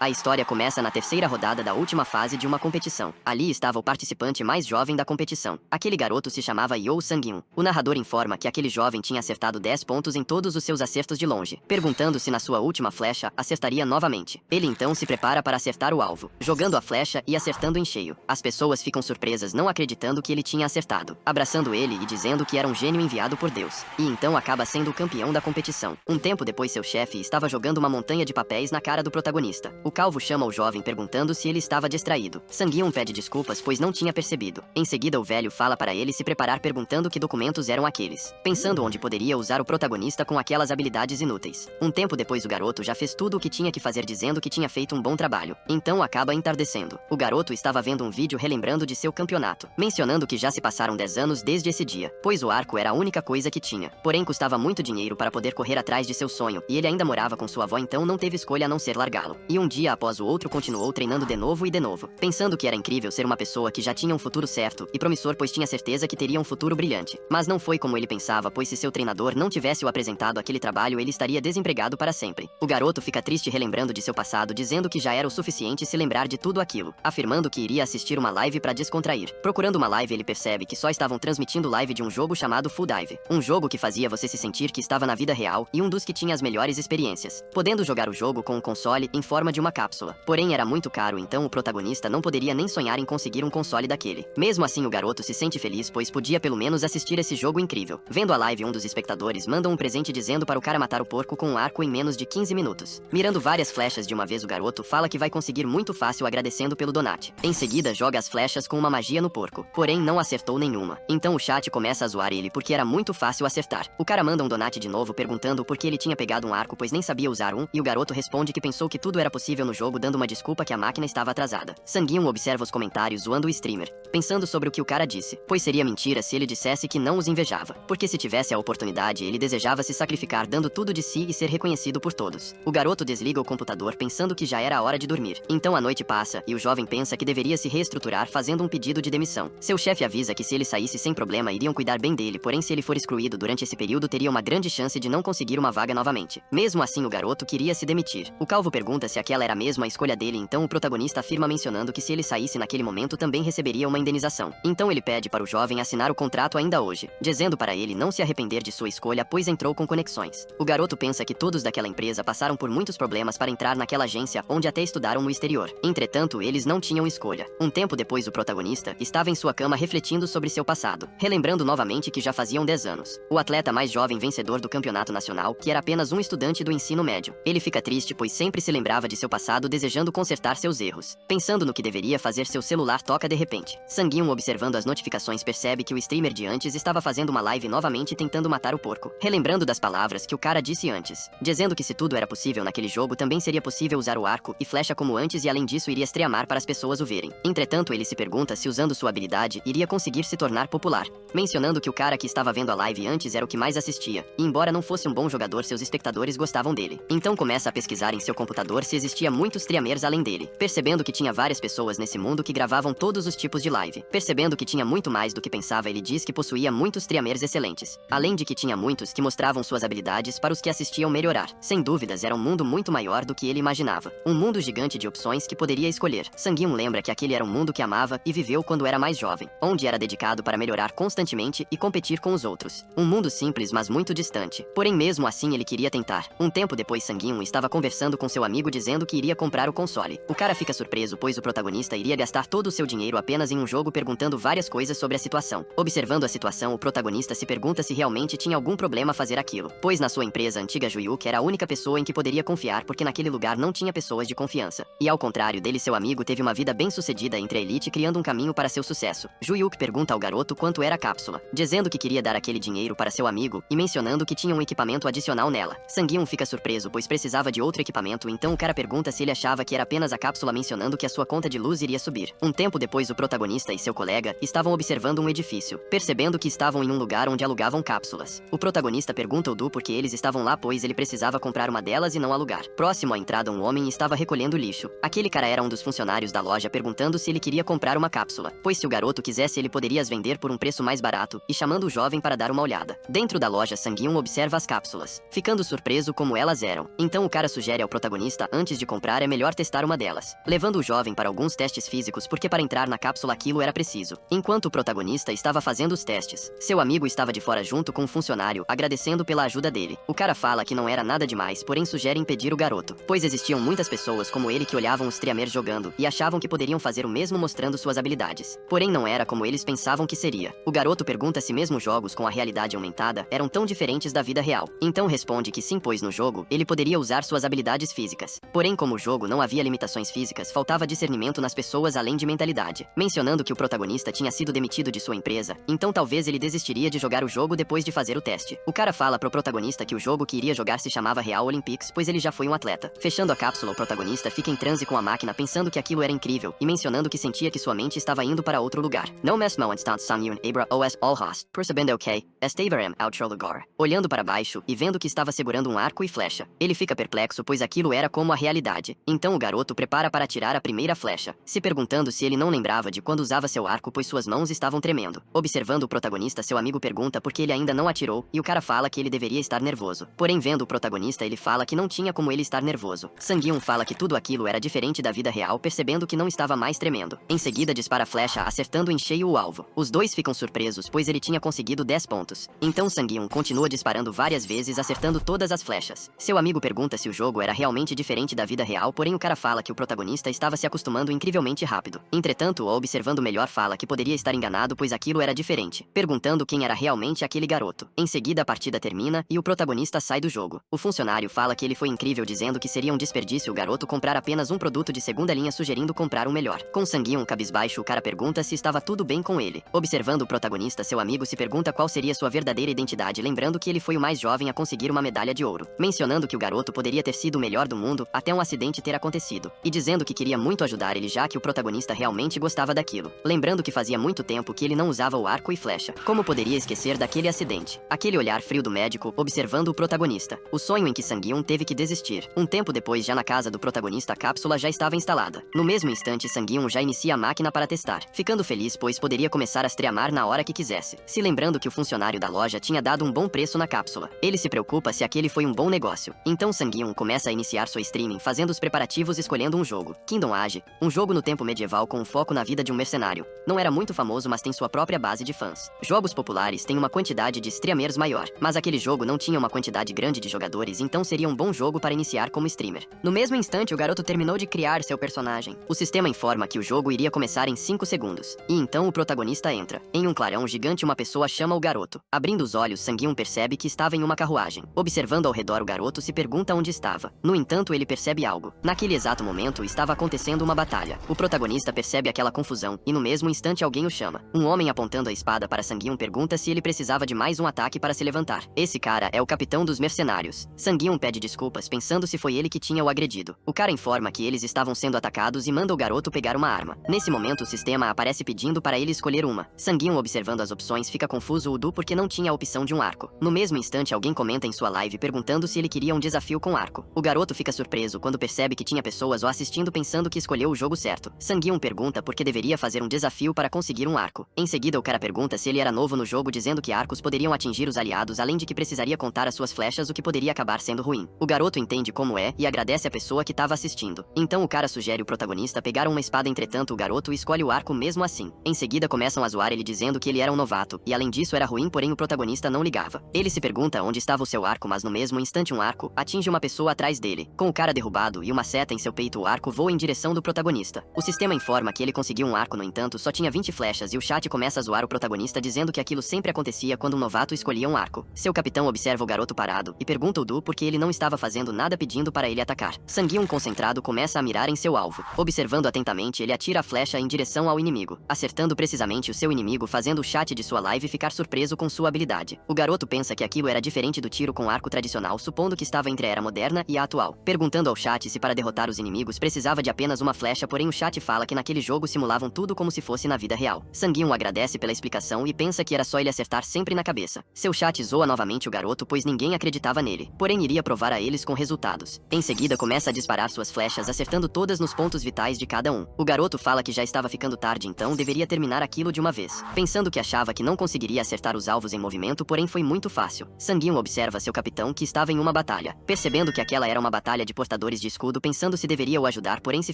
A história começa na terceira rodada da última fase de uma competição. Ali estava o participante mais jovem da competição. Aquele garoto se chamava Yo Sang-eun. O narrador informa que aquele jovem tinha acertado 10 pontos em todos os seus acertos de longe, perguntando se na sua última flecha acertaria novamente. Ele então se prepara para acertar o alvo, jogando a flecha e acertando em cheio. As pessoas ficam surpresas, não acreditando que ele tinha acertado, abraçando ele e dizendo que era um gênio enviado por Deus. E então acaba sendo o campeão da competição. Um tempo depois, seu chefe estava jogando uma montanha de papéis na cara do protagonista. O calvo chama o jovem perguntando se ele estava distraído. Sang-eun pede desculpas pois não tinha percebido. Em seguida o velho fala para ele se preparar perguntando que documentos eram aqueles, pensando onde poderia usar o protagonista com aquelas habilidades inúteis. Um tempo depois o garoto já fez tudo o que tinha que fazer dizendo que tinha feito um bom trabalho. Então acaba entardecendo. O garoto estava vendo um vídeo relembrando de seu campeonato, mencionando que já se passaram 10 anos desde esse dia, pois o arco era a única coisa que tinha. Porém custava muito dinheiro para poder correr atrás de seu sonho, e ele ainda morava com sua avó, então não teve escolha a não ser largá-lo. E um dia após o outro continuou treinando de novo e de novo, pensando que era incrível ser uma pessoa que já tinha um futuro certo e promissor, pois tinha certeza que teria um futuro brilhante. Mas não foi como ele pensava, pois se seu treinador não tivesse o apresentado aquele trabalho, ele estaria desempregado para sempre. O garoto fica triste relembrando de seu passado, dizendo que já era o suficiente se lembrar de tudo aquilo, afirmando que iria assistir uma live para descontrair. Procurando uma live, ele percebe que só estavam transmitindo live de um jogo chamado Full Dive, um jogo que fazia você se sentir que estava na vida real e um dos que tinha as melhores experiências, podendo jogar o jogo com um console em forma de uma cápsula. Porém era muito caro, então o protagonista não poderia nem sonhar em conseguir um console daquele. Mesmo assim o garoto se sente feliz, pois podia pelo menos assistir esse jogo incrível. Vendo a live, um dos espectadores manda um presente dizendo para o cara matar o porco com um arco em menos de 15 minutos. Mirando várias flechas de uma vez, o garoto fala que vai conseguir muito fácil, agradecendo pelo donate. Em seguida joga as flechas com uma magia no porco, porém não acertou nenhuma. Então o chat começa a zoar ele porque era muito fácil acertar. O cara manda um donate de novo perguntando por que ele tinha pegado um arco, pois nem sabia usar um, e o garoto responde que pensou que tudo era possível no jogo, dando uma desculpa que a máquina estava atrasada. Sang-eun observa os comentários zoando o streamer, pensando sobre o que o cara disse, pois seria mentira se ele dissesse que não os invejava, porque se tivesse a oportunidade ele desejava se sacrificar dando tudo de si e ser reconhecido por todos. O garoto desliga o computador pensando que já era a hora de dormir. Então a noite passa e o jovem pensa que deveria se reestruturar, fazendo um pedido de demissão. Seu chefe avisa que se ele saísse sem problema iriam cuidar bem dele, porém se ele for excluído durante esse período teria uma grande chance de não conseguir uma vaga novamente. Mesmo assim o garoto queria se demitir. O calvo pergunta se aquela era mesmo a escolha dele, então o protagonista afirma mencionando que se ele saísse naquele momento também receberia uma indenização. Então ele pede para o jovem assinar o contrato ainda hoje, dizendo para ele não se arrepender de sua escolha, pois entrou com conexões. O garoto pensa que todos daquela empresa passaram por muitos problemas para entrar naquela agência, onde até estudaram no exterior. Entretanto, eles não tinham escolha. Um tempo depois o protagonista estava em sua cama refletindo sobre seu passado, relembrando novamente que já faziam 10 anos. O atleta mais jovem vencedor do campeonato nacional, que era apenas um estudante do ensino médio. Ele fica triste pois sempre se lembrava de seu passado, desejando consertar seus erros. Pensando no que deveria fazer, seu celular toca de repente. Sang-eun, observando as notificações, percebe que o streamer de antes estava fazendo uma live novamente tentando matar o porco, relembrando das palavras que o cara disse antes, dizendo que se tudo era possível naquele jogo também seria possível usar o arco e flecha como antes, e além disso iria streamar para as pessoas o verem. Entretanto ele se pergunta se usando sua habilidade iria conseguir se tornar popular, mencionando que o cara que estava vendo a live antes era o que mais assistia, e embora não fosse um bom jogador seus espectadores gostavam dele. Então começa a pesquisar em seu computador se existia muitos streamers além dele, percebendo que tinha várias pessoas nesse mundo que gravavam todos os tipos de live. Percebendo que tinha muito mais do que pensava, ele diz que possuía muitos streamers excelentes, além de que tinha muitos que mostravam suas habilidades para os que assistiam melhorar. Sem dúvidas era um mundo muito maior do que ele imaginava, um mundo gigante de opções que poderia escolher. Sang-eun lembra que aquele era um mundo que amava e viveu quando era mais jovem, onde era dedicado para melhorar constantemente e competir com os outros. Um mundo simples, mas muito distante. Porém mesmo assim ele queria tentar. Um tempo depois Sang-eun estava conversando com seu amigo dizendo que iria comprar o console. O cara fica surpreso pois o protagonista iria gastar todo o seu dinheiro apenas em um jogo, perguntando várias coisas sobre a situação. Observando a situação, o protagonista se pergunta se realmente tinha algum problema fazer aquilo, pois na sua empresa antiga Juyuk era a única pessoa em que poderia confiar, porque naquele lugar não tinha pessoas de confiança. E ao contrário dele, seu amigo teve uma vida bem sucedida entre a elite, criando um caminho para seu sucesso. Juyuk pergunta ao garoto quanto era a cápsula, dizendo que queria dar aquele dinheiro para seu amigo e mencionando que tinha um equipamento adicional nela. Sang-eun fica surpreso pois precisava de outro equipamento, então o cara pergunta se ele achava que era apenas a cápsula, mencionando que a sua conta de luz iria subir. Um tempo depois o protagonista e seu colega estavam observando um edifício, percebendo que estavam em um lugar onde alugavam cápsulas. O protagonista pergunta ao Du por que eles estavam lá, pois ele precisava comprar uma delas e não alugar. Próximo à entrada, um homem estava recolhendo lixo. Aquele cara era um dos funcionários da loja, perguntando se ele queria comprar uma cápsula, pois se o garoto quisesse ele poderia as vender por um preço mais barato, e chamando o jovem para dar uma olhada. Dentro da loja, Sang-eun observa as cápsulas, ficando surpreso como elas eram. Então o cara sugere ao protagonista, antes de comprar é melhor testar uma delas. Levando o jovem para alguns testes físicos porque para entrar na cápsula aquilo era preciso. Enquanto o protagonista estava fazendo os testes, seu amigo estava de fora junto com um funcionário, agradecendo pela ajuda dele. O cara fala que não era nada demais, porém sugere impedir o garoto, pois existiam muitas pessoas como ele que olhavam os streamers jogando e achavam que poderiam fazer o mesmo mostrando suas habilidades. Porém não era como eles pensavam que seria. O garoto pergunta se mesmo jogos com a realidade aumentada eram tão diferentes da vida real. Então responde que sim, pois no jogo ele poderia usar suas habilidades físicas. Porém, como o jogo não havia limitações físicas, faltava discernimento nas pessoas além de mentalidade. Mencionando que o protagonista tinha sido demitido de sua empresa, então talvez ele desistiria de jogar o jogo depois de fazer o teste. O cara fala pro protagonista que o jogo que iria jogar se chamava Real Olympics, pois ele já foi um atleta. Fechando a cápsula, o protagonista fica em transe com a máquina pensando que aquilo era incrível e mencionando que sentia que sua mente estava indo para outro lugar. No mesmo instante Sang-yoon abra os olhos, percebendo que estava em outro lugar. Olhando para baixo e vendo que estava segurando um arco e flecha. Ele fica perplexo pois aquilo era como a realidade. Então o garoto prepara para atirar a primeira flecha, se perguntando se ele não lembrava de quando usava seu arco pois suas mãos estavam tremendo. Observando o protagonista, seu amigo pergunta por que ele ainda não atirou e o cara fala que ele deveria estar nervoso. Porém vendo o protagonista ele fala que não tinha como ele estar nervoso. Sang-yoon fala que tudo aquilo era diferente da vida real, percebendo que não estava mais tremendo. Em seguida dispara a flecha acertando em cheio o alvo. Os dois ficam surpresos pois ele tinha conseguido 10 pontos. Então Sang-yoon continua disparando várias vezes acertando todas as flechas. Seu amigo pergunta se o jogo era realmente diferente da vida real, porém o cara fala que o protagonista estava se acostumando incrivelmente rápido. Entretanto, o observando melhor fala que poderia estar enganado pois aquilo era diferente, perguntando quem era realmente aquele garoto. Em seguida a partida termina e o protagonista sai do jogo. O funcionário fala que ele foi incrível, dizendo que seria um desperdício o garoto comprar apenas um produto de segunda linha, sugerindo comprar um melhor. Com Sang-yoon cabisbaixo, o cara pergunta se estava tudo bem com ele. Observando o protagonista, seu amigo se pergunta qual seria sua verdadeira identidade, lembrando que ele foi o mais jovem a conseguir uma medalha de ouro. Mencionando que o garoto poderia ter sido o melhor do mundo até um acidente ter acontecido. E dizendo que queria muito ajudar ele, já que o protagonista realmente gostava daquilo. Lembrando que fazia muito tempo que ele não usava o arco e flecha. Como poderia esquecer daquele acidente? Aquele olhar frio do médico observando o protagonista. O sonho em que Sang-yoon teve que desistir. Um tempo depois, já na casa do protagonista, a cápsula já estava instalada. No mesmo instante, Sang-yoon já inicia a máquina para testar, ficando feliz pois poderia começar a streamar na hora que quisesse. Se lembrando que o funcionário da loja tinha dado um bom preço na cápsula. Ele se preocupa se aquele foi um bom negócio. Então Sang-yoon começa a iniciar sua streaming fazendo os preparativos, escolhendo um jogo. Kingdom Age, um jogo no tempo medieval com um foco na vida de um mercenário. Não era muito famoso, mas tem sua própria base de fãs. Jogos populares têm uma quantidade de streamers maior, mas aquele jogo não tinha uma quantidade grande de jogadores, então seria um bom jogo para iniciar como streamer. No mesmo instante, o garoto terminou de criar seu personagem. O sistema informa que o jogo iria começar em 5 segundos. E então o protagonista entra. Em um clarão gigante, uma pessoa chama o garoto. Abrindo os olhos, Sang-yoon percebe que estava em uma carruagem. Observando ao redor, o garoto se pergunta onde estava. No entanto, ele percebe algo. Naquele exato momento, estava acontecendo uma batalha. O protagonista percebe aquela confusão, e no mesmo instante alguém o chama. Um homem apontando a espada para Sang-yoon pergunta se ele precisava de mais um ataque para se levantar. Esse cara é o capitão dos mercenários. Sang-yoon pede desculpas, pensando se foi ele que tinha o agredido. O cara informa que eles estavam sendo atacados e manda o garoto pegar uma arma. Nesse momento, o sistema aparece pedindo para ele escolher uma. Sang-yoon, observando as opções, fica confuso porque não tinha a opção de um arco. No mesmo instante, alguém comenta em sua live perguntando se ele queria um desafio com arco. O garoto fica surpreso quando percebe que tinha pessoas o assistindo, pensando que escolheu o jogo certo. Sang-yoon pergunta por que deveria fazer um desafio para conseguir um arco. Em seguida, o cara pergunta se ele era novo no jogo, dizendo que arcos poderiam atingir os aliados, além de que precisaria contar as suas flechas, o que poderia acabar sendo ruim. O garoto entende como é e agradece a pessoa que estava assistindo. Então o cara sugere o protagonista pegar uma espada, entretanto o garoto escolhe o arco mesmo assim. Em seguida começam a zoar ele, dizendo que ele era um novato, e além disso era ruim, porém o protagonista não ligava. Ele se pergunta onde estava o seu arco, mas no mesmo instante um arco atinge uma pessoa atrás dele. Com o cara derrubado e uma seta em seu peito, o arco voa em direção do protagonista. O sistema informa que ele conseguiu um arco, no entanto só tinha 20 flechas, e o chat começa a zoar o protagonista, dizendo que aquilo sempre acontecia quando um novato escolhia um arco. Seu capitão observa o garoto parado e pergunta o Du por que ele não estava fazendo nada, pedindo para ele atacar. Sang-yoon, concentrado, começa a mirar em seu alvo. Observando atentamente, ele atira a flecha em direção ao inimigo, acertando precisamente o seu inimigo, fazendo o chat de sua live ficar surpreso com sua habilidade. O garoto pensa que aquilo era diferente do tiro com arco tradicional, supondo que estava entre a era moderna e a atual. Perguntando ao chat se para derrotar os inimigos precisava de apenas uma flecha, porém o chat fala que naquele jogo simulavam tudo como se fosse na vida real. Sang-yoon agradece pela explicação e pensa que era só ele acertar sempre na cabeça. Seu chat zoa novamente o garoto, pois ninguém acreditava nele, porém iria provar a eles com resultados. Em seguida começa a disparar suas flechas, acertando todas nos pontos vitais de cada um. O garoto fala que já estava ficando tarde, então deveria terminar aquilo de uma vez. Pensando que achava que não conseguiria acertar os alvos em movimento, porém foi muito fácil. Sang-yoon observa seu capitão, que estava em uma batalha. Percebendo que aquela era uma batalha de portadores de escudo pensando se deveria o ajudar, porém se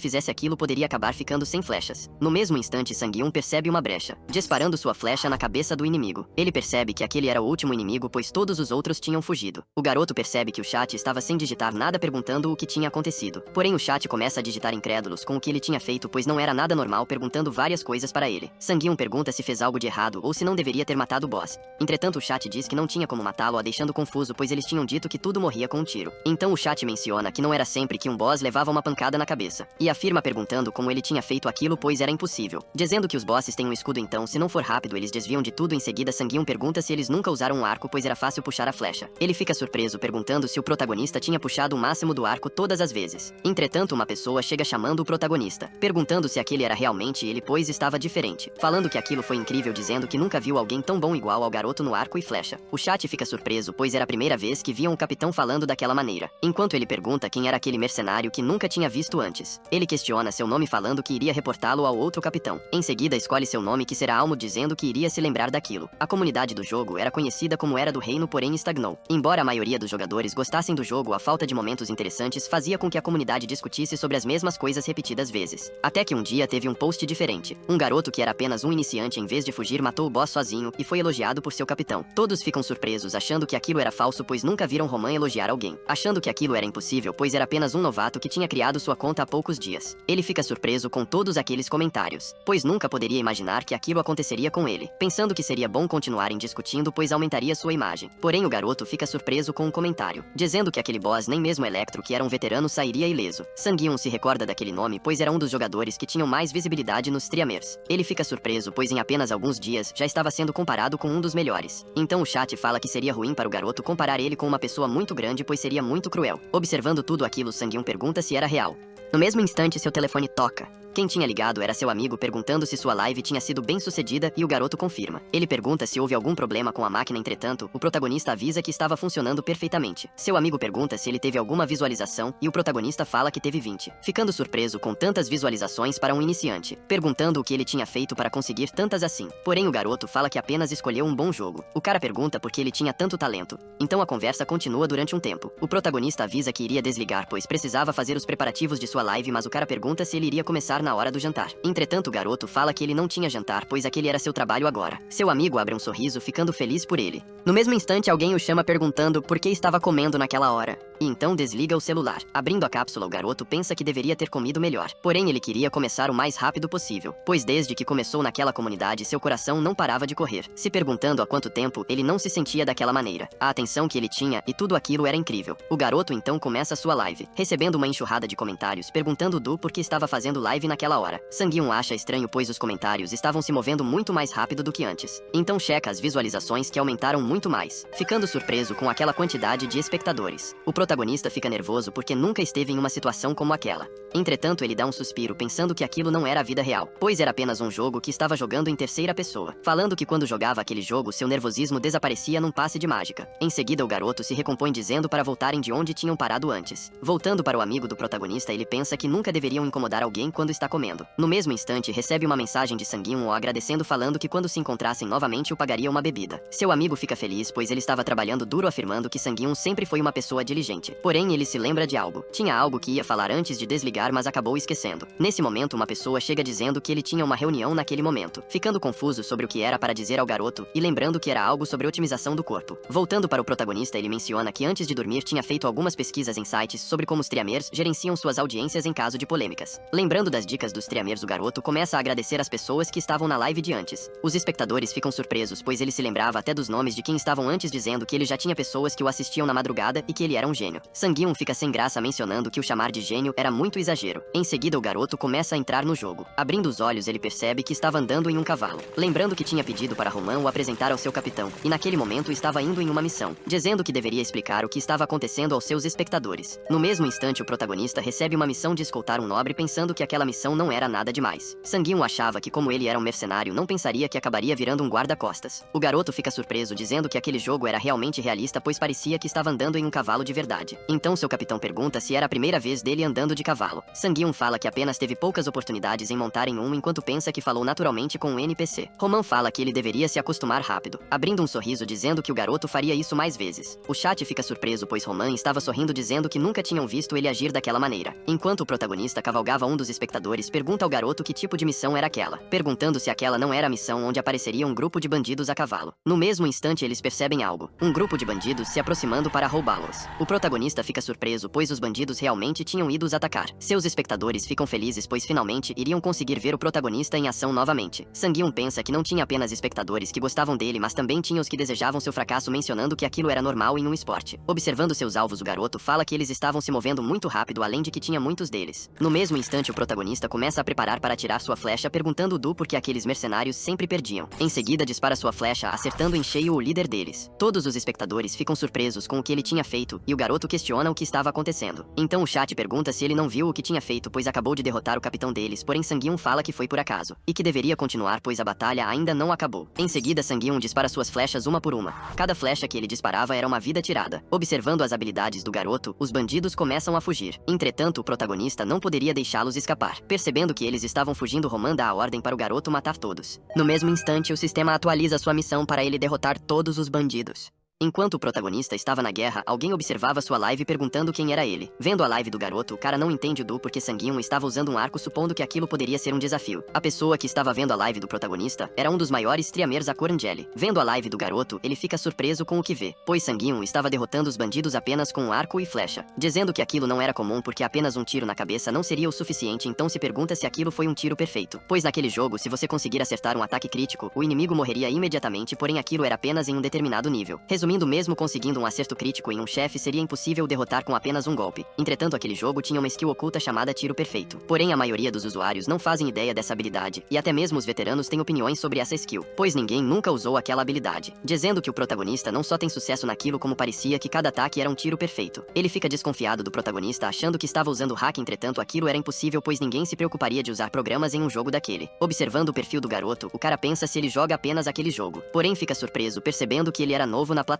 fizesse aquilo poderia acabar ficando sem flechas. No mesmo instante Sang-Yun percebe uma brecha, disparando sua flecha na cabeça do inimigo. Ele percebe que aquele era o último inimigo, pois todos os outros tinham fugido. O garoto percebe que o chat estava sem digitar nada perguntando o que tinha acontecido. Porém o chat começa a digitar incrédulos com o que ele tinha feito, pois não era nada normal, perguntando várias coisas para ele. Sang-Yun pergunta se fez algo de errado ou se não deveria ter matado o boss. Entretanto o chat diz que não tinha como matá-lo, a deixando confuso, pois eles tinham dito que tudo morria com um tiro. Então o chat menciona que não era sempre que um boss levava uma pancada na cabeça, e afirma perguntando como ele tinha feito aquilo, pois era impossível. Dizendo que os bosses têm um escudo, então se não for rápido eles desviam de tudo. Em seguida Sang-Yun pergunta se eles nunca usaram um arco, pois era fácil puxar a flecha. Ele fica surpreso perguntando se o protagonista tinha puxado o máximo do arco todas as vezes. Entretanto uma pessoa chega chamando o protagonista, perguntando se aquele era realmente ele, pois estava diferente, falando que aquilo foi incrível, dizendo que nunca viu alguém tão bom igual ao garoto no arco e flecha. O chat fica surpreso, pois era a primeira vez que viam o capitão falando daquela maneira. Enquanto ele pergunta quem era aquele mercenário que nunca tinha visto antes, ele questiona seu nome falando que iria reportá-lo ao outro capitão. Em seguida escolhe seu nome, que será Almo, dizendo que iria se lembrar daquilo. A comunidade do jogo era conhecida como Era do Reino, porém estagnou. Embora a maioria dos jogadores gostassem do jogo, a falta de momentos interessantes fazia com que a comunidade discutisse sobre as mesmas coisas repetidas vezes. Até que um dia teve um post diferente. Um garoto que era apenas um iniciante, em vez de fugir, matou o boss sozinho e foi elogiado por seu capitão. Todos ficam surpresos, achando que aquilo era falso, pois nunca viram Roman elogiar alguém. Achando que aquilo era impossível, pois era apenas um novato que tinha criado sua conta há poucos dias. Ele fica surpreso com todos aqueles comentários, pois nunca poderia imaginar que aquilo aconteceria com ele, pensando que seria bom continuarem discutindo, pois aumentaria sua imagem. Porém o garoto fica surpreso com um comentário, dizendo que aquele boss, nem mesmo Electro, que era um veterano, sairia ileso. Sang-Yun se recorda daquele nome, pois era um dos jogadores que tinham mais visibilidade nos streamers. Ele fica surpreso, pois em apenas alguns dias já estava sendo comparado com um dos melhores. Então o chat fala que seria ruim para o garoto comparar ele com uma pessoa muito grande, pois seria muito cruel. Observando tudo aquilo, Sang-Yun pergunta se era real. No mesmo instante seu telefone toca. Quem tinha ligado era seu amigo, perguntando se sua live tinha sido bem sucedida, e o garoto confirma. Ele pergunta se houve algum problema com a máquina, entretanto, o protagonista avisa que estava funcionando perfeitamente. Seu amigo pergunta se ele teve alguma visualização, e o protagonista fala que teve 20, ficando surpreso com tantas visualizações para um iniciante, perguntando o que ele tinha feito para conseguir tantas assim. Porém o garoto fala que apenas escolheu um bom jogo. O cara pergunta por que ele tinha tanto talento. Então a conversa continua durante um tempo. O protagonista avisa que iria desligar, pois precisava fazer os preparativos de sua live, mas o cara pergunta se ele iria começar na hora do jantar. Entretanto o garoto fala que ele não tinha jantar, pois aquele era seu trabalho agora. Seu amigo abre um sorriso, ficando feliz por ele. No mesmo instante alguém o chama perguntando por que estava comendo naquela hora, e então desliga o celular. Abrindo a cápsula, o garoto pensa que deveria ter comido melhor, porém ele queria começar o mais rápido possível, pois desde que começou naquela comunidade seu coração não parava de correr, se perguntando há quanto tempo ele não se sentia daquela maneira. A atenção que ele tinha e tudo aquilo era incrível. O garoto então começa sua live, recebendo uma enxurrada de comentários perguntando por que estava fazendo live naquela hora. Sang-Yun acha estranho, pois os comentários estavam se movendo muito mais rápido do que antes. Então checa as visualizações, que aumentaram muito mais, ficando surpreso com aquela quantidade de espectadores. O protagonista fica nervoso porque nunca esteve em uma situação como aquela. Entretanto ele dá um suspiro, pensando que aquilo não era a vida real, pois era apenas um jogo que estava jogando em terceira pessoa, falando que quando jogava aquele jogo seu nervosismo desaparecia num passe de mágica. Em seguida o garoto se recompõe, dizendo para voltarem de onde tinham parado antes. Voltando para o amigo do protagonista, ele pensa que nunca deveriam incomodar alguém quando está comendo. No mesmo instante recebe uma mensagem de Sang-Yun o agradecendo, falando que quando se encontrassem novamente o pagaria uma bebida. Seu amigo fica feliz, pois ele estava trabalhando duro, afirmando que Sang-Yun sempre foi uma pessoa diligente. Porém ele se lembra de algo. Tinha algo que ia falar antes de desligar, mas acabou esquecendo. Nesse momento uma pessoa chega dizendo que ele tinha uma reunião naquele momento, ficando confuso sobre o que era para dizer ao garoto, e lembrando que era algo sobre otimização do corpo. Voltando para o protagonista, ele menciona que antes de dormir tinha feito algumas pesquisas em sites sobre como os streamers gerenciam suas audiências em caso de polêmicas. Lembrando das dicas dos streamers, o garoto começa a agradecer as pessoas que estavam na live de antes. Os espectadores ficam surpresos, pois ele se lembrava até dos nomes de quem estavam antes, dizendo que ele já tinha pessoas que o assistiam na madrugada e que ele era um gênio. Sang-Yun fica sem graça, mencionando que o chamar de gênio era muito exagero. Em seguida o garoto começa a entrar no jogo. Abrindo os olhos ele percebe que estava andando em um cavalo, lembrando que tinha pedido para Roman o apresentar ao seu capitão, e naquele momento estava indo em uma missão, dizendo que deveria explicar o que estava acontecendo aos seus espectadores. No mesmo instante o protagonista recebe uma missão de escoltar um nobre, pensando que aquela missão não era nada demais. Sang-Yun achava que como ele era um mercenário não pensaria que acabaria virando um guarda-costas. O garoto fica surpreso, dizendo que aquele jogo era realmente realista, pois parecia que estava andando em um cavalo de verdade. Então seu capitão pergunta se era a primeira vez dele andando de cavalo. cavalo. Sang-Yoon fala que apenas teve poucas oportunidades em montar em um enquanto pensa que falou naturalmente com um NPC. Roman fala que ele deveria se acostumar rápido, abrindo um sorriso dizendo que o garoto faria isso mais vezes. O chat fica surpreso pois Roman estava sorrindo dizendo que nunca tinham visto ele agir daquela maneira. Enquanto o protagonista cavalgava, um dos espectadores pergunta ao garoto que tipo de missão era aquela, perguntando se aquela não era a missão onde apareceria um grupo de bandidos a cavalo. No mesmo instante eles percebem algo, um grupo de bandidos se aproximando para roubá-los. O protagonista fica surpreso pois os bandidos realmente tinham ido os atacar. Seus espectadores ficam felizes pois finalmente iriam conseguir ver o protagonista em ação novamente. Sang-Yoon pensa que não tinha apenas espectadores que gostavam dele, mas também tinha os que desejavam seu fracasso, mencionando que aquilo era normal em um esporte. Observando seus alvos, o garoto fala que eles estavam se movendo muito rápido, além de que tinha muitos deles. No mesmo instante, o protagonista começa a preparar para atirar sua flecha, perguntando Du por que aqueles mercenários sempre perdiam. Em seguida, dispara sua flecha, acertando em cheio o líder deles. Todos os espectadores ficam surpresos com o que ele tinha feito, e o garoto questiona o que estava acontecendo. Então o chat pergunta se ele não viu o que tinha feito, pois acabou de derrotar o capitão deles, porém Sang-Yoon fala que foi por acaso, e que deveria continuar pois a batalha ainda não acabou. Em seguida, Sang-Yoon dispara suas flechas uma por uma. Cada flecha que ele disparava era uma vida tirada. Observando as habilidades do garoto, os bandidos começam a fugir. Entretanto, o protagonista não poderia deixá-los escapar. Percebendo que eles estavam fugindo, Roman dá a ordem para o garoto matar todos. No mesmo instante, o sistema atualiza sua missão para ele derrotar todos os bandidos. Enquanto o protagonista estava na guerra, alguém observava sua live perguntando quem era ele. Vendo a live do garoto, o cara não entende o Du porque Sang-Yoon estava usando um arco, supondo que aquilo poderia ser um desafio. A pessoa que estava vendo a live do protagonista era um dos maiores streamers, a Korangeli. Vendo a live do garoto, ele fica surpreso com o que vê, pois Sang-Yoon estava derrotando os bandidos apenas com um arco e flecha, dizendo que aquilo não era comum porque apenas um tiro na cabeça não seria o suficiente. Então se pergunta se aquilo foi um tiro perfeito, pois naquele jogo, se você conseguir acertar um ataque crítico, o inimigo morreria imediatamente, porém aquilo era apenas em um determinado nível. Resumindo, mesmo conseguindo um acerto crítico em um chefe, seria impossível derrotar com apenas um golpe. Entretanto, aquele jogo tinha uma skill oculta chamada tiro perfeito. Porém, a maioria dos usuários não fazem ideia dessa habilidade, e até mesmo os veteranos têm opiniões sobre essa skill, pois ninguém nunca usou aquela habilidade, dizendo que o protagonista não só tem sucesso naquilo, como parecia que cada ataque era um tiro perfeito. Ele fica desconfiado do protagonista, achando que estava usando hack, entretanto aquilo era impossível, pois ninguém se preocuparia de usar programas em um jogo daquele. Observando o perfil do garoto, o cara pensa se ele joga apenas aquele jogo, porém fica surpreso percebendo que ele era novo na plataforma.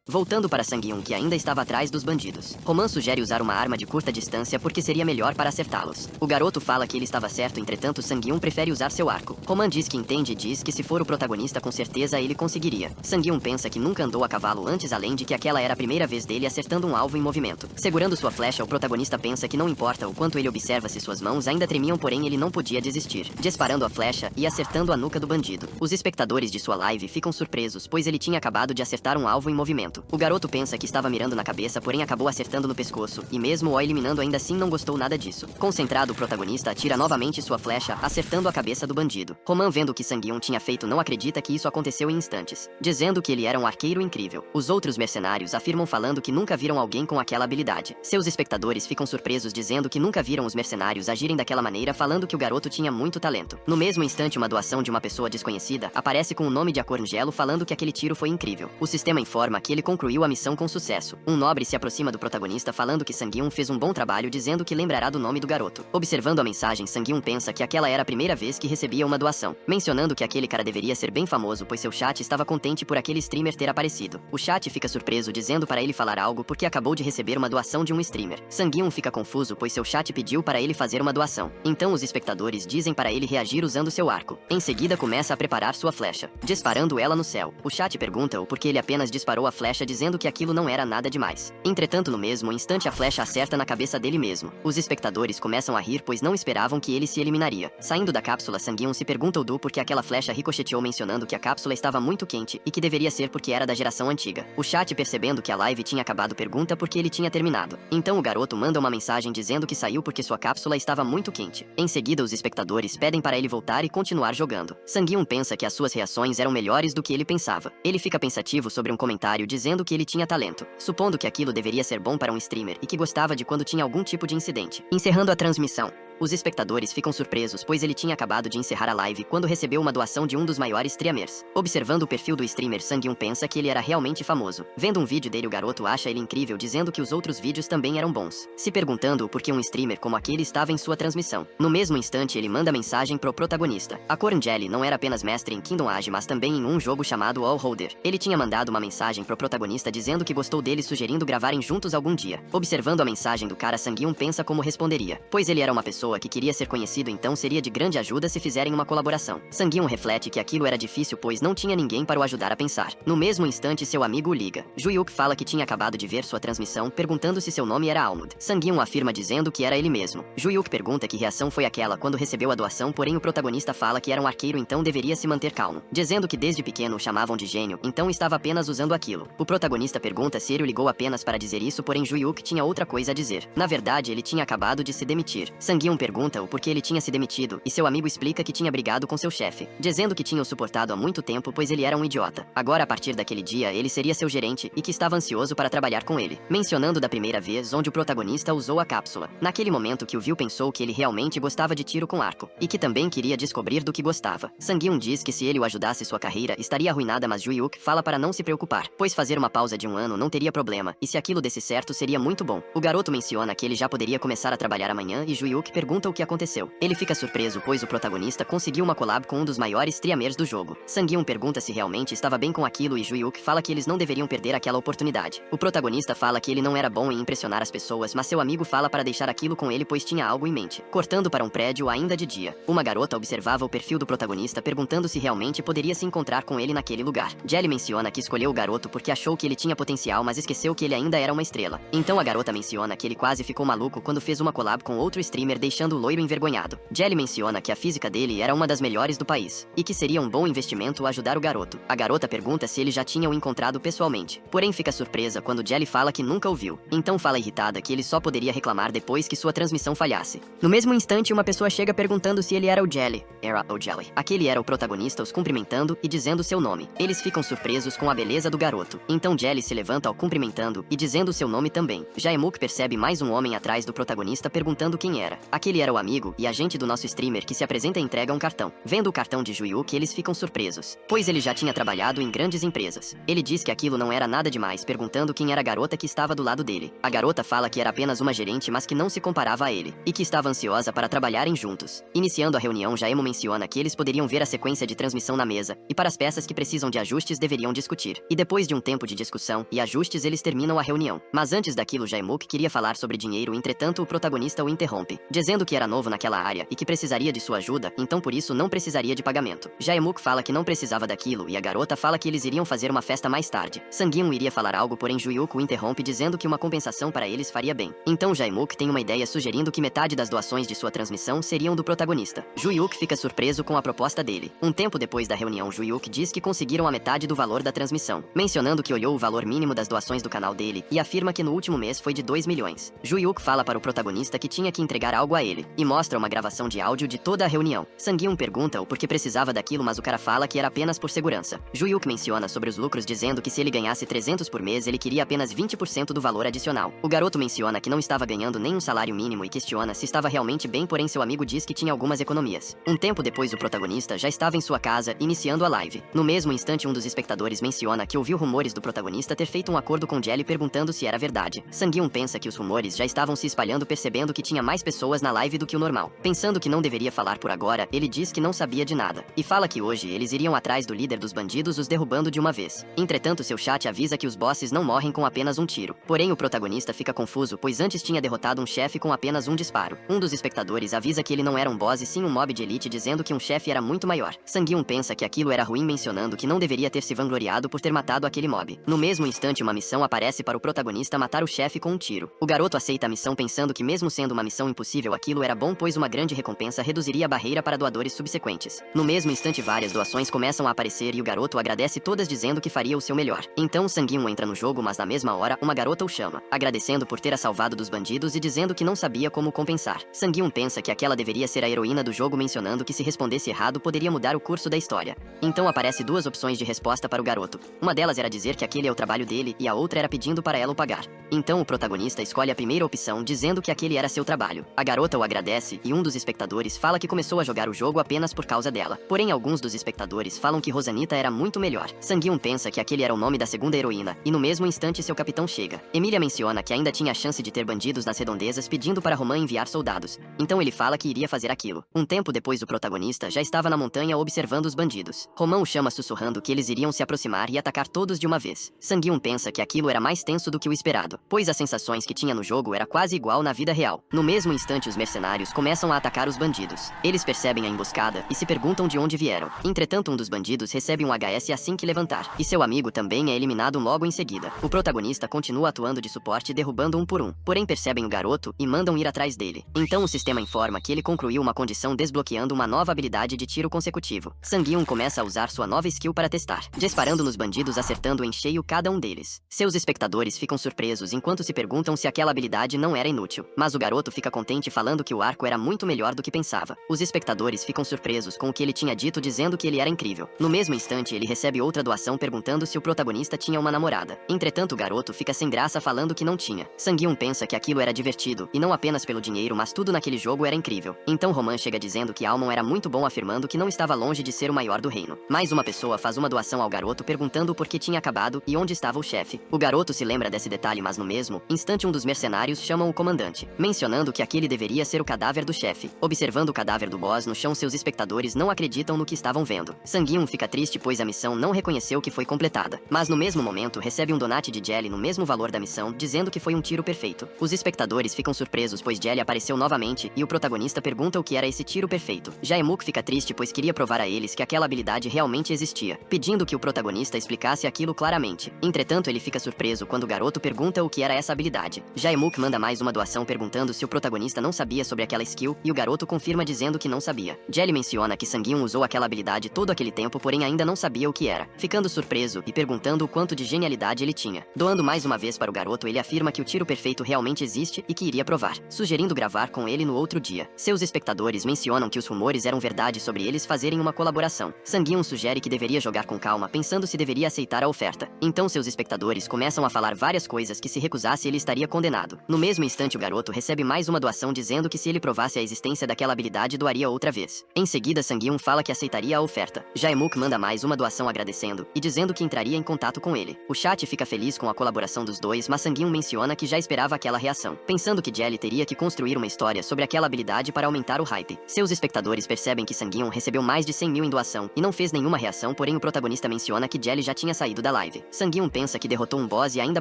Voltando para Sang-Yoon, que ainda estava atrás dos bandidos, Roman sugere usar uma arma de curta distância porque seria melhor para acertá-los. O garoto fala que ele estava certo, entretanto Sang-Yoon prefere usar seu arco. Roman diz que entende e diz que se for o protagonista com certeza ele conseguiria. Sang-Yoon pensa que nunca andou a cavalo antes, além de que aquela era a primeira vez dele acertando um alvo em movimento. Segurando sua flecha, o protagonista pensa que não importa o quanto ele observa se suas mãos ainda tremiam, porém ele não podia desistir, disparando a flecha e acertando a nuca do bandido. Os espectadores de sua live ficam surpresos, pois ele tinha acabado de acertar um alvo em movimento. O garoto pensa que estava mirando na cabeça, porém acabou acertando no pescoço, e mesmo o eliminando ainda assim não gostou nada disso. Concentrado, o protagonista atira novamente sua flecha, acertando a cabeça do bandido. Roman, vendo o que Sang-Yoon tinha feito, não acredita que isso aconteceu em instantes, dizendo que ele era um arqueiro incrível. Os outros mercenários afirmam falando que nunca viram alguém com aquela habilidade. Seus espectadores ficam surpresos, dizendo que nunca viram os mercenários agirem daquela maneira, falando que o garoto tinha muito talento. No mesmo instante, uma doação de uma pessoa desconhecida aparece com o nome de Acorngelo, falando que aquele tiro foi incrível. O sistema informa que ele concluiu a missão com sucesso. Um nobre se aproxima do protagonista falando que Sang-Yoon fez um bom trabalho, dizendo que lembrará do nome do garoto. Observando a mensagem, Sang-Yoon pensa que aquela era a primeira vez que recebia uma doação, mencionando que aquele cara deveria ser bem famoso, pois seu chat estava contente por aquele streamer ter aparecido. O chat fica surpreso, dizendo para ele falar algo porque acabou de receber uma doação de um streamer. Sang-Yoon fica confuso, pois seu chat pediu para ele fazer uma doação. Então os espectadores dizem para ele reagir usando seu arco. Em seguida começa a preparar sua flecha, disparando ela no céu. O chat pergunta o porquê ele apenas disparou a flecha, dizendo que aquilo não era nada demais. Entretanto, no mesmo instante a flecha acerta na cabeça dele mesmo. Os espectadores começam a rir, pois não esperavam que ele se eliminaria. Saindo da cápsula, Sang-Yoon se pergunta ao Du por que aquela flecha ricocheteou, mencionando que a cápsula estava muito quente e que deveria ser porque era da geração antiga. O chat, percebendo que a live tinha acabado, pergunta por que ele tinha terminado. Então o garoto manda uma mensagem dizendo que saiu porque sua cápsula estava muito quente. Em seguida, os espectadores pedem para ele voltar e continuar jogando. Sang-Yoon pensa que as suas reações eram melhores do que ele pensava. Ele fica pensativo sobre um comentário dizendo que ele tinha talento, supondo que aquilo deveria ser bom para um streamer e que gostava de quando tinha algum tipo de incidente. Encerrando a transmissão. Os espectadores ficam surpresos pois ele tinha acabado de encerrar a live quando recebeu uma doação de um dos maiores streamers. Observando o perfil do streamer, Sang-Yoon pensa que ele era realmente famoso. Vendo um vídeo dele, o garoto acha ele incrível, dizendo que os outros vídeos também eram bons, se perguntando o porquê um streamer como aquele estava em sua transmissão. No mesmo instante, ele manda mensagem pro protagonista. A Corn Jelly não era apenas mestre em Kingdom Age, mas também em um jogo chamado All Holder. Ele tinha mandado uma mensagem pro protagonista dizendo que gostou dele, sugerindo gravarem juntos algum dia. Observando a mensagem do cara, Sang-Yoon pensa como responderia, pois ele era uma pessoa que queria ser conhecido, então seria de grande ajuda se fizerem uma colaboração. Sang-Yoon reflete que aquilo era difícil pois não tinha ninguém para o ajudar a pensar. No mesmo instante, seu amigo o liga. Ju-Hyuk fala que tinha acabado de ver sua transmissão, perguntando se seu nome era Almond. Sang-Yoon afirma dizendo que era ele mesmo. Ju-Hyuk pergunta que reação foi aquela quando recebeu a doação, porém o protagonista fala que era um arqueiro, então deveria se manter calmo, dizendo que desde pequeno o chamavam de gênio, então estava apenas usando aquilo. O protagonista pergunta se ele o ligou apenas para dizer isso, porém Ju-Hyuk tinha outra coisa a dizer. Na verdade, ele tinha acabado de se demitir. Sang-Yoon pergunta o porquê ele tinha se demitido, e seu amigo explica que tinha brigado com seu chefe, dizendo que tinha o suportado há muito tempo pois ele era um idiota. Agora, a partir daquele dia, ele seria seu gerente e que estava ansioso para trabalhar com ele, mencionando da primeira vez onde o protagonista usou a cápsula. Naquele momento que o viu, pensou que ele realmente gostava de tiro com arco, e que também queria descobrir do que gostava. Sang-Yoon diz que se ele o ajudasse, sua carreira estaria arruinada, mas Ju-Hyuk fala para não se preocupar, pois fazer uma pausa de um ano não teria problema, e se aquilo desse certo seria muito bom. O garoto menciona que ele já poderia começar a trabalhar amanhã e Ju-Hyuk pergunta o que aconteceu. Ele fica surpreso pois o protagonista conseguiu uma collab com um dos maiores streamers do jogo. Sang-Yoon pergunta se realmente estava bem com aquilo e Ju-Hyuk fala que eles não deveriam perder aquela oportunidade. O protagonista fala que ele não era bom em impressionar as pessoas, mas seu amigo fala para deixar aquilo com ele pois tinha algo em mente. Cortando para um prédio ainda de dia, uma garota observava o perfil do protagonista, perguntando se realmente poderia se encontrar com ele naquele lugar. Jelly menciona que escolheu o garoto porque achou que ele tinha potencial, mas esqueceu que ele ainda era uma estrela. Então a garota menciona que ele quase ficou maluco quando fez uma collab com outro streamer, deixando o loiro envergonhado. Jelly menciona que a física dele era uma das melhores do país, e que seria um bom investimento ajudar o garoto. A garota pergunta se ele já tinha o encontrado pessoalmente, porém fica surpresa quando Jelly fala que nunca o viu. Então fala irritada que ele só poderia reclamar depois que sua transmissão falhasse. No mesmo instante, uma pessoa chega perguntando se ele era o Jelly. Era o Jelly. Aquele era o protagonista os cumprimentando e dizendo seu nome. Eles ficam surpresos com a beleza do garoto. Então Jelly se levanta ao cumprimentando e dizendo seu nome também. Jae-Mook percebe mais um homem atrás do protagonista perguntando quem era. Aquele era o amigo e agente do nosso streamer que se apresenta e entrega um cartão. Vendo o cartão de Ju-Hyuk, eles ficam surpresos, pois ele já tinha trabalhado em grandes empresas. Ele diz que aquilo não era nada demais, perguntando quem era a garota que estava do lado dele. A garota fala que era apenas uma gerente, mas que não se comparava a ele, e que estava ansiosa para trabalharem juntos. Iniciando a reunião, Jae-Mo menciona que eles poderiam ver a sequência de transmissão na mesa, e para as peças que precisam de ajustes deveriam discutir. E depois de um tempo de discussão e ajustes, eles terminam a reunião. Mas antes daquilo, Jae-Mook queria falar sobre dinheiro, entretanto o protagonista o interrompe, dizendo que era novo naquela área e que precisaria de sua ajuda, então por isso não precisaria de pagamento. Jae-Mook fala que não precisava daquilo e a garota fala que eles iriam fazer uma festa mais tarde. Sang-Yoon iria falar algo, porém Ju-Hyuk o interrompe dizendo que uma compensação para eles faria bem. Então Jae-Mook tem uma ideia sugerindo que metade das doações de sua transmissão seriam do protagonista. Ju-Hyuk fica surpreso com a proposta dele. Um tempo depois da reunião, Ju-Hyuk diz que conseguiram a metade do valor da transmissão, mencionando que olhou o valor mínimo das doações do canal dele e afirma que no último mês foi de 2 milhões. Ju-Hyuk fala para o protagonista que tinha que entregar algo a ele, e mostra uma gravação de áudio de toda a reunião. Sang-Yoon pergunta o porquê precisava daquilo, mas o cara fala que era apenas por segurança. Ju-Hyuk menciona sobre os lucros, dizendo que se ele ganhasse 300 por mês, ele queria apenas 20% do valor adicional. O garoto menciona que não estava ganhando nem um salário mínimo e questiona se estava realmente bem, porém seu amigo diz que tinha algumas economias. Um tempo depois, o protagonista já estava em sua casa, iniciando a live. No mesmo instante, um dos espectadores menciona que ouviu rumores do protagonista ter feito um acordo com Jelly, perguntando se era verdade. Sang-Yoon pensa que os rumores já estavam se espalhando, percebendo que tinha mais pessoas na live do que o normal. Pensando que não deveria falar por agora, ele diz que não sabia de nada, e fala que hoje eles iriam atrás do líder dos bandidos, os derrubando de uma vez. Entretanto, seu chat avisa que os bosses não morrem com apenas um tiro. Porém, o protagonista fica confuso, pois antes tinha derrotado um chefe com apenas um disparo. Um dos espectadores avisa que ele não era um boss e sim um mob de elite, dizendo que um chefe era muito maior. Sang-Yoon pensa que aquilo era ruim, mencionando que não deveria ter se vangloriado por ter matado aquele mob. No mesmo instante, uma missão aparece para o protagonista matar o chefe com um tiro. O garoto aceita a missão, pensando que mesmo sendo uma missão impossível, aquilo era bom, pois uma grande recompensa reduziria a barreira para doadores subsequentes. No mesmo instante, várias doações começam a aparecer e o garoto agradece todas, dizendo que faria o seu melhor. Então Sang-Yoon entra no jogo, mas na mesma hora, uma garota o chama, agradecendo por ter a salvado dos bandidos e dizendo que não sabia como compensar. Sang-Yoon pensa que aquela deveria ser a heroína do jogo, mencionando que se respondesse errado poderia mudar o curso da história. Então aparece duas opções de resposta para o garoto. Uma delas era dizer que aquele é o trabalho dele e a outra era pedindo para ela o pagar. Então o protagonista escolhe a primeira opção, dizendo que aquele era seu trabalho. A garota garota o agradece e um dos espectadores fala que começou a jogar o jogo apenas por causa dela. Porém, alguns dos espectadores falam que Rosanita era muito melhor. Sang-Yoon pensa que aquele era o nome da segunda heroína, e no mesmo instante seu capitão chega. Emília menciona que ainda tinha a chance de ter bandidos nas redondezas pedindo para Roman enviar soldados. Então ele fala que iria fazer aquilo. Um tempo depois o protagonista já estava na montanha observando os bandidos. Roman o chama sussurrando que eles iriam se aproximar e atacar todos de uma vez. Sang-Yoon pensa que aquilo era mais tenso do que o esperado, pois as sensações que tinha no jogo era quase igual na vida real. No mesmo instante os mercenários começam a atacar os bandidos. Eles percebem a emboscada e se perguntam de onde vieram. Entretanto, um dos bandidos recebe um HS assim que levantar, e seu amigo também é eliminado logo em seguida. O protagonista continua atuando de suporte derrubando um por um, porém percebem o garoto e mandam ir atrás dele. Então o sistema informa que ele concluiu uma condição desbloqueando uma nova habilidade de tiro consecutivo. Sang-Yoon começa a usar sua nova skill para testar, disparando nos bandidos acertando em cheio cada um deles. Seus espectadores ficam surpresos enquanto se perguntam se aquela habilidade não era inútil, mas o garoto fica contente falando que o arco era muito melhor do que pensava. Os espectadores ficam surpresos com o que ele tinha dito dizendo que ele era incrível. No mesmo instante ele recebe outra doação perguntando se o protagonista tinha uma namorada. Entretanto o garoto fica sem graça falando que não tinha. Sang-Yoon pensa que aquilo era divertido, e não apenas pelo dinheiro mas tudo naquele jogo era incrível. Então Roman chega dizendo que Almon era muito bom afirmando que não estava longe de ser o maior do reino. Mais uma pessoa faz uma doação ao garoto perguntando por que tinha acabado e onde estava o chefe. O garoto se lembra desse detalhe mas no mesmo instante um dos mercenários chama o comandante, mencionando que aquele deveria ser o cadáver do chefe. Observando o cadáver do boss no chão seus espectadores não acreditam no que estavam vendo. Sang-Yoon fica triste pois a missão não reconheceu que foi completada, mas no mesmo momento recebe um donate de Jelly no mesmo valor da missão, dizendo que foi um tiro perfeito. Os espectadores ficam surpresos pois Jelly apareceu novamente e o protagonista pergunta o que era esse tiro perfeito. Jae-Mook fica triste pois queria provar a eles que aquela habilidade realmente existia, pedindo que o protagonista explicasse aquilo claramente. Entretanto ele fica surpreso quando o garoto pergunta o que era essa habilidade. Jae-Mook manda mais uma doação perguntando se o protagonista não sabia sobre aquela skill e o garoto confirma dizendo que não sabia. Jelly menciona que Sang-Yoon usou aquela habilidade todo aquele tempo porém ainda não sabia o que era, ficando surpreso e perguntando o quanto de genialidade ele tinha. Doando mais uma vez para o garoto ele afirma que o tiro perfeito realmente existe e que iria provar, sugerindo gravar com ele no outro dia. Seus espectadores mencionam que os rumores eram verdade sobre eles fazerem uma colaboração. Sang-Yoon sugere que deveria jogar com calma pensando se deveria aceitar a oferta. Então seus espectadores começam a falar várias coisas que se recusasse ele estaria condenado. No mesmo instante o garoto recebe mais uma doação dizendo que se ele provasse a existência daquela habilidade doaria outra vez. Em seguida Sang-Yoon fala que aceitaria a oferta. Jae-Mook manda mais uma doação agradecendo e dizendo que entraria em contato com ele. O chat fica feliz com a colaboração dos dois mas Sang-Yoon menciona que já esperava aquela reação, pensando que Jelly teria que construir uma história sobre aquela habilidade para aumentar o hype. Seus espectadores percebem que Sang-Yoon recebeu mais de 100 mil em doação e não fez nenhuma reação, porém o protagonista menciona que Jelly já tinha saído da live. Sang-Yoon pensa que derrotou um boss e ainda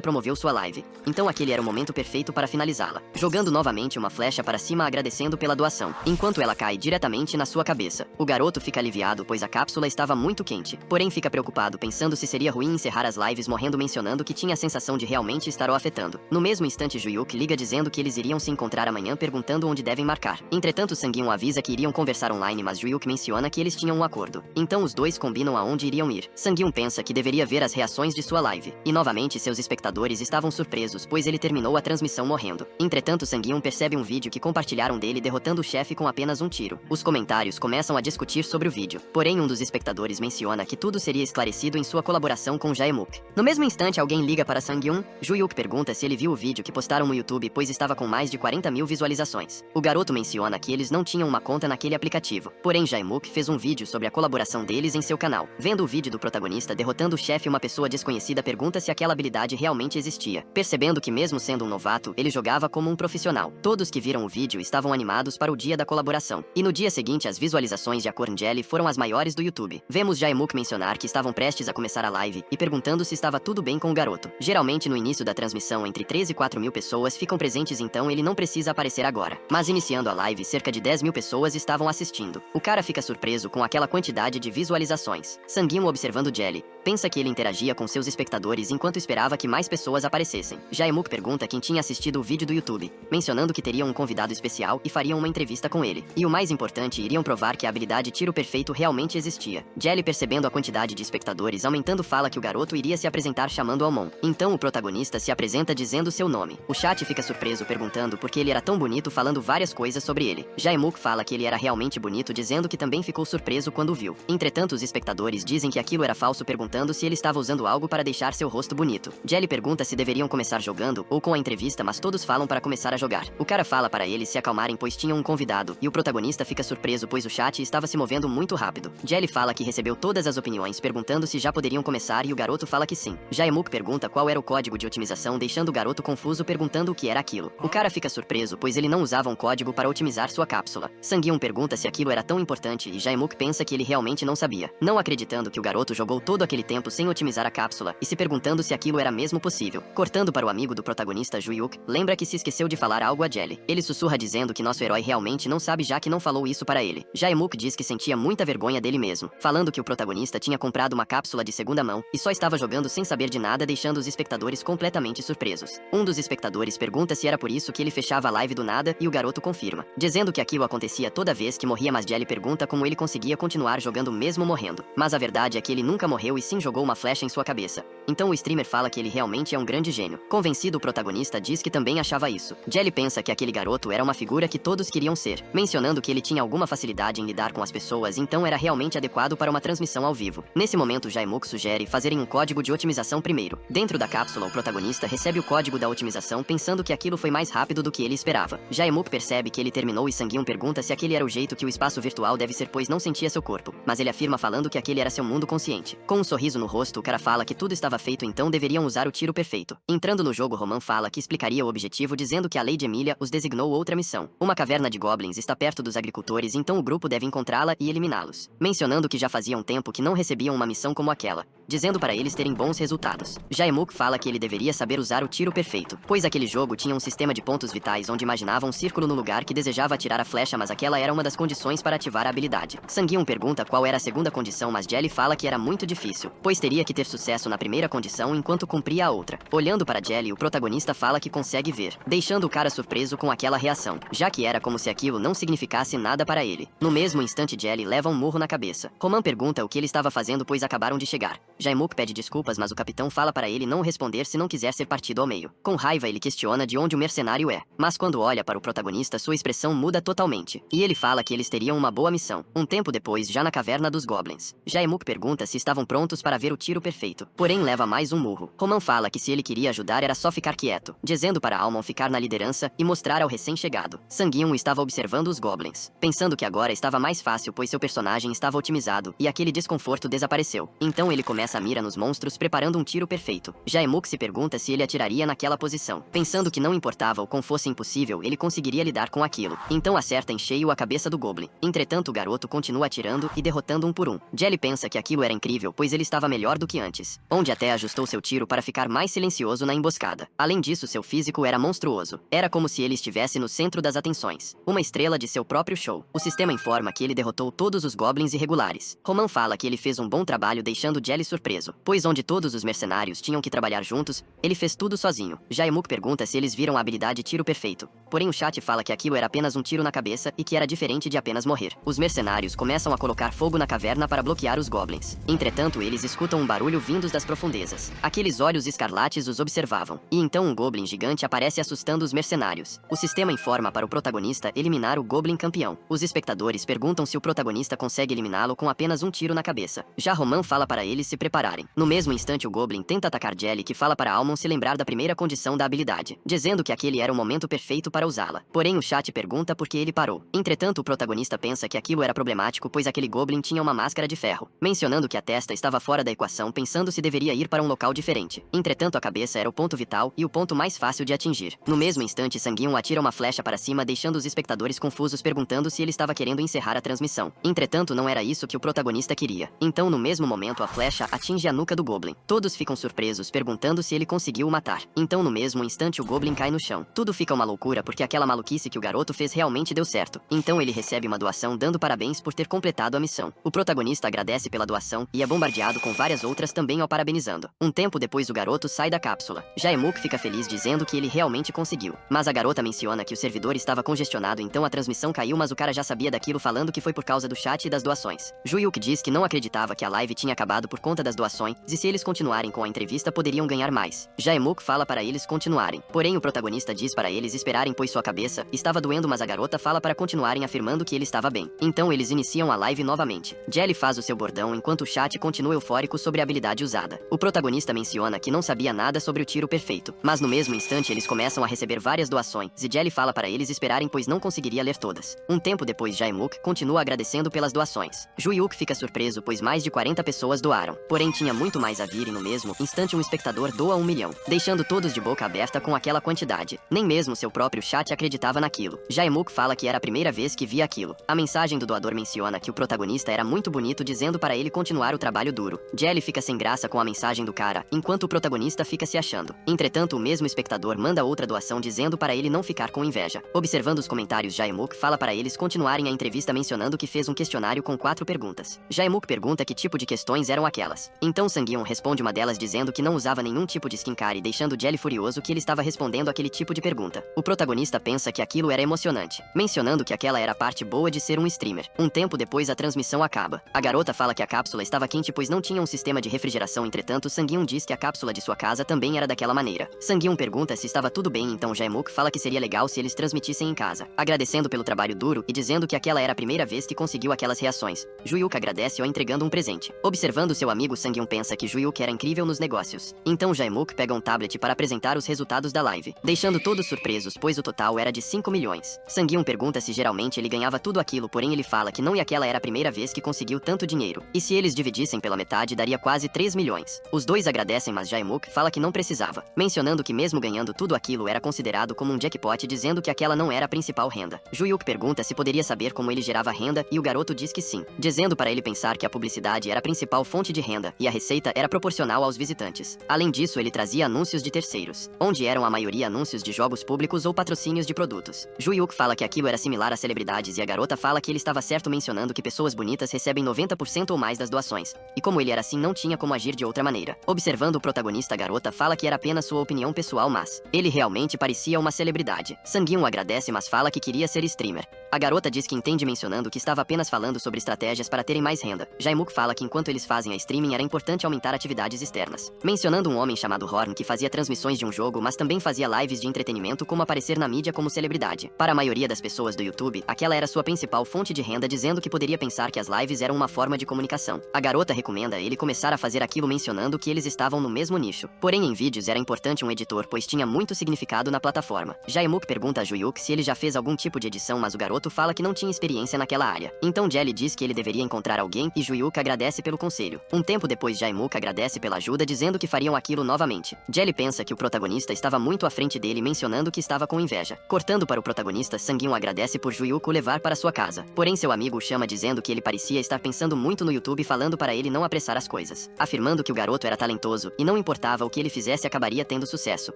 promoveu sua live, então aquele era o momento perfeito para finalizá-la, jogando novamente uma flecha para cima agradecendo pela doação, enquanto ela cai diretamente na sua cabeça. O garoto fica aliviado pois a cápsula estava muito quente, porém fica preocupado pensando se seria ruim encerrar as lives morrendo, mencionando que tinha a sensação de realmente estar o afetando. No mesmo instante Juyuk liga dizendo que eles iriam se encontrar amanhã perguntando onde devem marcar. Entretanto Sang-Yoon avisa que iriam conversar online mas Juyuk menciona que eles tinham um acordo, então os dois combinam aonde iriam ir. Sang-Yoon pensa que deveria ver as reações de sua live, e novamente seus espectadores estavam surpresos pois ele terminou a transmissão morrendo. Entretanto Sang-Yoon percebe um vídeo que compartilharam dele derrotando o chefe com apenas um tiro. Os comentários começam a discutir sobre o vídeo, porém um dos espectadores menciona que tudo seria esclarecido em sua colaboração com Jae-Mook. No mesmo instante alguém liga para Sang-Yoon. Juyuk pergunta se ele viu o vídeo que postaram no YouTube pois estava com mais de 40 mil visualizações. O garoto menciona que eles não tinham uma conta naquele aplicativo, porém Jae-Mook fez um vídeo sobre a colaboração deles em seu canal. Vendo o vídeo do protagonista derrotando o chefe, uma pessoa desconhecida pergunta se aquela habilidade realmente existia, percebendo que mesmo sendo um novato, ele jogava como um profissional. Todos que viram o vídeo estavam animados para o dia da colaboração, e no dia seguinte as visualizações de Acorn Jelly foram as maiores do YouTube. Vemos Jae-Mook mencionar que estavam prestes a começar a live e perguntando se estava tudo bem com o garoto. Geralmente no início da transmissão entre 3 e 4 mil pessoas ficam presentes, então ele não precisa aparecer agora. Mas iniciando a live cerca de 10 mil pessoas estavam assistindo. O cara fica surpreso com aquela quantidade de visualizações. Sang-Yoon observando Jelly, pensa que ele interagia com seus espectadores enquanto esperava que mais pessoas aparecessem. Jae-Mook pergunta quem tinha assistido o vídeo do YouTube, mencionando que teriam um convidado especial e fariam uma entrevista com ele. E o mais importante, iriam provar que a habilidade tiro perfeito realmente existia. Jelly, percebendo a quantidade de espectadores aumentando, fala que o garoto iria se apresentar chamando Almon. Então o protagonista se apresenta dizendo seu nome. O chat fica surpreso perguntando por que ele era tão bonito, falando várias coisas sobre ele. Jae-Mook fala que ele era realmente bonito, dizendo que também ficou surpreso quando o viu. Entretanto os espectadores dizem que aquilo era falso, perguntando se ele estava usando algo para deixar seu rosto bonito. Jelly pergunta se deveriam começar jogando ou com a entrevista, mas todos falam para começar a jogar. O cara fala para eles se acalmarem pois tinham um convidado, e o protagonista fica surpreso pois o chat estava se movendo muito rápido. Jelly fala que recebeu todas as opiniões perguntando se já poderiam começar e o garoto fala que sim. Jaemuk pergunta qual era o código de otimização deixando o garoto confuso perguntando o que era aquilo. O cara fica surpreso pois ele não usava um código para otimizar sua cápsula. Sangyun pergunta se aquilo era tão importante e Jaemuk pensa que ele realmente não sabia, não acreditando que o garoto jogou todo aquele tempo sem otimizar a cápsula e se perguntando se aquilo era mesmo possível. Cortando para o amigo do protagonista Juyuk, lembra que se esqueceu de falar algo a Jelly. Ele sussurra dizendo que nosso herói realmente não sabe já que não falou isso para ele. Jaemuk diz que sentia muita vergonha dele mesmo, falando que o protagonista tinha comprado uma cápsula de segunda mão e só estava jogando sem saber de nada, deixando os espectadores completamente surpresos. Um dos espectadores pergunta se era por isso que ele fechava a live do nada e o garoto confirma, dizendo que aquilo acontecia toda vez que morria, mas Jelly pergunta como ele conseguia continuar jogando mesmo morrendo. Mas a verdade é que ele nunca morreu e sim jogou uma flecha em sua cabeça. Então o streamer fala que ele realmente é um grande gênio. Convencido, o protagonista diz que também achava isso. Jelly pensa que aquele garoto era uma figura que todos queriam ser, mencionando que ele tinha alguma facilidade em lidar com as pessoas, então era realmente adequado para uma transmissão ao vivo. Nesse momento, Jaemuk sugere fazerem um código de otimização primeiro. Dentro da cápsula, o protagonista recebe o código da otimização pensando que aquilo foi mais rápido do que ele esperava. Jaemuk percebe que ele terminou e Sangyun pergunta se aquele era o jeito que o espaço virtual deve ser pois não sentia seu corpo, mas ele afirma falando que aquele era seu mundo consciente. Com um sorriso no rosto, o cara fala que tudo estava feito, então deveriam usar o tiro perfeito. Entrando no jogo, Roman fala que explicaria o objetivo dizendo que a Lady Emilia os designou outra missão. Uma caverna de goblins está perto dos agricultores, então o grupo deve encontrá-la e eliminá-los. Mencionando que já fazia um tempo que não recebiam uma missão como aquela, dizendo para eles terem bons resultados. Jaemuk fala que ele deveria saber usar o tiro perfeito, pois aquele jogo tinha um sistema de pontos vitais onde imaginava um círculo no lugar que desejava atirar a flecha, mas aquela era uma das condições para ativar a habilidade. Sangyun pergunta qual era a segunda condição, mas Jelly fala que era muito difícil, pois teria que ter sucesso na primeira condição enquanto cumpria a outra. Olhando para Jelly, o protagonista fala que consegue ver, deixando o cara surpreso com aquela reação, já que era como se aquilo não significasse nada para ele. No mesmo instante, Jelly leva um murro na cabeça. Roman pergunta o que ele estava fazendo pois acabaram de chegar. Jaemuk pede desculpas, mas o capitão fala para ele não responder se não quiser ser partido ao meio. Com raiva, ele questiona de onde o mercenário é, mas quando olha para o protagonista, sua expressão muda totalmente, e ele fala que eles teriam uma boa missão. Um tempo depois, já na caverna dos goblins, Jaemuk pergunta se estavam prontos para ver o tiro perfeito, porém leva mais um murro. Roman fala que se ele queria ajudar era só ficar quieto, dizendo para Almon ficar na liderança e mostrar ao recém-chegado. Sangyun estava observando os goblins, pensando que agora estava mais fácil pois seu personagem estava otimizado e aquele desconforto desapareceu. Então ele começa a mira nos monstros preparando um tiro perfeito. Jaemuk se pergunta se ele atiraria naquela posição, pensando que não importava o quão fosse impossível, ele conseguiria lidar com aquilo. Então acerta em cheio a cabeça do goblin. Entretanto, o garoto continua atirando e derrotando um por um. Jelly pensa que aquilo era incrível pois ele estava melhor do que antes, onde até ajustou seu tiro para ficar mais silencioso na emboscada. Além disso, seu físico era monstruoso. Era como se ele estivesse no centro das atenções, uma estrela de seu próprio show. O sistema informa que ele derrotou todos os goblins irregulares. Roman fala que ele fez um bom trabalho deixando Jelly surpreso, pois onde todos os mercenários tinham que trabalhar juntos, ele fez tudo sozinho. Jaemuk pergunta se eles viram a habilidade tiro perfeito, porém o chat fala que aquilo era apenas um tiro na cabeça e que era diferente de apenas morrer. Os mercenários começam a colocar fogo na caverna para bloquear os goblins. Entretanto, eles escutam um barulho vindos das profundezas. Aqueles olhos escarlates os observavam, e então um goblin gigante aparece assustando os mercenários. O sistema informa para o protagonista eliminar o goblin campeão. Os espectadores perguntam se o protagonista consegue eliminá-lo com apenas um tiro na cabeça. Já Roman fala para eles se prepararem. No mesmo instante, o goblin tenta atacar Jelly, que fala para Almon se lembrar da primeira condição da habilidade, dizendo que aquele era o momento perfeito para usá-la. Porém, o chat pergunta por que ele parou. Entretanto, o protagonista pensa que aquilo era problemático pois aquele goblin tinha uma máscara de ferro, mencionando que a testa estava fora da equação, pensando se deveria ir para um local diferente. Entretanto, a cabeça era o ponto vital e o ponto mais fácil de atingir. No mesmo instante, Sangyun atira uma flecha para cima, deixando os espectadores confusos perguntando se ele estava querendo encerrar a transmissão. Entretanto, não era isso que o protagonista queria. Então, no mesmo momento, a flecha atinge a nuca do goblin. Todos ficam surpresos, perguntando se ele conseguiu o matar. Então, no mesmo instante, o goblin cai no chão. Tudo fica uma loucura porque aquela maluquice que o garoto fez realmente deu certo. Então ele recebe uma doação dando parabéns por ter completado a missão. O protagonista agradece pela doação e é bombardeado com várias outras também ao parabenizando. Um tempo depois, o garoto sai da cápsula. Jaemuk fica feliz dizendo que ele realmente conseguiu. Mas a garota menciona que o servidor estava congestionado, então a transmissão caiu, mas o cara já sabia daquilo, falando que foi por causa do chat e das doações. Juyuk diz que não acreditava que a live tinha acabado por conta das doações e se eles continuarem com a entrevista poderiam ganhar mais. Jaemuk fala para eles continuarem. Porém, o protagonista diz para eles esperarem pois sua cabeça estava doendo, mas a garota fala para continuarem, afirmando que ele estava bem. Então eles iniciam a live novamente. Jelly faz o seu bordão enquanto o chat continua eufórico sobre a habilidade usada. O protagonista menciona que não sabia nada sobre o tiro perfeito, mas no mesmo instante eles começam a receber várias doações e Jelly faz fala para eles esperarem pois não conseguiria ler todas. Um tempo depois Jae-mook continua agradecendo pelas doações. Ju-hyuk fica surpreso pois mais de 40 pessoas doaram. Porém tinha muito mais a vir e no mesmo instante um espectador doa 1 milhão, deixando todos de boca aberta com aquela quantidade. Nem mesmo seu próprio chat acreditava naquilo. Jae-mook fala que era a primeira vez que via aquilo. A mensagem do doador menciona que o protagonista era muito bonito dizendo para ele continuar o trabalho duro. Jelly fica sem graça com a mensagem do cara, enquanto o protagonista fica se achando. Entretanto, o mesmo espectador manda outra doação dizendo para ele não ficar com inveja. Observando os comentários, Jae-mook fala para eles continuarem a entrevista mencionando que fez um questionário com 4 perguntas. Jae-mook pergunta que tipo de questões eram aquelas. Então Sang-hyun responde uma delas dizendo que não usava nenhum tipo de skincare, deixando Jelly furioso que ele estava respondendo aquele tipo de pergunta. O protagonista pensa que aquilo era emocionante, mencionando que aquela era a parte boa de ser um streamer. Um tempo depois a transmissão acaba. A garota fala que a cápsula estava quente pois não tinha um sistema de refrigeração, entretanto Sang-hyun diz que a cápsula de sua casa também era daquela maneira. Sang-hyun pergunta se estava tudo bem, então Jae-mook fala que seria legal se eles transmitissem em casa, agradecendo pelo trabalho duro e dizendo que aquela era a primeira vez que conseguiu aquelas reações. Ju-hyuk agradece-o entregando um presente. Observando seu amigo, Sang-hyun pensa que Ju-hyuk era incrível nos negócios. Então Jae-mook pega um tablet para apresentar os resultados da live, deixando todos surpresos pois o total era de 5 milhões. Sang-hyun pergunta se geralmente ele ganhava tudo aquilo, porém ele fala que não e aquela era a primeira vez que conseguiu tanto dinheiro. E se eles dividissem pela metade daria quase 3 milhões. Os dois agradecem, mas Jae-mook fala que não precisava, mencionando que mesmo ganhando tudo aquilo era considerado como um jackpot, dizendo que aquela não era a principal renda. Ju-hyuk pergunta se poderia saber como ele gerava renda e o garoto diz que sim, dizendo para ele pensar que a publicidade era a principal fonte de renda e a receita era proporcional aos visitantes. Além disso, ele trazia anúncios de terceiros, onde eram a maioria anúncios de jogos públicos ou patrocínios de produtos. Ju-hyuk fala que aquilo era similar a celebridades e a garota fala que ele estava certo, mencionando que pessoas bonitas recebem 90% ou mais das doações, e como ele era assim não tinha como agir de outra maneira. Observando o protagonista, a garota fala que era apenas sua opinião pessoal, mas ele realmente parecia uma celebridade. Sang-hyun agradece, mas fala que queria ser streamer. A garota diz que entende, mencionando que estava apenas falando sobre estratégias para terem mais renda. Jae-mook fala que enquanto eles fazem a streaming era importante aumentar atividades externas, mencionando um homem chamado Horn que fazia transmissões de um jogo, mas também fazia lives de entretenimento como aparecer na mídia como celebridade. Para a maioria das pessoas do YouTube, aquela era sua principal fonte de renda, dizendo que poderia pensar que as lives eram uma forma de comunicação. A garota recomenda ele começar a fazer aquilo, mencionando que eles estavam no mesmo nicho. Porém, em vídeos era importante um editor, pois tinha muito significado na plataforma. Jae-mook pergunta a Ju-hyuk se ele já fez algum tipo de edição, mas o garoto fala que não tinha experiência naquela área. Então Jelly diz que ele deveria encontrar alguém e Ju-hyuk agradece pelo conselho. Um tempo depois, Jae-mook agradece pela ajuda, dizendo que fariam aquilo novamente. Jelly pensa que o protagonista estava muito à frente dele, mencionando que estava com inveja. Cortando para o protagonista, Sang-hyun agradece por Ju-hyuk o levar para sua casa. Porém, seu amigo o chama, dizendo que ele parecia estar pensando muito no YouTube, falando para ele não apressar as coisas, afirmando que o garoto era talentoso e não importava o que ele fizesse acabaria tendo sucesso.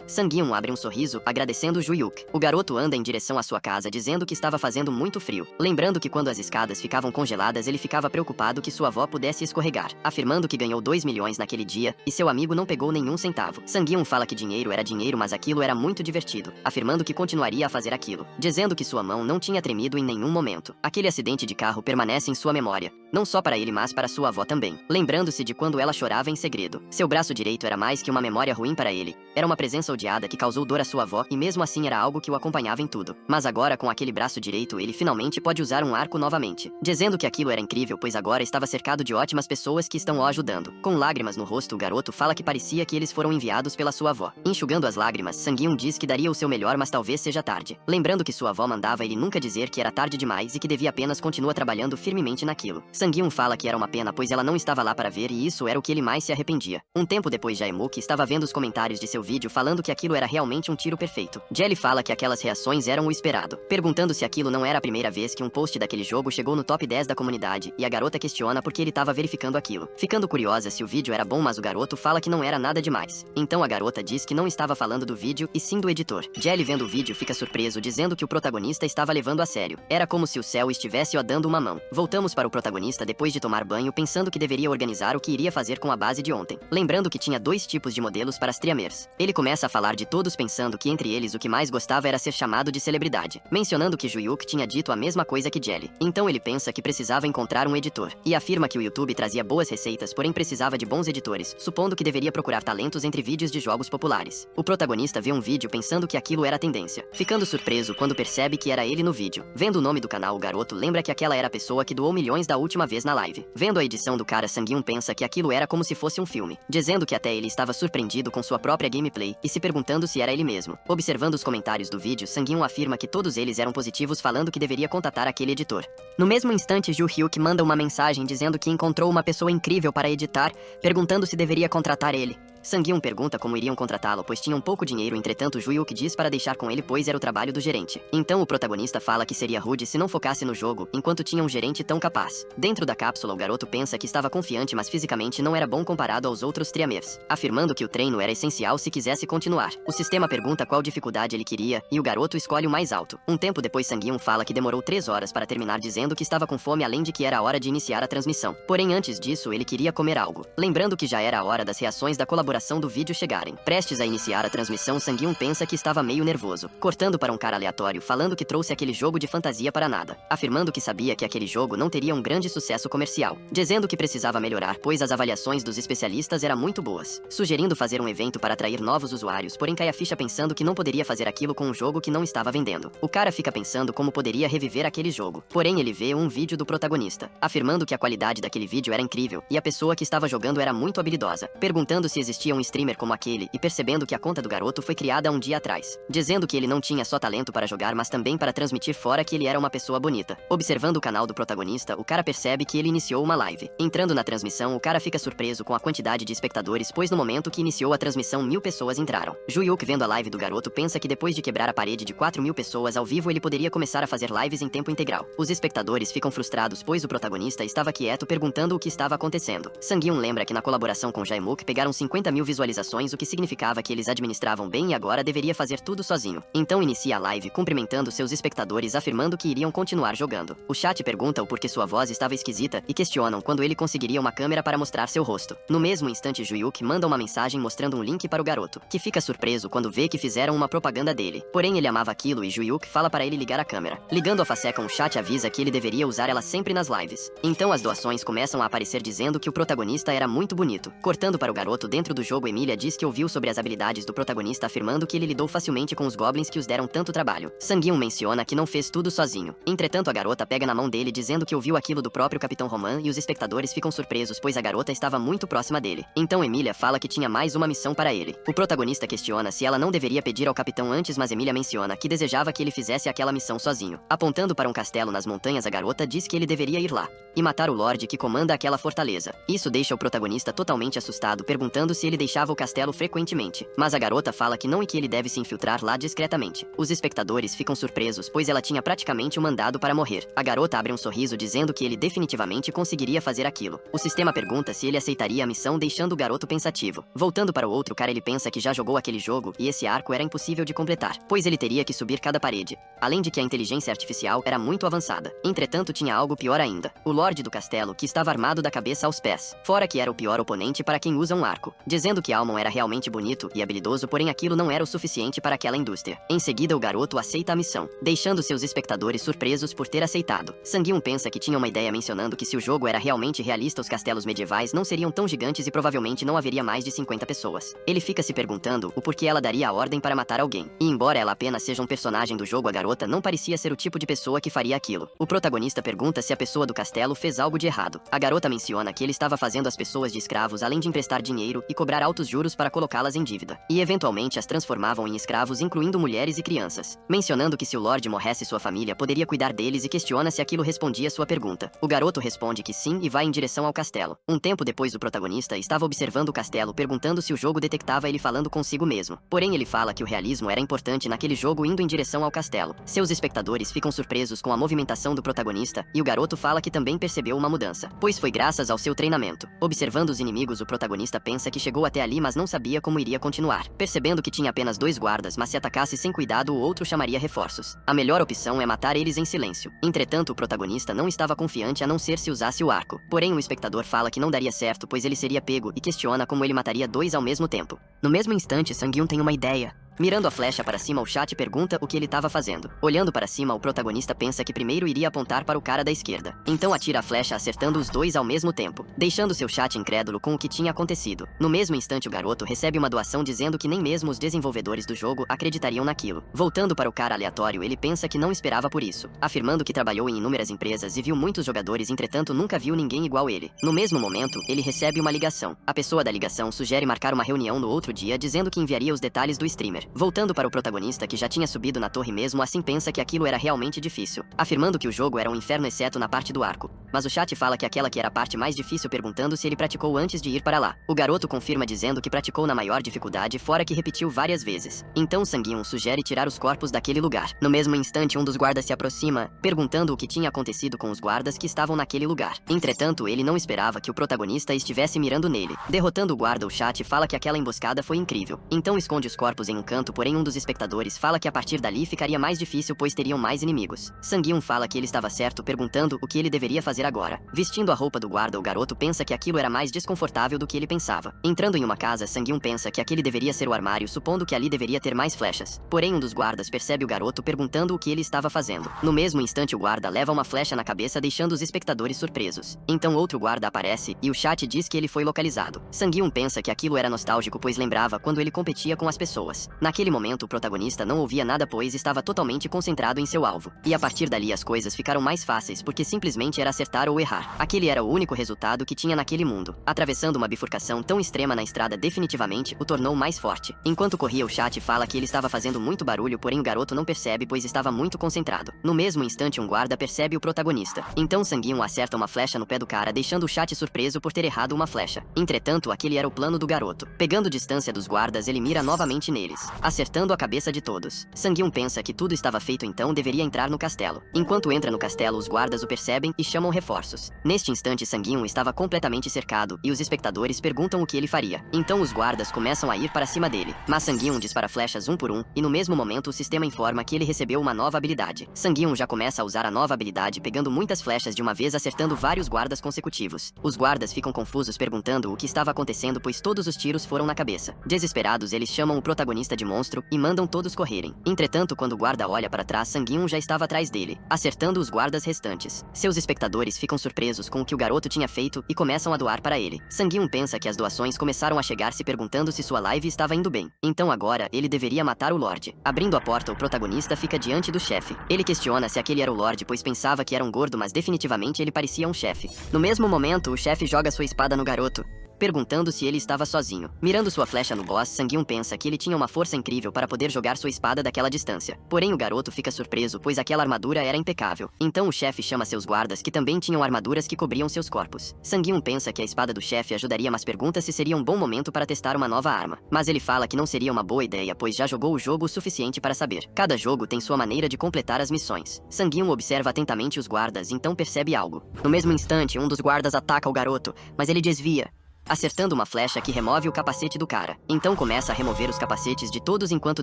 Sang-hyun abre um sorriso, agradecendo Ju-hyuk. O garoto anda em direção à sua casa, dizendo que estava fazendo muito frio, lembrando que quando as escadas ficavam congeladas ele ficava preocupado que sua avó pudesse escorregar, afirmando que ganhou 2 milhões naquele dia e seu amigo não pegou nenhum centavo. Sang-hyun fala que dinheiro era dinheiro, mas aquilo era muito divertido, afirmando que continuaria a fazer aquilo, dizendo que sua mão não tinha tremido em nenhum momento. Aquele acidente de carro permanece em sua memória, não só para ele mas para sua avó também, lembrando-se de quando ela chorava em segredo. Seu braço direito era mais que uma memória ruim para ele, era uma presença odiada que causou dor à sua avó e mesmo assim era algo que o acompanhava em tudo. Mas agora com aquele braço direito ele finalmente pode usar um arco novamente, dizendo que aquilo era incrível pois agora estava cercado de ótimas pessoas que estão o ajudando. Com lágrimas no rosto, o garoto fala que parecia que eles foram enviados pela sua avó. Enxugando as lágrimas, Sang-hyun diz que daria o seu melhor, mas talvez seja tarde, lembrando que sua avó mandava ele nunca dizer que era tarde demais e que devia apenas continuar trabalhando firmemente naquilo. Sang-hyun fala que era uma pena pois ela não estava lá para ver e isso era o que ele mais se arrependia. Um tempo depois, Jae-mook estava vendo os comentários de seu vídeo falando que aquilo era realmente um tiro perfeito. Jelly fala que aquelas reações eram o esperado, perguntando se aquilo não era a primeira vez que um post daquele jogo chegou no top 10 da comunidade, e a garota questiona porque ele estava verificando aquilo, ficando curiosa se o vídeo era bom, mas o garoto fala que não era nada demais. Então a garota diz que não estava falando do vídeo e sim do editor. Jelly, vendo o vídeo, fica surpreso, dizendo que o protagonista estava levando a sério. Era como se o céu estivesse o dando uma mão. Voltamos para o protagonista depois de tomar banho, pensando que deveria organizar o que iria fazer com a base de ontem, lembrando que tinha 2 tipos de modelos para streamers. Ele começa a falar de todos, pensando que entre eles o que mais gostava era ser chamado de celebridade, mencionando que Ju-hyuk tinha dito a mesma coisa que Jelly. Então ele pensa que precisava encontrar um editor, e afirma que o YouTube trazia boas receitas, porém precisava de bons editores, supondo que deveria procurar talentos entre vídeos de jogos populares. O protagonista vê um vídeo pensando que aquilo era tendência, ficando surpreso quando percebe que era ele no vídeo. Vendo o nome do canal, o garoto lembra que aquela era a pessoa que doou milhões da última vez na live. Vendo a edição do cara, Sang-hyun pensa que aquilo era como se fosse um filme, dizendo que até ele estava surpreendido com sua própria gameplay e se perguntando se era ele mesmo. Observando os comentários do vídeo, vídeo, Sang-Hyun afirma que todos eles eram positivos, falando que deveria contatar aquele editor. No mesmo instante, Ju-hyuk manda uma mensagem dizendo que encontrou uma pessoa incrível para editar, perguntando se deveria contratar ele. Sang-Hyun pergunta como iriam contratá-lo, pois tinham pouco dinheiro, entretanto Ju-hyuk diz para deixar com ele, pois era o trabalho do gerente. Então o protagonista fala que seria rude se não focasse no jogo, enquanto tinha um gerente tão capaz. Dentro da cápsula, o garoto pensa que estava confiante, mas fisicamente não era bom comparado aos outros Triamers, afirmando que o treino era essencial se quisesse continuar. O sistema pergunta qual dificuldade ele queria, e o garoto escolhe o mais alto. Um tempo depois, Sang-Hyun fala que demorou 3 horas para terminar, dizendo que estava com fome, além de que era a hora de iniciar a transmissão. Porém, antes disso, ele queria comer algo. Lembrando que já era a hora das reações da colaboração do vídeo chegarem. Prestes a iniciar a transmissão, Sang-Hyun pensa que estava meio nervoso, cortando para um cara aleatório falando que trouxe aquele jogo de fantasia para nada, afirmando que sabia que aquele jogo não teria um grande sucesso comercial, dizendo que precisava melhorar, pois as avaliações dos especialistas eram muito boas, sugerindo fazer um evento para atrair novos usuários, porém cai a ficha pensando que não poderia fazer aquilo com um jogo que não estava vendendo. O cara fica pensando como poderia reviver aquele jogo, porém ele vê um vídeo do protagonista, afirmando que a qualidade daquele vídeo era incrível, e a pessoa que estava jogando era muito habilidosa, perguntando se existia um streamer como aquele, e percebendo que a conta do garoto foi criada um dia atrás, dizendo que ele não tinha só talento para jogar, mas também para transmitir, fora que ele era uma pessoa bonita. Observando o canal do protagonista, o cara percebe que ele iniciou uma live. Entrando na transmissão, o cara fica surpreso com a quantidade de espectadores, pois no momento que iniciou a transmissão, 1000 pessoas entraram. Ju-hyuk, vendo a live do garoto, pensa que depois de quebrar a parede de 4000 pessoas ao vivo, ele poderia começar a fazer lives em tempo integral. Os espectadores ficam frustrados, pois o protagonista estava quieto, perguntando o que estava acontecendo. Sang-Hyun lembra que na colaboração com Jae-mook pegaram 50.000 visualizações, o que significava que eles administravam bem e agora deveria fazer tudo sozinho. Então inicia a live cumprimentando seus espectadores, afirmando que iriam continuar jogando. O chat pergunta o porquê sua voz estava esquisita e questionam quando ele conseguiria uma câmera para mostrar seu rosto. No mesmo instante, Ju-hyuk manda uma mensagem mostrando um link para o garoto, que fica surpreso quando vê que fizeram uma propaganda dele. Porém, ele amava aquilo e Ju-hyuk fala para ele ligar a câmera. Ligando a Faceca, o chat avisa que ele deveria usar ela sempre nas lives. Então as doações começam a aparecer, dizendo que o protagonista era muito bonito. Cortando para o garoto dentro do jogo, Emília diz que ouviu sobre as habilidades do protagonista, afirmando que ele lidou facilmente com os goblins que os deram tanto trabalho. Sang-Hyun menciona que não fez tudo sozinho. Entretanto, a garota pega na mão dele, dizendo que ouviu aquilo do próprio Capitão Roman, e os espectadores ficam surpresos, pois a garota estava muito próxima dele. Então Emília fala que tinha mais uma missão para ele. O protagonista questiona se ela não deveria pedir ao capitão antes, mas Emília menciona que desejava que ele fizesse aquela missão sozinho. Apontando para um castelo nas montanhas, a garota diz que ele deveria ir lá e matar o Lorde que comanda aquela fortaleza. Isso deixa o protagonista totalmente assustado, perguntando se ele deixava o castelo frequentemente. Mas a garota fala que não e que ele deve se infiltrar lá discretamente. Os espectadores ficam surpresos, pois ela tinha praticamente o mandado para morrer. A garota abre um sorriso, dizendo que ele definitivamente conseguiria fazer aquilo. O sistema pergunta se ele aceitaria a missão, deixando o garoto pensativo. Voltando para o outro cara, ele pensa que já jogou aquele jogo e esse arco era impossível de completar, pois ele teria que subir cada parede. Além de que a inteligência artificial era muito avançada. Entretanto, tinha algo pior ainda. O Lorde do castelo, que estava armado da cabeça aos pés. Fora que era o pior oponente para quem usa um arco. Dizendo que Almon era realmente bonito e habilidoso, porém aquilo não era o suficiente para aquela indústria. Em seguida, o garoto aceita a missão, deixando seus espectadores surpresos por ter aceitado. Sang-Hyun pensa que tinha uma ideia, mencionando que se o jogo era realmente realista, os castelos medievais não seriam tão gigantes e provavelmente não haveria mais de 50 pessoas. Ele fica se perguntando o porquê ela daria a ordem para matar alguém. E embora ela apenas seja um personagem do jogo, a garota não parecia ser o tipo de pessoa que faria aquilo. O protagonista pergunta se a pessoa do castelo fez algo de errado. A garota menciona que ele estava fazendo as pessoas de escravos, além de emprestar dinheiro e cobrar altos juros para colocá-las em dívida. E eventualmente as transformavam em escravos, incluindo mulheres e crianças. Mencionando que se o Lorde morresse, sua família poderia cuidar deles, e questiona se aquilo respondia sua pergunta. O garoto responde que sim e vai em direção ao castelo. Um tempo depois, o protagonista estava observando o castelo, perguntando se o jogo detectava ele falando consigo mesmo. Porém, ele fala que o realismo era importante naquele jogo, indo em direção ao castelo. Seus espectadores ficam surpresos com a movimentação do protagonista, e o garoto fala que também percebeu uma mudança, pois foi graças ao seu treinamento. Observando os inimigos, o protagonista pensa que chegou até ali, mas não sabia como iria continuar. Percebendo que tinha apenas 2 guardas, mas se atacasse sem cuidado, o outro chamaria reforços. A melhor opção é matar eles em silêncio. Entretanto, o protagonista não estava confiante, a não ser se usasse o arco. Porém, o espectador fala que não daria certo, pois ele seria pego, e questiona como ele mataria 2 ao mesmo tempo. No mesmo instante, Sang-Hyun tem uma ideia. Mirando a flecha para cima, o chat pergunta o que ele estava fazendo. Olhando para cima, o protagonista pensa que primeiro iria apontar para o cara da esquerda. Então atira a flecha, acertando os 2 ao mesmo tempo, deixando seu chat incrédulo com o que tinha acontecido. No mesmo instante, o garoto recebe uma doação, dizendo que nem mesmo os desenvolvedores do jogo acreditariam naquilo. Voltando para o cara aleatório, ele pensa que não esperava por isso, afirmando que trabalhou em inúmeras empresas e viu muitos jogadores, entretanto nunca viu ninguém igual ele. No mesmo momento, ele recebe uma ligação. A pessoa da ligação sugere marcar uma reunião no outro dia, dizendo que enviaria os detalhes do streamer. Voltando para o protagonista que já tinha subido na torre mesmo assim pensa que aquilo era realmente difícil, afirmando que o jogo era um inferno exceto na parte do arco. Mas o chat fala que aquela que era a parte mais difícil perguntando se ele praticou antes de ir para lá. O garoto confirma dizendo que praticou na maior dificuldade fora que repetiu várias vezes. Então Sanguinho sugere tirar os corpos daquele lugar. No mesmo instante um dos guardas se aproxima, perguntando o que tinha acontecido com os guardas que estavam naquele lugar. Entretanto ele não esperava que o protagonista estivesse mirando nele. Derrotando o guarda, o chat fala que aquela emboscada foi incrível. Então esconde os corpos em um canto, porém um dos espectadores fala que a partir dali ficaria mais difícil pois teriam mais inimigos. Sanguinho fala que ele estava certo perguntando o que ele deveria fazer agora. Vestindo a roupa do guarda, o garoto pensa que aquilo era mais desconfortável do que ele pensava. Entrando em uma casa, Sanguinho pensa que aquele deveria ser o armário, supondo que ali deveria ter mais flechas. Porém um dos guardas percebe o garoto perguntando o que ele estava fazendo. No mesmo instante o guarda leva uma flecha na cabeça deixando os espectadores surpresos. Então outro guarda aparece e o chat diz que ele foi localizado. Sanguinho pensa que aquilo era nostálgico pois lembrava quando ele competia com as pessoas. Naquele momento o protagonista não ouvia nada pois estava totalmente concentrado em seu alvo. E a partir dali as coisas ficaram mais fáceis porque simplesmente era acertar ou errar. Aquele era o único resultado que tinha naquele mundo. Atravessando uma bifurcação tão extrema na estrada definitivamente o tornou mais forte. Enquanto corria o chat fala que ele estava fazendo muito barulho porém o garoto não percebe pois estava muito concentrado. No mesmo instante um guarda percebe o protagonista. Então Sanguinho acerta uma flecha no pé do cara deixando o chat surpreso por ter errado uma flecha. Entretanto aquele era o plano do garoto. Pegando distância dos guardas ele mira novamente neles, acertando a cabeça de todos. Sanguinho pensa que tudo estava feito então deveria entrar no castelo. Enquanto entra no castelo os guardas o percebem e chamam reforços. Neste instante Sanguinho estava completamente cercado e os espectadores perguntam o que ele faria. Então os guardas começam a ir para cima dele, mas Sanguinho dispara flechas um por um e no mesmo momento o sistema informa que ele recebeu uma nova habilidade. Sanguinho já começa a usar a nova habilidade pegando muitas flechas de uma vez acertando vários guardas consecutivos. Os guardas ficam confusos perguntando o que estava acontecendo pois todos os tiros foram na cabeça. Desesperados eles chamam o protagonista de monstro e mandam todos correrem. Entretanto quando o guarda olha para trás Sanguinho já estava atrás dele, acertando os guardas restantes. Seus espectadores ficam surpresos com o que o garoto tinha feito e começam a doar para ele. Sanguinho pensa que as doações começaram a chegar se perguntando se sua live estava indo bem. Então agora ele deveria matar o Lorde. Abrindo a porta o protagonista fica diante do chefe. Ele questiona se aquele era o Lorde pois pensava que era um gordo mas definitivamente ele parecia um chefe. No mesmo momento o chefe joga sua espada no garoto, perguntando se ele estava sozinho. Mirando sua flecha no boss, Sanguinho pensa que ele tinha uma força incrível para poder jogar sua espada daquela distância. Porém o garoto fica surpreso pois aquela armadura era impecável. Então o chefe chama seus guardas que também tinham armaduras que cobriam seus corpos. Sanguinho pensa que a espada do chefe ajudaria mas pergunta se seria um bom momento para testar uma nova arma. Mas ele fala que não seria uma boa ideia pois já jogou o jogo o suficiente para saber. Cada jogo tem sua maneira de completar as missões. Sanguinho observa atentamente os guardas então percebe algo. No mesmo instante um dos guardas ataca o garoto, mas ele desvia, acertando uma flecha que remove o capacete do cara. Então começa a remover os capacetes de todos enquanto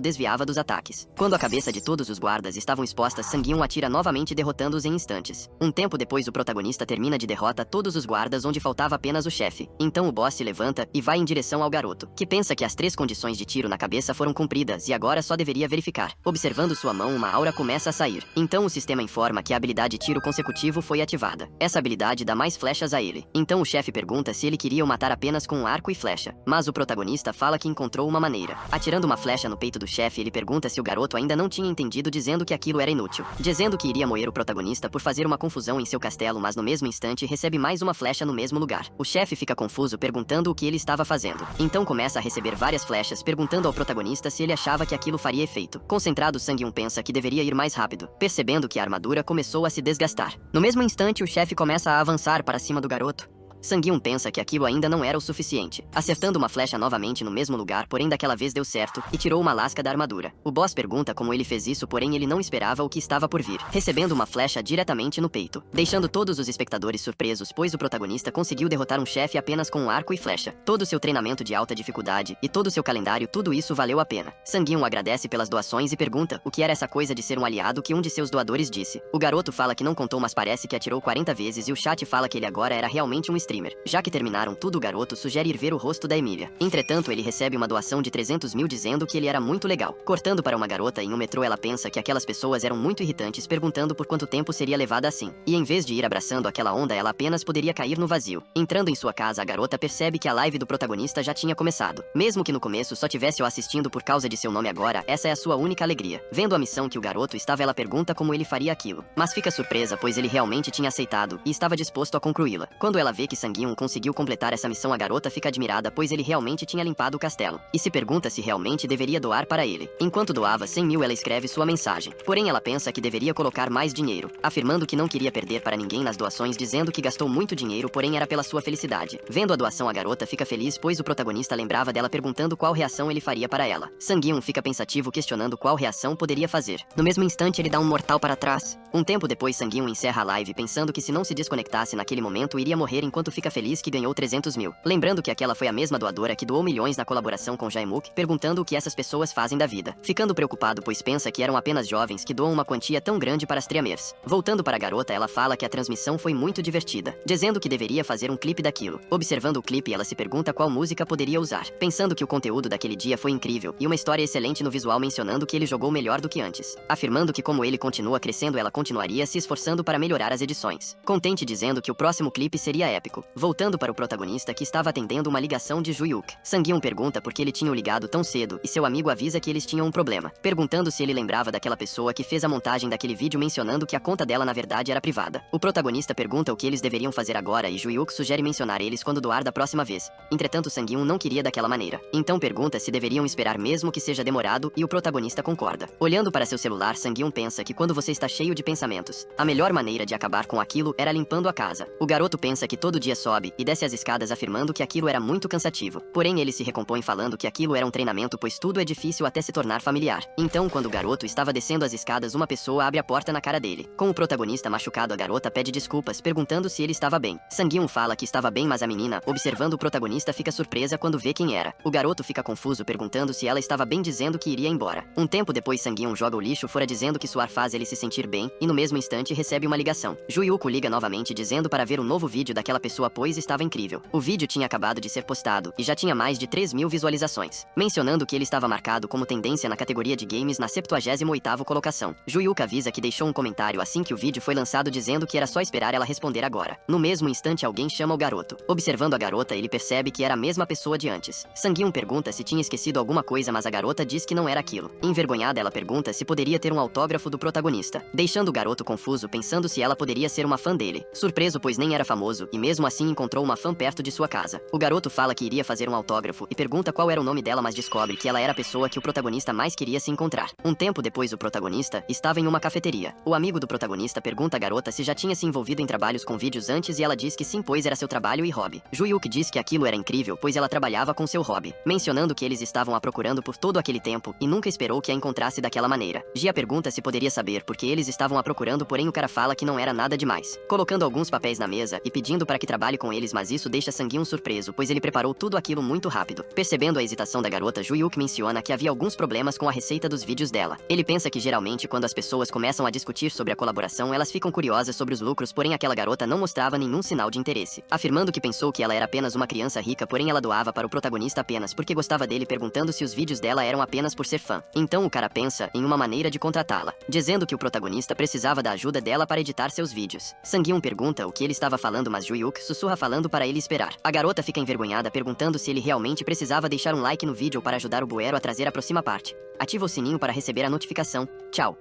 desviava dos ataques. Quando a cabeça de todos os guardas estavam expostas, Sanguinho atira novamente derrotando-os em instantes. Um tempo depois o protagonista termina de derrota todos os guardas onde faltava apenas o chefe. Então o boss se levanta e vai em direção ao garoto, que pensa que as 3 condições de tiro na cabeça foram cumpridas e agora só deveria verificar. Observando sua mão uma aura começa a sair. Então o sistema informa que a habilidade tiro consecutivo foi ativada. Essa habilidade dá mais flechas a ele. Então o chefe pergunta se ele queria o matar apenas com um arco e flecha, mas o protagonista fala que encontrou uma maneira. Atirando uma flecha no peito do chefe, ele pergunta se o garoto ainda não tinha entendido dizendo que aquilo era inútil, dizendo que iria moer o protagonista por fazer uma confusão em seu castelo, mas no mesmo instante recebe mais uma flecha no mesmo lugar. O chefe fica confuso perguntando o que ele estava fazendo. Então começa a receber várias flechas perguntando ao protagonista se ele achava que aquilo faria efeito. Concentrado, Sanguinho pensa que deveria ir mais rápido, percebendo que a armadura começou a se desgastar. No mesmo instante, o chefe começa a avançar para cima do garoto. Sanguinho pensa que aquilo ainda não era o suficiente, acertando uma flecha novamente no mesmo lugar, porém daquela vez deu certo, e tirou uma lasca da armadura. O boss pergunta como ele fez isso, porém ele não esperava o que estava por vir, recebendo uma flecha diretamente no peito, deixando todos os espectadores surpresos, pois o protagonista conseguiu derrotar um chefe apenas com um arco e flecha. Todo o seu treinamento de alta dificuldade e todo o seu calendário, tudo isso valeu a pena. Sanguinho agradece pelas doações e pergunta o que era essa coisa de ser um aliado que um de seus doadores disse. O garoto fala que não contou, mas parece que atirou 40 vezes e o chat fala que ele agora era realmente um streamer. Já que terminaram tudo, o garoto sugere ir ver o rosto da Emília. Entretanto, ele recebe uma doação de 300 mil dizendo que ele era muito legal. Cortando para uma garota em um metrô, ela pensa que aquelas pessoas eram muito irritantes, perguntando por quanto tempo seria levada assim. E em vez de ir abraçando aquela onda, ela apenas poderia cair no vazio. Entrando em sua casa, a garota percebe que a live do protagonista já tinha começado. Mesmo que no começo só tivesse o assistindo por causa de seu nome, agora essa é a sua única alegria. Vendo a missão que o garoto estava, ela pergunta como ele faria aquilo. Mas fica surpresa, pois ele realmente tinha aceitado e estava disposto a concluí-la. Quando ela vê que Sang-hyun conseguiu completar essa missão, a garota fica admirada pois ele realmente tinha limpado o castelo, e se pergunta se realmente deveria doar para ele. Enquanto doava 100 mil, ela escreve sua mensagem. Porém, ela pensa que deveria colocar mais dinheiro, afirmando que não queria perder para ninguém nas doações, dizendo que gastou muito dinheiro, porém era pela sua felicidade. Vendo a doação, a garota fica feliz pois o protagonista lembrava dela, perguntando qual reação ele faria para ela. Sang-hyun fica pensativo, questionando qual reação poderia fazer. No mesmo instante, ele dá um mortal para trás. Um tempo depois, Sang-hyun encerra a live pensando que se não se desconectasse naquele momento iria morrer, enquanto fica feliz que ganhou 300 mil. Lembrando que aquela foi a mesma doadora que doou milhões na colaboração com Jae-mook, perguntando o que essas pessoas fazem da vida. Ficando preocupado pois pensa que eram apenas jovens que doam uma quantia tão grande para as streamers. Voltando para a garota, ela fala que a transmissão foi muito divertida, dizendo que deveria fazer um clipe daquilo. Observando o clipe, ela se pergunta qual música poderia usar, pensando que o conteúdo daquele dia foi incrível e uma história excelente no visual, mencionando que ele jogou melhor do que antes, afirmando que como ele continua crescendo, ela continuaria se esforçando para melhorar as edições. Contente, dizendo que o próximo clipe seria épico. Voltando para o protagonista, que estava atendendo uma ligação de Ju-hyuk. Sang-hyun pergunta por que ele tinha o ligado tão cedo e seu amigo avisa que eles tinham um problema, perguntando se ele lembrava daquela pessoa que fez a montagem daquele vídeo, mencionando que a conta dela na verdade era privada. O protagonista pergunta o que eles deveriam fazer agora e Ju-hyuk sugere mencionar eles quando doar da próxima vez. Entretanto, Sang-hyun não queria daquela maneira, então pergunta se deveriam esperar mesmo que seja demorado e o protagonista concorda. Olhando para seu celular, Sang-hyun pensa que quando você está cheio de pensamentos, a melhor maneira de acabar com aquilo era limpando a casa. O garoto pensa que todo dia sobe e desce as escadas, afirmando que aquilo era muito cansativo. Porém, ele se recompõe falando que aquilo era um treinamento, pois tudo é difícil até se tornar familiar. Então, quando o garoto estava descendo as escadas, uma pessoa abre a porta na cara dele. Com o protagonista machucado, a garota pede desculpas, perguntando se ele estava bem. Sang-hyun fala que estava bem, mas a menina, observando o protagonista, fica surpresa quando vê quem era. O garoto fica confuso, perguntando se ela estava bem, dizendo que iria embora. Um tempo depois, Sang-hyun joga o lixo fora, dizendo que suar faz ele se sentir bem, e no mesmo instante recebe uma ligação. Ju-hyuk liga novamente, dizendo para ver um novo vídeo daquela pessoa, pois estava incrível. O vídeo tinha acabado de ser postado e já tinha mais de 3 mil visualizações, mencionando que ele estava marcado como tendência na categoria de games na 78ª colocação. Ju-hyuk avisa que deixou um comentário assim que o vídeo foi lançado, dizendo que era só esperar ela responder agora. No mesmo instante, alguém chama o garoto. Observando a garota, ele percebe que era a mesma pessoa de antes. Sang-hyun pergunta se tinha esquecido alguma coisa, mas a garota diz que não era aquilo. Envergonhada, ela pergunta se poderia ter um autógrafo do protagonista, deixando o garoto confuso, pensando se ela poderia ser uma fã dele. Surpreso, pois nem era famoso, e mesmo assim encontrou uma fã perto de sua casa. O garoto fala que iria fazer um autógrafo e pergunta qual era o nome dela, mas descobre que ela era a pessoa que o protagonista mais queria se encontrar. Um tempo depois, o protagonista estava em uma cafeteria. O amigo do protagonista pergunta à garota se já tinha se envolvido em trabalhos com vídeos antes, e ela diz que sim, pois era seu trabalho e hobby. Ju-hyuk diz que aquilo era incrível, pois ela trabalhava com seu hobby, mencionando que eles estavam a procurando por todo aquele tempo e nunca esperou que a encontrasse daquela maneira. Gia pergunta se poderia saber porque eles estavam a procurando, porém o cara fala que não era nada demais, colocando alguns papéis na mesa e pedindo para que trabalhe com eles, mas isso deixa Sang-hyun surpreso, pois ele preparou tudo aquilo muito rápido. Percebendo a hesitação da garota, Ju-hyuk menciona que havia alguns problemas com a receita dos vídeos dela. Ele pensa que geralmente quando as pessoas começam a discutir sobre a colaboração, elas ficam curiosas sobre os lucros, porém aquela garota não mostrava nenhum sinal de interesse, afirmando que pensou que ela era apenas uma criança rica, porém ela doava para o protagonista apenas porque gostava dele, perguntando se os vídeos dela eram apenas por ser fã. Então o cara pensa em uma maneira de contratá-la, dizendo que o protagonista precisava da ajuda dela para editar seus vídeos. Sang-hyun pergunta o que ele estava falando, mas Ju-hyuk sussurra falando para ele esperar. A garota fica envergonhada, perguntando se ele realmente precisava deixar um like no vídeo para ajudar o bueiro a trazer a próxima parte. Ativa o sininho para receber a notificação. Tchau!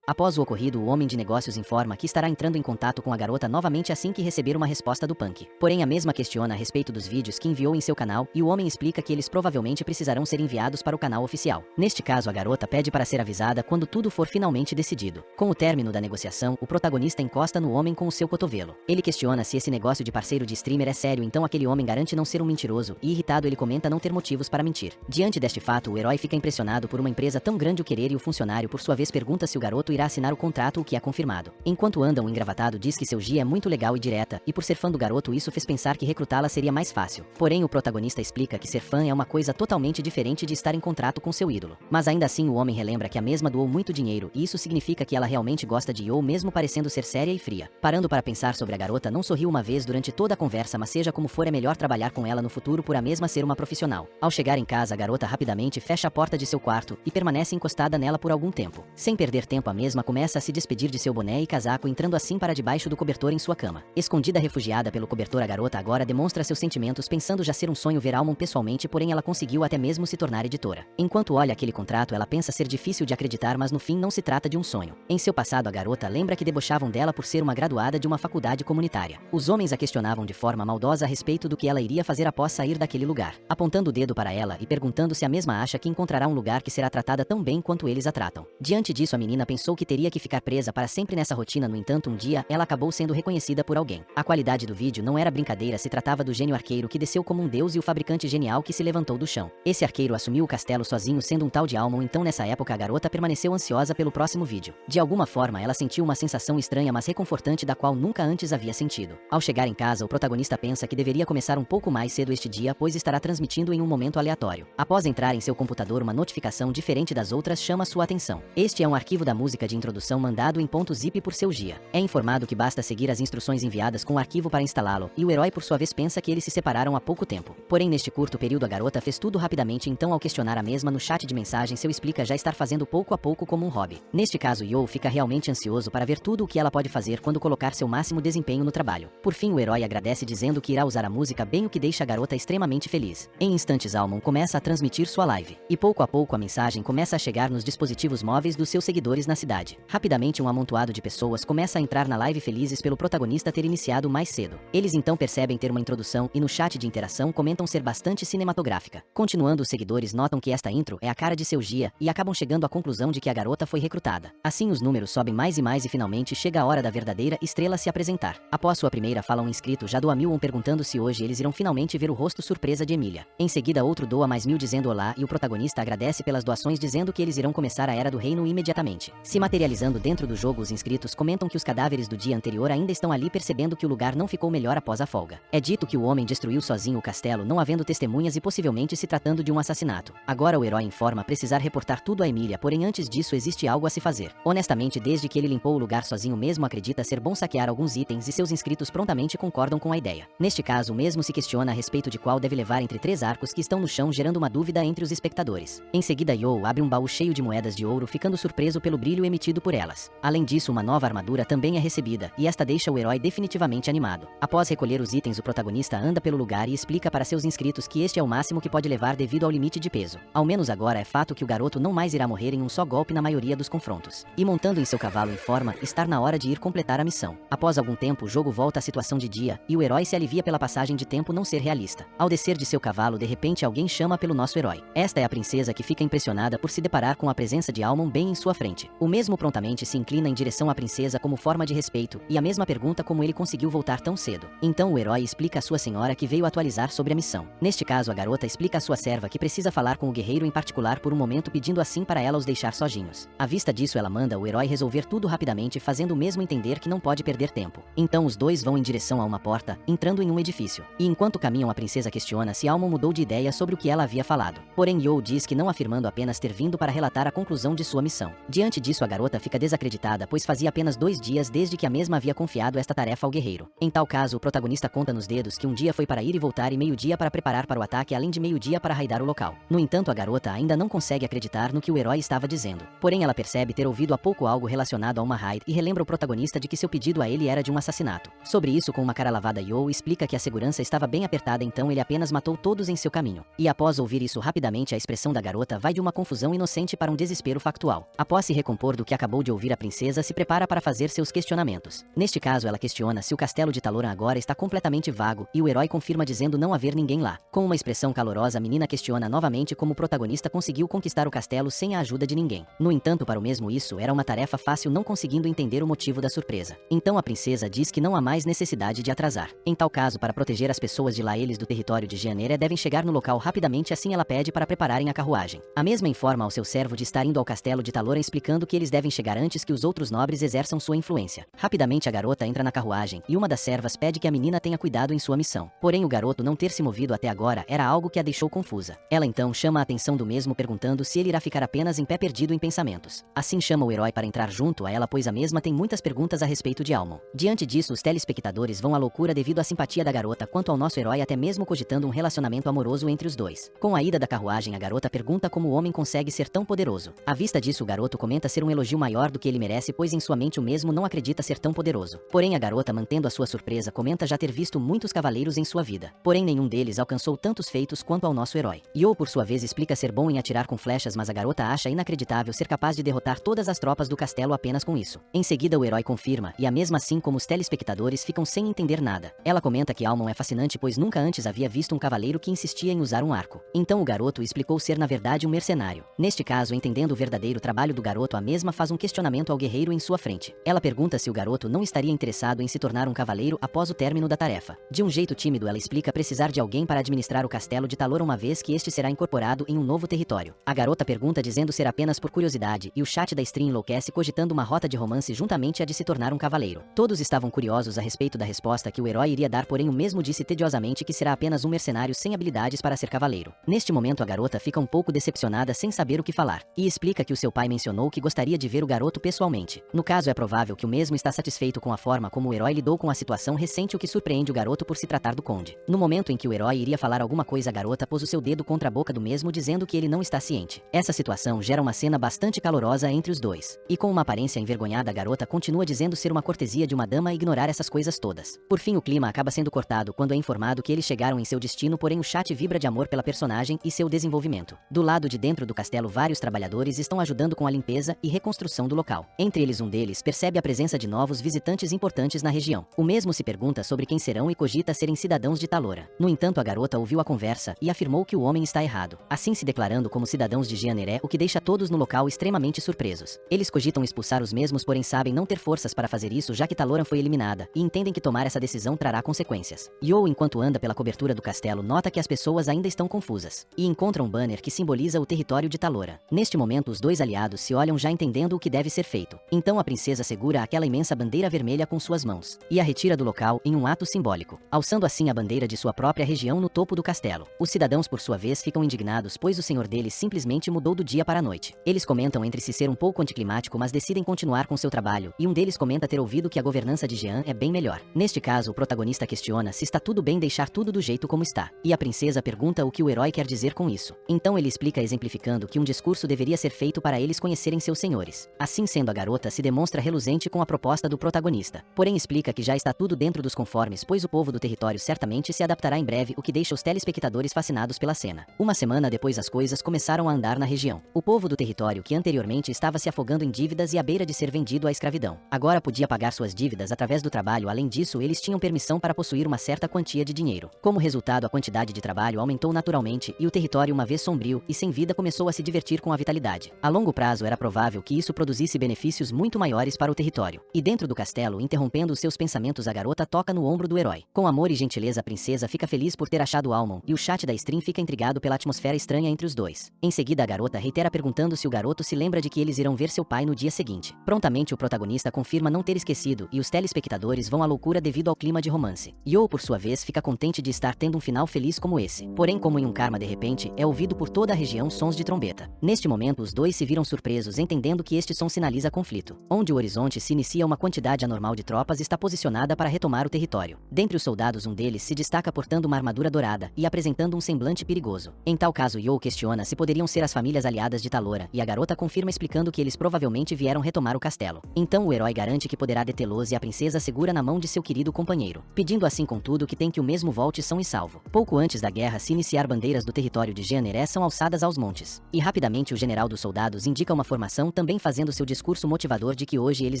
Após o ocorrido, o homem de negócios informa que estará entrando em contato com a garota novamente assim que receber uma resposta do Punk. Porém, a mesma questiona a respeito dos vídeos que enviou em seu canal, e o homem explica que eles provavelmente precisarão ser enviados para o canal oficial. Neste caso, a garota pede para ser avisada quando tudo for finalmente decidido. Com o término da negociação, o protagonista encosta no homem com o seu cotovelo. Ele questiona se esse negócio de parceiro de streamer é sério, então aquele homem garante não ser um mentiroso, e irritado ele comenta não ter motivos para mentir. Diante deste fato, o herói fica impressionado por uma empresa tão grande o querer, e o funcionário por sua vez pergunta se o garoto irá assinar o contrato, o que é confirmado. Enquanto andam, o engravatado diz que seu Gia é muito legal e direta, e por ser fã do garoto isso fez pensar que recrutá-la seria mais fácil. Porém, o protagonista explica que ser fã é uma coisa totalmente diferente de estar em contrato com seu ídolo. Mas ainda assim o homem relembra que a mesma doou muito dinheiro, e isso significa que ela realmente gosta de Yo, mesmo parecendo ser séria e fria. Parando para pensar sobre a garota, não sorriu uma vez durante toda a conversa, mas seja como for, é melhor trabalhar com ela no futuro por a mesma ser uma profissional. Ao chegar em casa, a garota rapidamente fecha a porta de seu quarto e permanece encostada nela por algum tempo. Sem perder tempo, a mesma começa a se despedir de seu boné e casaco, entrando assim para debaixo do cobertor em sua cama. Escondida refugiada pelo cobertor, a garota agora demonstra seus sentimentos, pensando já ser um sonho ver Almond pessoalmente, porém ela conseguiu até mesmo se tornar editora. Enquanto olha aquele contrato, ela pensa ser difícil de acreditar, mas no fim não se trata de um sonho. Em seu passado, a garota lembra que debochavam dela por ser uma graduada de uma faculdade comunitária. Os homens a questionavam de forma maldosa a respeito do que ela iria fazer após sair daquele lugar, apontando o dedo para ela e perguntando se a mesma acha que encontrará um lugar que será tratada tão bem quanto eles a tratam. Diante disso, a menina pensou que teria que ficar presa para sempre nessa rotina. No entanto, um dia, ela acabou sendo reconhecida por alguém. A qualidade do vídeo não era brincadeira, se tratava do gênio arqueiro que desceu como um deus e o fabricante genial que se levantou do chão. Esse arqueiro assumiu o castelo sozinho, sendo um tal de Almond. Então nessa época a garota permaneceu ansiosa pelo próximo vídeo. De alguma forma ela sentiu uma sensação estranha, mas reconfortante, da qual nunca antes havia sentido. Ao chegar em casa, o protagonista pensa que deveria começar um pouco mais cedo este dia, pois estará transmitindo em um momento aleatório. Após entrar em seu computador, uma notificação diferente das outras chama sua atenção. Este é um arquivo da música de introdução mandado em .zip por seu guia. É informado que basta seguir as instruções enviadas com o arquivo para instalá-lo, e o herói por sua vez pensa que eles se separaram há pouco tempo. Porém, neste curto período a garota fez tudo rapidamente, então ao questionar a mesma no chat de mensagem, seu explica já estar fazendo pouco a pouco como um hobby. Neste caso, Yo fica realmente ansioso para ver tudo o que ela pode fazer quando colocar seu máximo desempenho no trabalho. Por fim, o herói agradece dizendo que irá usar a música bem, o que deixa a garota extremamente feliz. Em instantes, Almond começa a transmitir sua live, e pouco a pouco a mensagem começa a chegar nos dispositivos móveis dos seus seguidores na cidade. Rapidamente um amontoado de pessoas começa a entrar na live, felizes pelo protagonista ter iniciado mais cedo. Eles então percebem ter uma introdução e no chat de interação comentam ser bastante cinematográfica. Continuando, os seguidores notam que esta intro é a cara de seu guia e acabam chegando à conclusão de que a garota foi recrutada. Assim os números sobem mais e mais e finalmente chega a hora da verdadeira estrela se apresentar. Após sua primeira fala, um inscrito já doa 1000 perguntando se hoje eles irão finalmente ver o rosto surpresa de Emília. Em seguida, outro doa mais 1000 dizendo olá, e o protagonista agradece pelas doações, dizendo que eles irão começar a Era do Reino imediatamente. Se materializando dentro do jogo, os inscritos comentam que os cadáveres do dia anterior ainda estão ali, percebendo que o lugar não ficou melhor após a folga. É dito que o homem destruiu sozinho o castelo, não havendo testemunhas e possivelmente se tratando de um assassinato. Agora o herói informa precisar reportar tudo a Emília, porém antes disso existe algo a se fazer. Honestamente, desde que ele limpou o lugar sozinho mesmo, acredita ser bom saquear alguns itens e seus inscritos prontamente concordam com a ideia. Neste caso, o mesmo se questiona a respeito de qual deve levar entre 3 arcos que estão no chão, gerando uma dúvida entre os espectadores. Em seguida, Yo abre um baú cheio de moedas de ouro, ficando surpreso pelo brilho emitido por elas. Além disso, uma nova armadura também é recebida, e esta deixa o herói definitivamente animado. Após recolher os itens, o protagonista anda pelo lugar e explica para seus inscritos que este é o máximo que pode levar devido ao limite de peso. Ao menos agora é fato que o garoto não mais irá morrer em um só golpe na maioria dos confrontos. E montando em seu cavalo, informa estar na hora de ir completar a missão. Após algum tempo, o jogo volta à situação de dia, e o herói se alivia pela passagem de tempo não ser realista. Ao descer de seu cavalo, de repente alguém chama pelo nosso herói. Esta é a princesa, que fica impressionada por se deparar com a presença de Almond bem em sua frente. O mesmo prontamente se inclina em direção à princesa como forma de respeito, e a mesma pergunta como ele conseguiu voltar tão cedo. Então o herói explica à sua senhora que veio atualizar sobre a missão. Neste caso, a garota explica à sua serva que precisa falar com o guerreiro em particular por um momento, pedindo assim para ela os deixar sozinhos. À vista disso, ela manda o herói resolver tudo rapidamente, fazendo o mesmo entender que não pode perder tempo. Então os dois vão em direção a uma porta, entrando em um edifício. E enquanto caminham, a princesa questiona se Almond mudou de ideia sobre o que ela havia falado. Porém Yo diz que não, afirmando apenas ter vindo para relatar a conclusão de sua missão. Diante disso, a garota fica desacreditada, pois fazia apenas 2 dias desde que a mesma havia confiado esta tarefa ao guerreiro. Em tal caso, o protagonista conta nos dedos que um dia foi para ir e voltar e meio-dia para preparar para o ataque, além de meio-dia para raidar o local. No entanto, a garota ainda não consegue acreditar no que o herói estava dizendo. Porém, ela percebe ter ouvido há pouco algo relacionado a uma raid e relembra o protagonista de que seu pedido a ele era de um assassinato. Sobre isso, com uma cara lavada, Yo explica que a segurança estava bem apertada, então ele apenas matou todos em seu caminho. E após ouvir isso rapidamente, a expressão da garota vai de uma confusão inocente para um desespero factual. Após se recompor do que acabou de ouvir, a princesa se prepara para fazer seus questionamentos. Neste caso, ela questiona se o castelo de Taloran agora está completamente vago, e o herói confirma dizendo não haver ninguém lá. Com uma expressão calorosa, a menina questiona novamente como o protagonista conseguiu conquistar o castelo sem a ajuda de ninguém. No entanto, para o mesmo isso era uma tarefa fácil, não conseguindo entender o motivo da surpresa. Então a princesa diz que não há mais necessidade de atrasar. Em tal caso, para proteger as pessoas de lá, eles do território de Gianera devem chegar no local rapidamente, assim ela pede para prepararem a carruagem. A mesma informa ao seu servo de estar indo ao castelo de Taloran, explicando que eles devem chegar antes que os outros nobres exerçam sua influência. Rapidamente a garota entra na carruagem, e uma das servas pede que a menina tenha cuidado em sua missão. Porém, o garoto não ter se movido até agora era algo que a deixou confusa. Ela então chama a atenção do mesmo, perguntando se ele irá ficar apenas em pé, perdido em pensamentos. Assim chama o herói para entrar junto a ela, pois a mesma tem muitas perguntas a respeito de Almond. Diante disso, os telespectadores vão à loucura devido à simpatia da garota quanto ao nosso herói, até mesmo cogitando um relacionamento amoroso entre os dois. Com a ida da carruagem, a garota pergunta como o homem consegue ser tão poderoso. À vista disso, o garoto comenta ser um elogio maior do que ele merece, pois em sua mente o mesmo não acredita ser tão poderoso. Porém a garota, mantendo a sua surpresa, comenta já ter visto muitos cavaleiros em sua vida. Porém nenhum deles alcançou tantos feitos quanto ao nosso herói. Yo por sua vez explica ser bom em atirar com flechas, mas a garota acha inacreditável ser capaz de derrotar todas as tropas do castelo apenas com isso. Em seguida o herói confirma, e a mesma assim como os telespectadores ficam sem entender nada. Ela comenta que Almon é fascinante, pois nunca antes havia visto um cavaleiro que insistia em usar um arco. Então o garoto explicou ser na verdade um mercenário. Neste caso, entendendo o verdadeiro trabalho do garoto, a mesma faz um questionamento ao guerreiro em sua frente. Ela pergunta se o garoto não estaria interessado em se tornar um cavaleiro após o término da tarefa. De um jeito tímido ela explica precisar de alguém para administrar o castelo de Talora uma vez que este será incorporado em um novo território. A garota pergunta dizendo ser apenas por curiosidade, e o chat da stream enlouquece cogitando uma rota de romance juntamente a de se tornar um cavaleiro. Todos estavam curiosos a respeito da resposta que o herói iria dar, porém o mesmo disse tediosamente que será apenas um mercenário sem habilidades para ser cavaleiro. Neste momento a garota fica um pouco decepcionada sem saber o que falar, e explica que o seu pai mencionou que gostaria de ver o garoto pessoalmente. No caso é provável que o mesmo está satisfeito com a forma como o herói lidou com a situação recente, o que surpreende o garoto por se tratar do conde. No momento em que o herói iria falar alguma coisa, a garota pôs o seu dedo contra a boca do mesmo dizendo que ele não está ciente. Essa situação gera uma cena bastante calorosa entre os dois. E com uma aparência envergonhada a garota continua dizendo ser uma cortesia de uma dama ignorar essas coisas todas. Por fim o clima acaba sendo cortado quando é informado que eles chegaram em seu destino, porém o chat vibra de amor pela personagem e seu desenvolvimento. Do lado de dentro do castelo vários trabalhadores estão ajudando com a limpeza e reconstrução do local. Entre eles um deles percebe a presença de novos visitantes importantes na região. O mesmo se pergunta sobre quem serão e cogita serem cidadãos de Talora. No entanto a garota ouviu a conversa e afirmou que o homem está errado, assim se declarando como cidadãos de Gianeré, o que deixa todos no local extremamente surpresos. Eles cogitam expulsar os mesmos, porém sabem não ter forças para fazer isso já que Talora foi eliminada, e entendem que tomar essa decisão trará consequências. Yo, enquanto anda pela cobertura do castelo, nota que as pessoas ainda estão confusas, e encontra um banner que simboliza o território de Talora. Neste momento os dois aliados se olham já entendendo o que deve ser feito. Então a princesa segura aquela imensa bandeira vermelha com suas mãos, e a retira do local em um ato simbólico, alçando assim a bandeira de sua própria região no topo do castelo. Os cidadãos por sua vez ficam indignados, pois o senhor deles simplesmente mudou do dia para a noite. Eles comentam entre si ser um pouco anticlimático, mas decidem continuar com seu trabalho, e um deles comenta ter ouvido que a governança de Jean é bem melhor. Neste caso o protagonista questiona se está tudo bem deixar tudo do jeito como está, e a princesa pergunta o que o herói quer dizer com isso. Então ele explica exemplificando que um discurso deveria ser feito para eles conhecerem seus senhores. Assim sendo, a garota se demonstra reluzente com a proposta do protagonista, porém explica que já está tudo dentro dos conformes, pois o povo do território certamente se adaptará em breve, o que deixa os telespectadores fascinados pela cena. Uma semana depois as coisas começaram a andar na região. O povo do território, que anteriormente estava se afogando em dívidas e à beira de ser vendido à escravidão, agora podia pagar suas dívidas através do trabalho. Além disso, eles tinham permissão para possuir uma certa quantia de dinheiro. Como resultado, a quantidade de trabalho aumentou naturalmente, e o território, uma vez sombrio e sem vida, começou a se divertir com a vitalidade. A longo prazo era provável que isso produzisse benefícios muito maiores para o território. E dentro do castelo, interrompendo os seus pensamentos, a garota toca no ombro do herói. Com amor e gentileza a princesa fica feliz por ter achado Almon, e o chat da stream fica intrigado pela atmosfera estranha entre os dois. Em seguida a garota reitera perguntando se o garoto se lembra de que eles irão ver seu pai no dia seguinte. Prontamente o protagonista confirma não ter esquecido, e os telespectadores vão à loucura devido ao clima de romance. Yo, por sua vez, fica contente de estar tendo um final feliz como esse. Porém, como em um karma, de repente, é ouvido por toda a região sons de trombeta. Neste momento os dois se viram surpresos, entendendo que este som sinaliza conflito. Onde o horizonte se inicia, uma quantidade anormal de tropas está posicionada para retomar o território. Dentre os soldados um deles se destaca portando uma armadura dourada e apresentando um semblante perigoso. Em tal caso Yo questiona se poderiam ser as famílias aliadas de Talora, e a garota confirma explicando que eles provavelmente vieram retomar o castelo. Então o herói garante que poderá detê-los, e a princesa segura na mão de seu querido companheiro, pedindo assim contudo que tem que o mesmo volte são e salvo. Pouco antes da guerra se iniciar, bandeiras do território de Gianeré são alçadas aos montes, e rapidamente o general dos soldados indica uma formação, também fazendo seu discurso motivador de que hoje eles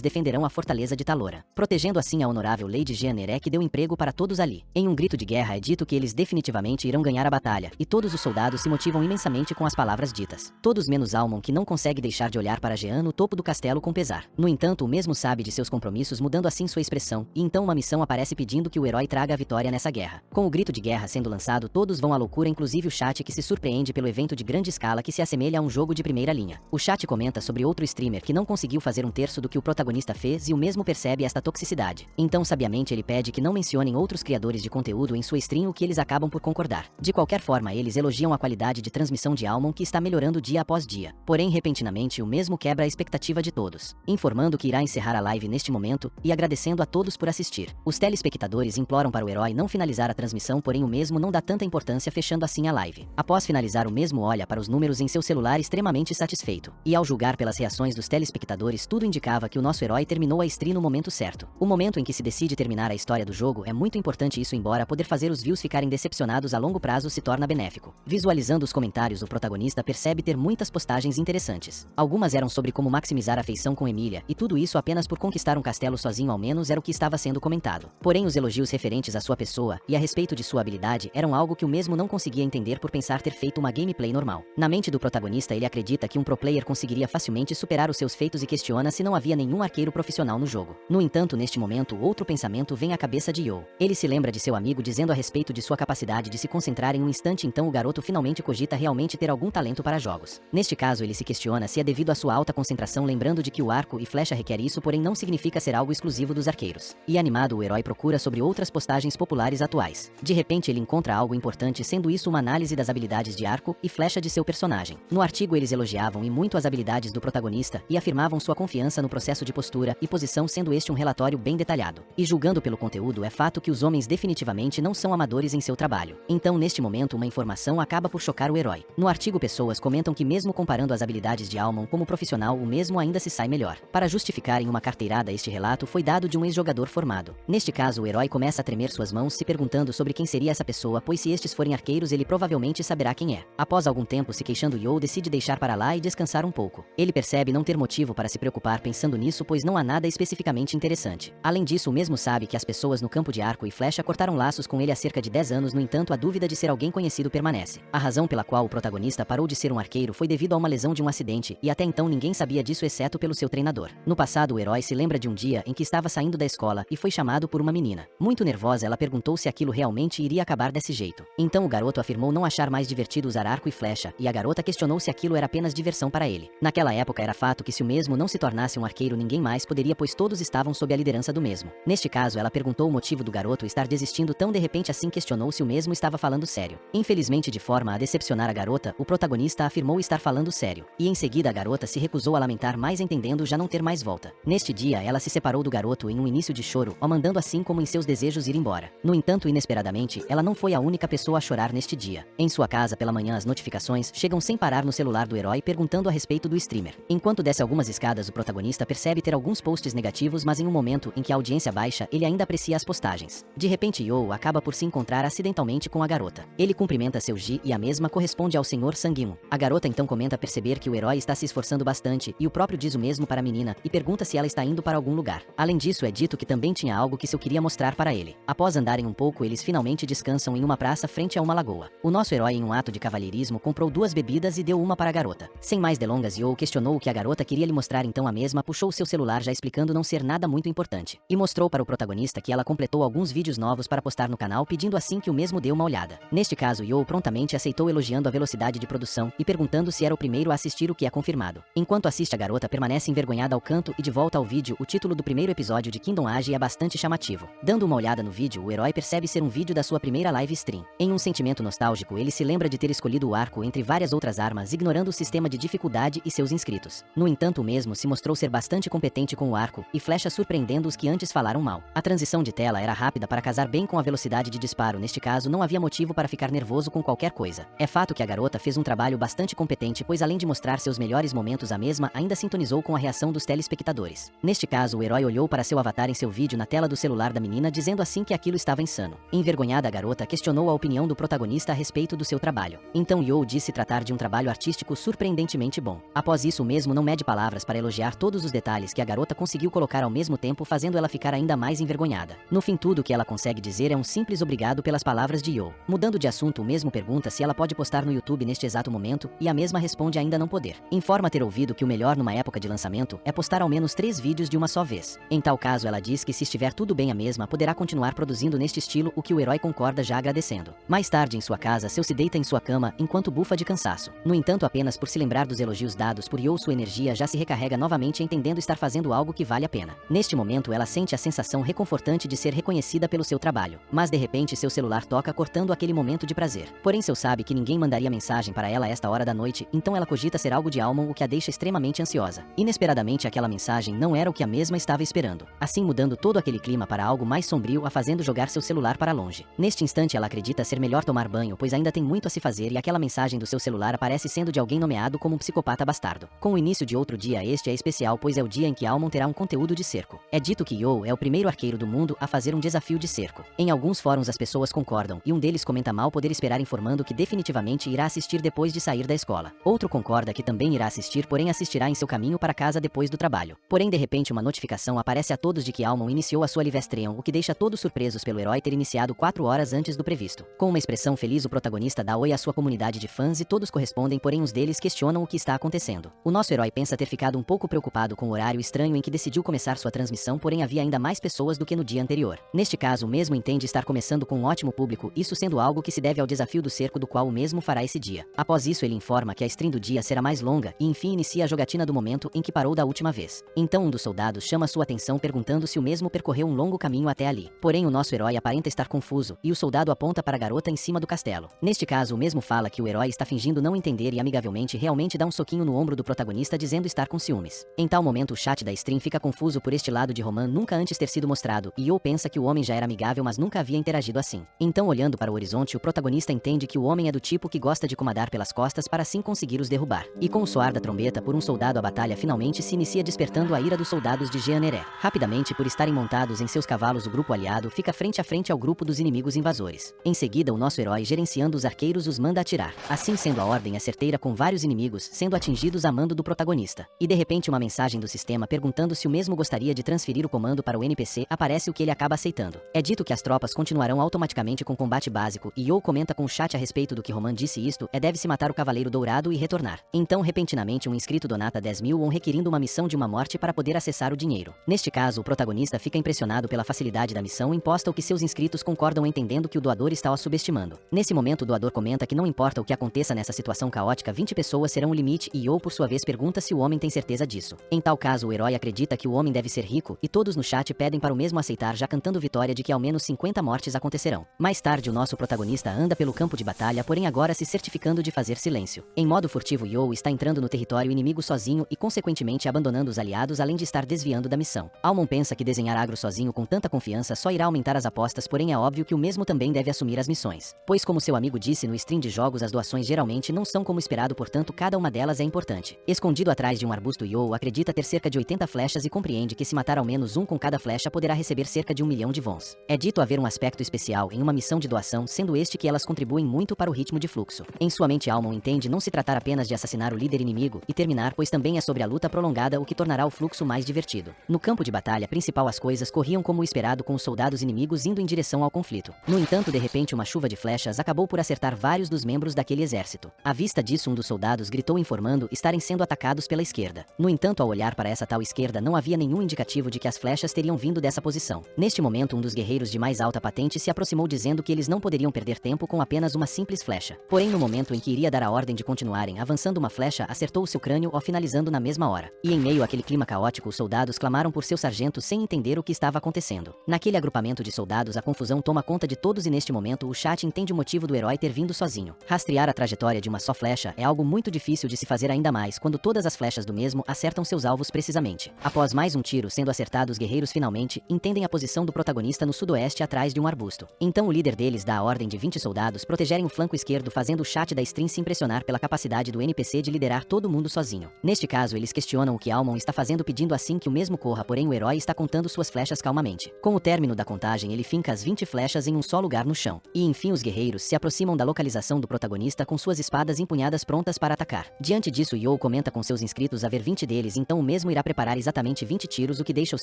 defenderão a fortaleza de Talora, protegendo assim a honorável lei de Gianeré que deu emprego para todos ali. Em um grito de guerra é dito que eles definitivamente irão ganhar a batalha, e todos os soldados se motivam imensamente com as palavras ditas. Todos menos Almon, que não consegue deixar de olhar para Jean no topo do castelo com pesar. No entanto, o mesmo sabe de seus compromissos, mudando assim sua expressão, e então uma missão aparece pedindo que o herói traga a vitória nessa guerra. Com o grito de guerra sendo lançado, todos vão à loucura, inclusive o chat, que se surpreende pelo evento de grande escala que se assemelha a um jogo de primeira linha. O chat comenta sobre outro streamer que não conseguiu fazer um terço do que o protagonista fez, e o mesmo percebe esta toxicidade. Então sabiamente ele pede que não mencionem outros criadores de conteúdo em sua stream, o que eles acabam por concordar. De qualquer forma, eles elogiam a qualidade de transmissão de Almon, que está melhorando dia após dia. Porém, repentinamente, o mesmo quebra a expectativa de todos, informando que irá encerrar a live neste momento, e agradecendo a todos por assistir. Os telespectadores imploram para o herói não finalizar a transmissão, porém o mesmo não dá tanta importância, fechando assim a live. Após finalizar, o mesmo olha para os números em seu celular extremamente satisfeito, e ao julgar pelas reações dos telespectadores, tudo indicava que o nosso herói terminou a stream no momento certo. O momento em que se decide terminar a história do jogo é muito importante, isso embora poder fazer os views ficarem decepcionados a longo prazo se torna benéfico. Visualizando os comentários, o protagonista percebe ter muitas postagens interessantes. Algumas eram sobre como maximizar a afeição com Emília, e tudo isso apenas por conquistar um castelo sozinho, ao menos era o que estava sendo comentado. Porém, os elogios referentes à sua pessoa e a respeito de sua habilidade eram algo que o mesmo não conseguia entender por pensar ter feito uma gameplay normal. Na mente do protagonista, ele acredita que um pro player conseguiria facilmente superar os seus feitos e questiona se não havia nenhum arqueiro profissional no jogo. No entanto, neste momento, outro pensamento vem à cabeça de Yoh. Ele se lembra de seu amigo dizendo a respeito de sua capacidade de se concentrar em um instante, então o garoto finalmente cogita realmente ter algum talento para jogos. Neste caso, ele se questiona se é devido à sua alta concentração, lembrando de que o arco e flecha requer isso, porém não significa ser algo exclusivo dos arqueiros. E animado, o herói procura sobre outras postagens populares atuais. De repente, ele encontra algo importante, sendo isso uma análise das habilidades de arco e flecha de seu personagem. No artigo, eles elogiavam e muito as habilidades do protagonista e afirmavam sua confiança no processo de postura e posição, sendo este um relatório bem detalhado. E julgando pelo conteúdo, é fato que os homens definitivamente não são amadores em seu trabalho. Então, neste momento, uma informação acaba por chocar o herói. No artigo, pessoas comentam que mesmo comparando as habilidades de Almon como profissional, o mesmo ainda se sai melhor. Para justificarem uma carteirada, este relato foi dado de um ex-jogador formado. Neste caso, o herói começa a tremer suas mãos, se perguntando sobre quem seria essa pessoa, pois se estes forem arqueiros, ele provavelmente saberá quem é. Após algum tempo se queixando, Yoh decide deixar para lá e descansar um pouco. Ele percebe não ter motivo para se preocupar pensando nisso, pois não há nada especificamente interessante. Além disso, o mesmo sabe que as pessoas no campo de arco e flecha cortaram laços com ele há cerca de 10 anos, no entanto, a dúvida de ser alguém conhecido permanece. A razão pela qual o protagonista parou de ser um arqueiro foi devido a uma lesão de um acidente, e até então ninguém sabia disso exceto pelo seu treinador. No passado, o herói se lembra de um dia em que estava saindo da escola e foi chamado por uma menina. Muito nervosa, ela perguntou se aquilo realmente iria acabar desse jeito. Então o garoto afirmou não achar mais divertido usar arco e flecha, e a garota questionou se aquilo era apenas diversão para ele. Naquela época era fato que se o mesmo não se tornasse um arqueiro, ninguém mais poderia, pois todos estavam sob a liderança do mesmo. Neste caso, ela perguntou o motivo do garoto estar desistindo tão de repente, assim questionou se o mesmo estava falando sério. Infelizmente, de forma a decepcionar a garota, o protagonista afirmou estar falando sério, e em seguida a garota se recusou a lamentar mais, entendendo já não ter mais volta. Neste dia, ela se separou do garoto em um início de choro, o mandando assim como em seus desejos ir embora. No entanto, inesperadamente, ela não foi a única pessoa a chorar neste dia. Em sua casa, pela manhã, as notificações chegam sem parar no celular do herói perguntando a respeito do streamer. Enquanto desce algumas escadas, o protagonista percebe ter alguns posts negativos, mas em um momento em que a audiência baixa, ele ainda aprecia as postagens. De repente, Yoh acaba por se encontrar acidentalmente com a garota. Ele cumprimenta seu Ji e a mesma corresponde ao Sr. Sang-won. A garota então comenta perceber que o herói está se esforçando bastante, e o próprio diz o mesmo para a menina e pergunta se ela está indo para algum lugar. Além disso, é dito que também tinha algo que seu queria mostrar para ele. Após andarem um pouco, eles finalmente descansam em uma praça frente a uma lagoa. O nosso herói, em um ato de cavalheirismo, comprou 2 bebidas e deu uma para a garota. Sem mais delongas, Yoh questionou o que a garota queria lhe mostrar, então a mesma puxou seu celular já explicando não ser nada muito importante, e mostrou para o protagonista que ela completou alguns vídeos novos para postar no canal, pedindo assim que o mesmo dê uma olhada. Neste caso, Yoh prontamente aceitou, elogiando a velocidade de produção e perguntando se era o primeiro a assistir, o que é confirmado. Enquanto assiste, a garota permanece envergonhada ao canto e de volta ao vídeo. O título do primeiro episódio de Kingdom Age é bastante chamativo. Dando uma olhada no vídeo, o herói percebe ser um vídeo da sua primeira live stream. Em um sentimento nostálgico, ele se lembra de ter escolhido o arco entre várias outras armas, ignorando o sistema de dificuldade e seus inscritos. No entanto, o mesmo se mostrou ser bastante competente com o arco e flecha, surpreendendo os que antes falaram mal. A transição de tela era rápida para casar bem com a velocidade de disparo. Neste caso, não havia motivo para ficar nervoso com qualquer coisa. É fato que a garota fez um trabalho bastante competente, pois além de mostrar seus melhores momentos, a mesma ainda sintonizou com a reação dos telespectadores. Neste caso, o herói olhou para seu avatar em seu vídeo na tela do celular da menina, dizendo assim que aquilo estava insano. Envergonhada, a garota questionou a opinião do protagonista a respeito do seu trabalho. Então Yoh disse tratar de um trabalho artístico surpreendentemente bom. Após isso, o mesmo não mede palavras para elogiar todos os detalhes que a garota conseguiu colocar ao mesmo tempo, fazendo ela ficar ainda mais envergonhada. No fim, tudo que ela consegue dizer é um simples obrigado pelas palavras de Yoh. Mudando de assunto, o mesmo pergunta se ela pode postar no YouTube neste exato momento, e a mesma responde ainda não poder. Informa ter ouvido que o melhor numa época de lançamento é postar ao menos 3 vídeos de uma só vez. Em tal caso, ela diz que se estiver tudo bem, a mesma poderá continuar produzindo neste estilo, o que o herói concorda, já agradecendo. Mais tarde, em sua casa, seu se deita em sua cama enquanto bufa de cansaço. No entanto, apenas por se lembrar dos elogios dados por Yoh, sua energia já se recarrega novamente, entendendo estar fazendo algo que vale a pena. Neste momento, ela sente a sensação reconfortante de ser reconhecida pelo seu trabalho. Mas de repente, seu celular toca, cortando aquele momento de prazer. Porém, seu sabe que ninguém mandaria mensagem para ela a esta hora da noite, então ela cogita ser algo de Almon, o que a deixa extremamente ansiosa. Inesperadamente, aquela mensagem não era o que a mesma estava esperando. Assim, mudando todo aquele clima para algo mais sombrio, a fazendo jogar seu celular para longe. Neste instante, ela acredita ser melhor tomar banho, pois ainda tem muito a se fazer, e aquela mensagem do seu celular aparece sendo de alguém nomeado como um psicopata bastardo. Com Com o início de outro dia, este é especial pois é o dia em que Almond terá um conteúdo de cerco. É dito que Yoh é o primeiro arqueiro do mundo a fazer um desafio de cerco. Em alguns fóruns as pessoas concordam, e um deles comenta mal poder esperar, informando que definitivamente irá assistir depois de sair da escola. Outro concorda que também irá assistir, porém assistirá em seu caminho para casa depois do trabalho. Porém, de repente uma notificação aparece a todos de que Almond iniciou a sua live stream, o que deixa todos surpresos pelo herói ter iniciado 4 horas antes do previsto. Com uma expressão feliz, o protagonista dá oi à sua comunidade de fãs e todos correspondem, porém uns deles questionam o que está acontecendo. O nosso herói pensa ter ficado um pouco preocupado com o horário estranho em que decidiu começar sua transmissão, porém havia ainda mais pessoas do que no dia anterior. Neste caso, o mesmo entende estar começando com um ótimo público, isso sendo algo que se deve ao desafio do cerco do qual o mesmo fará esse dia. Após isso, ele informa que a stream do dia será mais longa e enfim inicia a jogatina do momento em que parou da última vez. Então um dos soldados chama sua atenção perguntando se o mesmo percorreu um longo caminho até ali. Porém o nosso herói aparenta estar confuso e o soldado aponta para a garota em cima do castelo. Neste caso, o mesmo fala que o herói está fingindo não entender e amigavelmente realmente dá um soquinho no ombro do protagonista dizendo estar com ciúmes. Em tal momento o chat da stream fica confuso por este lado de Roman nunca antes ter sido mostrado e Yoh pensa que o homem já era amigável mas nunca havia interagido assim. Então olhando para o horizonte o protagonista entende que o homem é do tipo que gosta de comandar pelas costas para assim conseguir os derrubar. E com o soar da trombeta por um soldado a batalha finalmente se inicia, despertando a ira dos soldados de Jeaneré. Rapidamente, por estarem montados em seus cavalos, o grupo aliado fica frente a frente ao grupo dos inimigos invasores. Em seguida o nosso herói, gerenciando os arqueiros, os manda atirar. Assim sendo, a ordem é certeira com vários inimigos sendo atingidos a mando do protagonista. E de repente uma mensagem do sistema perguntando se o mesmo gostaria de transferir o comando para o NPC aparece, o que ele acaba aceitando. É dito que as tropas continuarão automaticamente com combate básico e Yoh comenta com o chat a respeito do que Roman disse, isto é, deve-se matar o Cavaleiro Dourado e retornar. Então repentinamente um inscrito donata 10.000 won requerindo uma missão de uma morte para poder acessar o dinheiro. Neste caso o protagonista fica impressionado pela facilidade da missão imposta, o que seus inscritos concordam, entendendo que o doador está o subestimando. Nesse momento o doador comenta que não importa o que aconteça nessa situação caótica, 20 pessoas serão o limite e Yoh por sua vez pergunta se o homem tem certeza disso. Em tal caso o herói acredita que o homem deve ser rico e todos no chat pedem para o mesmo aceitar, já cantando vitória de que ao menos 50 mortes acontecerão. Mais tarde o nosso protagonista anda pelo campo de batalha, porém agora se certificando de fazer silêncio. Em modo furtivo Yoh está entrando no território inimigo sozinho e consequentemente abandonando os aliados, além de estar desviando da missão. Almond pensa que desenhar agro sozinho com tanta confiança só irá aumentar as apostas, porém é óbvio que o mesmo também deve assumir as missões. Pois como seu amigo disse no stream de jogos, as doações geralmente não são como esperado, portanto cada uma delas é importante. Escondido atrás de um arbusto, Yoh acredita ter cerca de 80 flechas e compreende que se matar ao menos um com cada flecha poderá receber cerca de 1 milhão de wons. É dito haver um aspecto especial em uma missão de doação, sendo este que elas contribuem muito para o ritmo de fluxo. Em sua mente Almond entende não se tratar apenas de assassinar o líder inimigo e terminar, pois também é sobre a luta prolongada, o que tornará o fluxo mais divertido. No campo de batalha principal as coisas corriam como esperado, com os soldados inimigos indo em direção ao conflito. No entanto, de repente uma chuva de flechas acabou por acertar vários dos membros daquele exército. À vista disso, um dos soldados gritou informando estarem sendo atacados pela esquerda. No entanto, ao olhar para essa tal esquerda não havia nenhum indicativo de que as flechas teriam vindo dessa posição. Neste momento um dos guerreiros de mais alta patente se aproximou dizendo que eles não poderiam perder tempo com apenas uma simples flecha. Porém no momento em que iria dar a ordem de continuarem avançando, uma flecha acertou o seu crânio, ó, finalizando na mesma hora. E em meio àquele clima caótico os soldados clamaram por seu sargento sem entender o que estava acontecendo. Naquele agrupamento de soldados a confusão toma conta de todos e neste momento o chat entende o motivo do herói ter vindo sozinho. Rastrear a trajetória de uma só flecha é algo muito difícil de se fazer, ainda mais quando todas as flechas do mesmo acertam seus alvos precisamente. Após mais um tiro sendo acertado, os guerreiros finalmente entendem a posição do protagonista no sudoeste atrás de um arbusto. Então o líder deles dá a ordem de 20 soldados protegerem o flanco esquerdo, fazendo o chat da stream se impressionar pela capacidade do NPC de liderar todo mundo sozinho. Neste caso eles questionam o que Almond está fazendo, pedindo assim que o mesmo corra, porém o herói está contando suas flechas calmamente. Com o término da contagem ele finca as 20 flechas em um só lugar no chão. E enfim os guerreiros se aproximam da localização do protagonista com suas espadas empunhadas prontas para atacar. Diante disso Yoh comenta com seus inscritos haver 20 deles, então o mesmo irá preparar exatamente 20 tiros, o que deixa os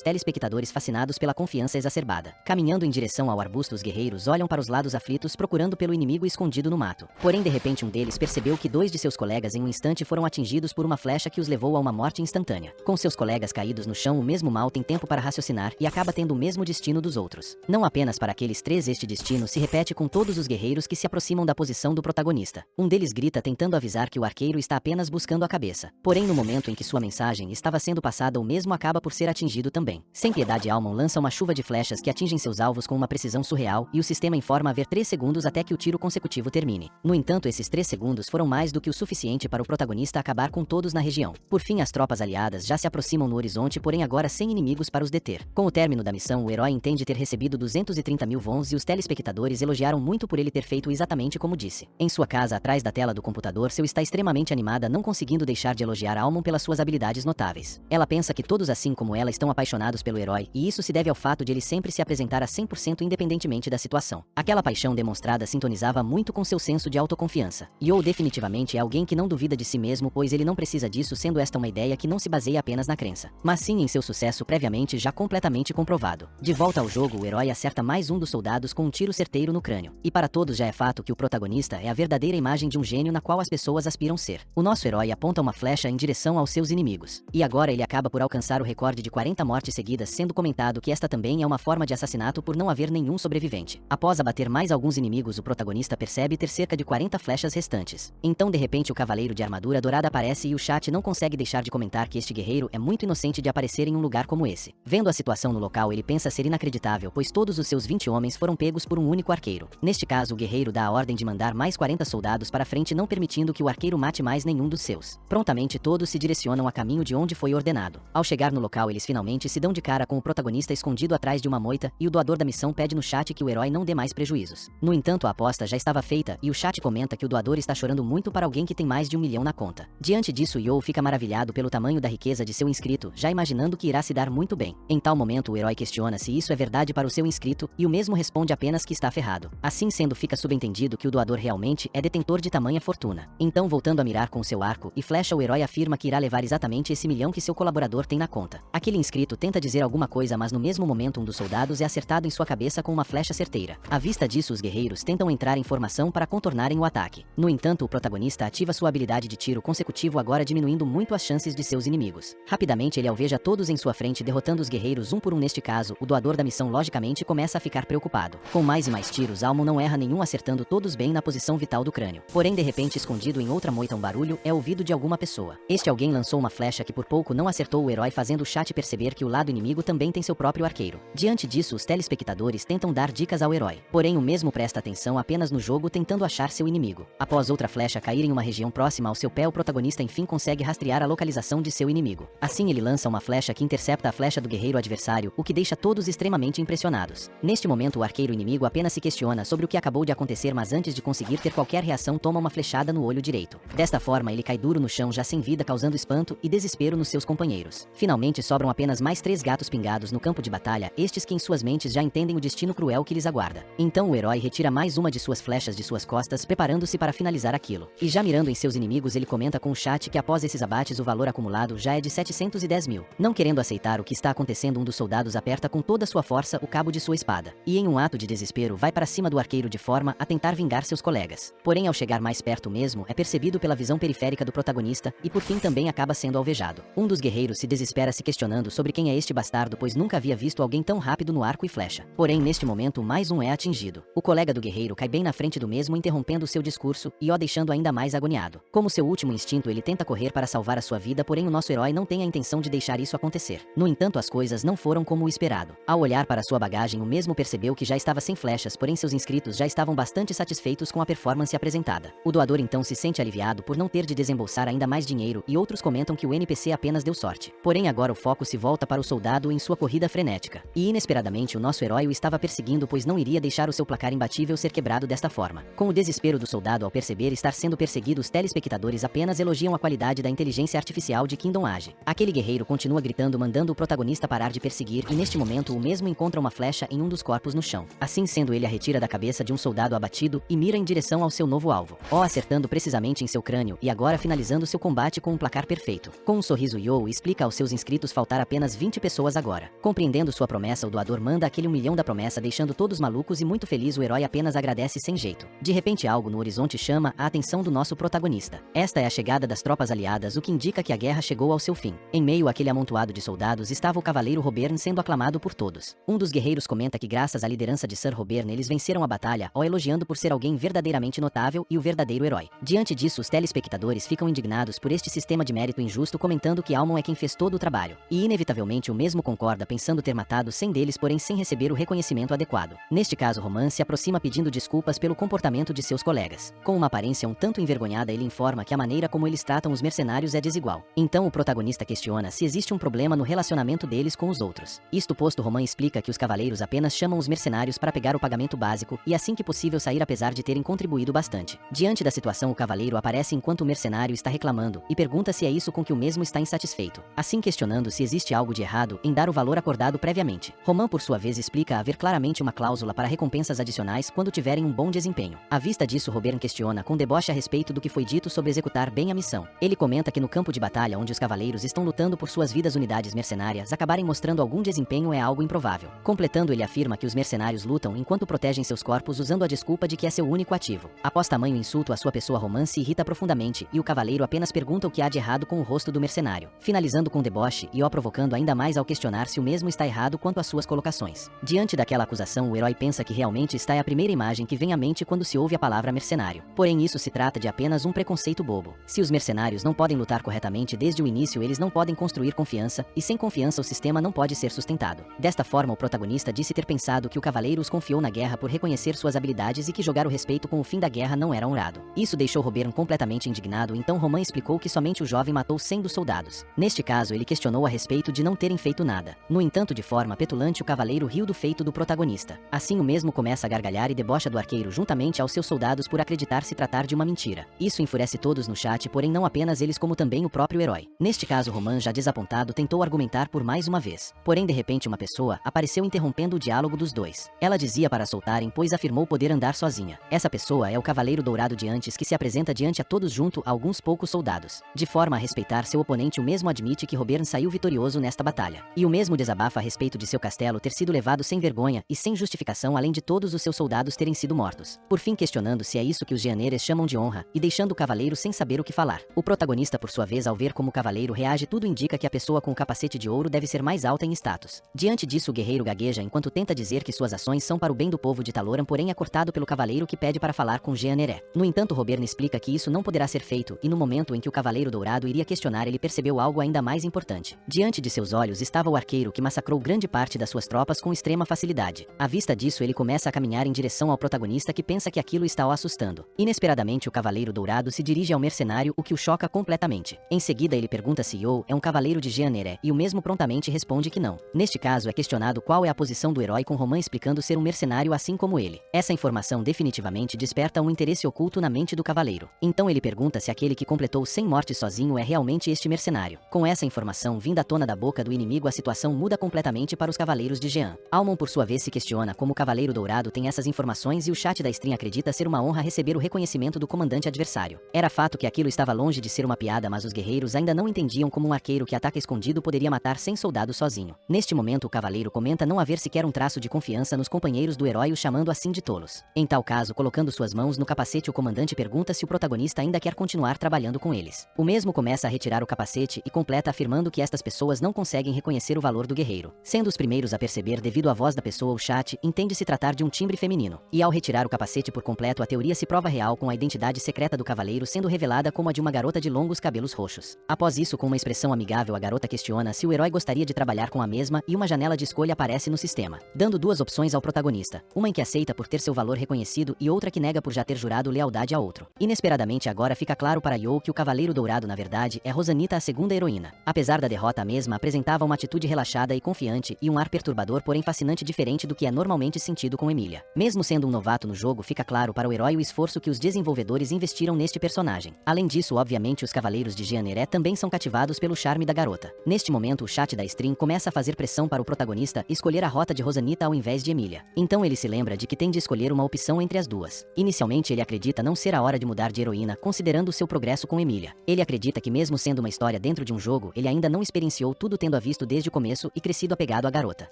telespectadores fascinados pela confiança exacerbada. Caminhando em direção ao arbusto, os guerreiros olham para os lados aflitos procurando pelo inimigo escondido no mato. Porém de repente um deles percebeu que 2 de seus colegas em um instante foram atingidos por uma flecha que os levou a uma morte instantânea. Com seus colegas caídos no chão, o mesmo mal tem tempo para raciocinar e acaba tendo o mesmo destino dos outros. Não apenas para aqueles 3, este destino se repete com todos os guerreiros que se aproximam da posição do protagonista. Um deles grita tentando avisar que o arqueiro está apenas buscando a cabeça. Porém no momento em que sua mensagem estava sendo passada, o mesmo acaba por ser atingido também. Sem piedade Almond lança uma chuva de flechas que atingem seus alvos com uma precisão surreal e o sistema informa haver 3 segundos até que o tiro consecutivo termine. No entanto, esses 3 segundos foram mais do que o suficiente para o protagonista acabar com todos na região. Por fim, as tropas aliadas já se aproximam no horizonte, porém agora sem inimigos para os deter. Com o término da missão, o herói entende ter recebido 230.000 wons e os telespectadores elogiaram muito por ele ter feito exatamente como disse. Em sua casa, atrás da tela do computador, seu está extremamente animada, não conseguindo deixar de de elogiar Almon pelas suas habilidades notáveis. Ela pensa que todos assim como ela estão apaixonados pelo herói, e isso se deve ao fato de ele sempre se apresentar a 100% independentemente da situação. Aquela paixão demonstrada sintonizava muito com seu senso de autoconfiança. Yoh definitivamente é alguém que não duvida de si mesmo, pois ele não precisa disso, sendo esta uma ideia que não se baseia apenas na crença, mas sim em seu sucesso previamente já completamente comprovado. De volta ao jogo, o herói acerta mais um dos soldados com um tiro certeiro no crânio. E para todos já é fato que o protagonista é a verdadeira imagem de um gênio na qual as pessoas aspiram ser. O nosso herói aponta uma flecha em direção aos seus inimigos. E agora ele acaba por alcançar o recorde de 40 mortes seguidas, sendo comentado que esta também é uma forma de assassinato por não haver nenhum sobrevivente. Após abater mais alguns inimigos, o protagonista percebe ter cerca de 40 flechas restantes. Então de repente o cavaleiro de armadura dourada aparece e o chat não consegue deixar de comentar que este guerreiro é muito inocente de aparecer em um lugar como esse. Vendo a situação no local, ele pensa ser inacreditável, pois todos os seus 20 homens foram pegos por um único arqueiro. Neste caso, o guerreiro dá a ordem de mandar mais 40 soldados para frente, não permitindo que o arqueiro mate mais nenhum dos seus. Prontamente todos se direcionam a caminho de onde foi ordenado. Ao chegar no local, eles finalmente se dão de cara com o protagonista escondido atrás de uma moita, e o doador da missão pede no chat que o herói não dê mais prejuízos. No entanto, a aposta já estava feita, e o chat comenta que o doador está chorando muito para alguém que tem mais de 1 milhão na conta. Diante disso, Yoh fica maravilhado pelo tamanho da riqueza de seu inscrito, já imaginando que irá se dar muito bem. Em tal momento, o herói questiona se isso é verdade para o seu inscrito, e o mesmo responde apenas que está ferrado. Assim sendo, fica subentendido que o doador realmente é detentor de tamanha fortuna. Então, voltando a mirar com seu arco e flecha, o herói afirma que irá levar exatamente esse milhão que seu colaborador tem na conta. Aquele inscrito tenta dizer alguma coisa, mas no mesmo momento um dos soldados é acertado em sua cabeça com uma flecha certeira. À vista disso, os guerreiros tentam entrar em formação para contornarem o ataque. No entanto, o protagonista ativa sua habilidade de tiro consecutivo, agora diminuindo muito as chances de seus inimigos. Rapidamente ele alveja todos em sua frente, derrotando os guerreiros um por um. Neste caso, o doador da missão logicamente começa a ficar preocupado. Com mais e mais tiros, Almon não erra nenhum, acertando todos bem na posição vital do crânio. Porém, de repente, escondido em outra moita, um barulho é ouvido de alguma pessoa. Este alguém lançou uma flecha que por pouco não acertou o herói, fazendo o chat perceber que o lado inimigo também tem seu próprio arqueiro. Diante disso, os telespectadores tentam dar dicas ao herói. Porém, o mesmo presta atenção apenas no jogo, tentando achar seu inimigo. Após outra flecha cair em uma região próxima ao seu pé, o protagonista enfim consegue rastrear a localização de seu inimigo. Assim, ele lança uma flecha que intercepta a flecha do guerreiro adversário, o que deixa todos extremamente impressionados. Neste momento, o arqueiro inimigo apenas se questiona sobre o que acabou de acontecer, mas antes de conseguir ter qualquer reação, toma uma flechada no olho direito. Desta forma, ele cai duro no chão, já sem vida, causando espanto e desespero nos seus companheiros. Finalmente, sobram apenas mais 3 gatos pingados no campo de batalha, estes que em suas mentes já entendem o destino cruel que lhes aguarda. Então o herói retira mais uma de suas flechas de suas costas, preparando-se para finalizar aquilo. E já mirando em seus inimigos, ele comenta com o chat que após esses abates o valor acumulado já é de 710 mil. Não querendo aceitar o que está acontecendo, um dos soldados aperta com toda sua força o cabo de sua espada, e em um ato de desespero vai para cima do arqueiro de forma a tentar vingar seus colegas. Porém, ao chegar mais perto mesmo, é percebido pela visão periférica do protagonista, e por fim também acaba sendo alvejado. Um dos guerreiros se desespera, se questionando sobre quem é este bastardo, pois nunca havia visto alguém tão rápido no arco e flecha. Porém, neste momento, mais um é atingido. O colega do guerreiro cai bem na frente do mesmo, interrompendo seu discurso e o deixando ainda mais agoniado. Como seu último instinto, ele tenta correr para salvar a sua vida, porém o nosso herói não tem a intenção de deixar isso acontecer. No entanto, as coisas não foram como o esperado. Ao olhar para sua bagagem, o mesmo percebeu que já estava sem flechas, porém seus inscritos já estavam bastante satisfeitos com a performance apresentada. O doador então se sente aliviado por não ter de desembolsar ainda mais dinheiro, e outros comentam que o NPC apenas deu sorte. Porém, agora o foco se volta para o soldado em sua corrida frenética. E inesperadamente o nosso herói o estava perseguindo, pois não iria deixar o seu placar imbatível ser quebrado desta forma. Com o desespero do soldado ao perceber estar sendo perseguido, os telespectadores apenas elogiam a qualidade da inteligência artificial de Kingdom Age. Aquele guerreiro continua gritando, mandando o protagonista parar de perseguir, e neste momento o mesmo encontra uma flecha em um dos corpos no chão. Assim sendo, ele a retira da cabeça de um soldado abatido e mira em direção ao seu novo alvo, acertando precisamente em seu crânio, e agora finalizando seu combate com um placar perfeito. Com um sorriso, Yoh explica aos seus inscritos faltar apenas 20 pessoas agora. Compreendendo sua promessa, o doador manda aquele 1 milhão da promessa, deixando todos malucos, e muito feliz o herói apenas agradece sem jeito. De repente, algo no horizonte chama a atenção do nosso protagonista. Esta é a chegada das tropas aliadas, o que indica que a guerra chegou ao seu fim. Em meio àquele amontoado de soldados estava o cavaleiro Robern, sendo aclamado por todos. Um dos guerreiros comenta que graças à liderança de Sir Robern eles venceram a batalha, elogiando por ser alguém verdadeiramente notável e o verdadeiro herói. Diante disso, os telespectadores ficam indignados por este sistema de mérito injusto, comentando que Almon é quem fez todo o trabalho. E inevitavelmente o mesmo concorda, pensando ter matado 100 deles, porém sem receber o reconhecimento adequado. Neste caso, Roman se aproxima pedindo desculpas pelo comportamento de seus colegas. Com uma aparência um tanto envergonhada, ele informa que a maneira como eles tratam os mercenários é desigual. Então o protagonista questiona se existe um problema no relacionamento deles com os outros. Isto posto, Roman explica que os cavaleiros apenas chamam os mercenários para pegar o pagamento básico e assim que possível sair, apesar de terem contribuído bastante. Diante da situação, o cavaleiro aparece enquanto o mercenário está reclamando reclamando, e pergunta se é isso com que o mesmo está insatisfeito, assim questionando se existe algo de errado em dar o valor acordado previamente. Roman, por sua vez, explica haver claramente uma cláusula para recompensas adicionais quando tiverem um bom desempenho. À vista disso, Robert questiona com deboche a respeito do que foi dito sobre executar bem a missão. Ele comenta que no campo de batalha onde os cavaleiros estão lutando por suas vidas, unidades mercenárias acabarem mostrando algum desempenho é algo improvável. Completando, ele afirma que os mercenários lutam enquanto protegem seus corpos usando a desculpa de que é seu único ativo. Após tamanho insulto à sua pessoa, Roman se irrita profundamente e o cavaleiro apenas pergunta o que há de errado com o rosto do mercenário, finalizando com deboche e o provocando ainda mais ao questionar se o mesmo está errado quanto às suas colocações. Diante daquela acusação, o herói pensa que realmente está é a primeira imagem que vem à mente quando se ouve a palavra mercenário. Porém, isso se trata de apenas um preconceito bobo. Se os mercenários não podem lutar corretamente desde o início, eles não podem construir confiança, e sem confiança o sistema não pode ser sustentado. Desta forma, o protagonista disse ter pensado que o cavaleiro os confiou na guerra por reconhecer suas habilidades e que jogar o respeito com o fim da guerra não era honrado. Isso deixou Robert completamente indignado, então Roman explicou que somente o jovem matou 100 dos soldados. Neste caso, ele questionou a respeito de não terem feito nada. No entanto, de forma petulante, o cavaleiro riu do feito do protagonista. Assim, o mesmo começa a gargalhar e debocha do arqueiro juntamente aos seus soldados por acreditar se tratar de uma mentira. Isso enfurece todos no chat, porém não apenas eles como também o próprio herói. Neste caso, Roman, já desapontado, tentou argumentar por mais uma vez. Porém, de repente, uma pessoa apareceu interrompendo o diálogo dos dois. Ela dizia para soltarem, pois afirmou poder andar sozinha. Essa pessoa é o Cavaleiro Dourado de antes, que se apresenta diante a todos junto a alguns poucos soldados. De forma a respeitar seu oponente, o mesmo admite que Robert saiu vitorioso nesta batalha. E o mesmo desabafa a respeito de seu castelo ter sido levado sem vergonha e sem justificação, além de todos os seus soldados terem sido mortos. Por fim, questionando se é isso que os Geaneres chamam de honra, e deixando o cavaleiro sem saber o que falar. O protagonista, por sua vez, ao ver como o cavaleiro reage, tudo indica que a pessoa com o capacete de ouro deve ser mais alta em status. Diante disso, o guerreiro gagueja enquanto tenta dizer que suas ações são para o bem do povo de Taloran, porém é cortado pelo cavaleiro que pede para falar com Geaneré. No entanto, Robert explica que isso não poderá ser feito, e no momento em que o Cavaleiro Dourado iria questionar, ele percebeu algo ainda mais importante. Diante de seus olhos estava o arqueiro que massacrou grande parte das suas tropas com extrema facilidade. À vista disso, ele começa a caminhar em direção ao protagonista, que pensa que aquilo está o assustando. Inesperadamente, o Cavaleiro Dourado se dirige ao mercenário, o que o choca completamente. Em seguida, ele pergunta se Yo é um cavaleiro de Geaneré, e o mesmo prontamente responde que não. Neste caso, é questionado qual é a posição do herói, com Roman explicando ser um mercenário assim como ele. Essa informação definitivamente desperta um interesse oculto na mente do cavaleiro. Então ele pergunta se aquele que completou 100 mortes sozinho é realmente este mercenário. Com essa informação vinda à tona da boca do inimigo, a situação muda completamente para os cavaleiros de Jean. Almon, por sua vez, se questiona como o Cavaleiro Dourado tem essas informações, e o chat da stream acredita ser uma honra receber o reconhecimento do comandante adversário. Era fato que aquilo estava longe de ser uma piada, mas os guerreiros ainda não entendiam como um arqueiro que ataca escondido poderia matar 100 soldados sozinho. Neste momento, o cavaleiro comenta não haver sequer um traço de confiança nos companheiros do herói, o chamando assim de tolos. Em tal caso, colocando suas mãos no capacete, o comandante pergunta se o protagonista ainda quer continuar trabalhando com eles. O mesmo começa a retirar o capacete e completa afirmando que estas pessoas não conseguem reconhecer o valor do guerreiro. Sendo os primeiros a perceber devido à voz da pessoa, o chat entende se tratar de um timbre feminino. E ao retirar o capacete por completo, a teoria se prova real, com a identidade secreta do cavaleiro sendo revelada como a de uma garota de longos cabelos roxos. Após isso, com uma expressão amigável, a garota questiona se o herói gostaria de trabalhar com a mesma, e uma janela de escolha aparece no sistema, dando duas opções ao protagonista, uma em que aceita por ter seu valor reconhecido e outra que nega por já ter jurado lealdade a outro. Inesperadamente, agora fica claro para Yo que o Cavaleiro Dourado na verdade é Rosanita, a segunda heroína. Apesar da derrota, a mesma apresentava uma atitude relaxada e confiante e um ar perturbador, porém fascinante, diferente do que é normalmente sentido com Emilia. Mesmo sendo um novato no jogo, fica claro para o herói o esforço que os desenvolvedores investiram neste personagem. Além disso, obviamente, os cavaleiros de Geaneré também são cativados pelo charme da garota. Neste momento, o chat da stream começa a fazer pressão para o protagonista escolher a rota de Rosanita ao invés de Emilia. Então ele se lembra de que tem de escolher uma opção entre as duas. Inicialmente, ele acredita não ser a hora de mudar de heroína, considerando seu progresso com Emilia. Ele acredita que mesmo sendo uma história dentro de um jogo, ele ainda não experienciou tudo, tendo a visto desde o começo e crescido apegado à garota.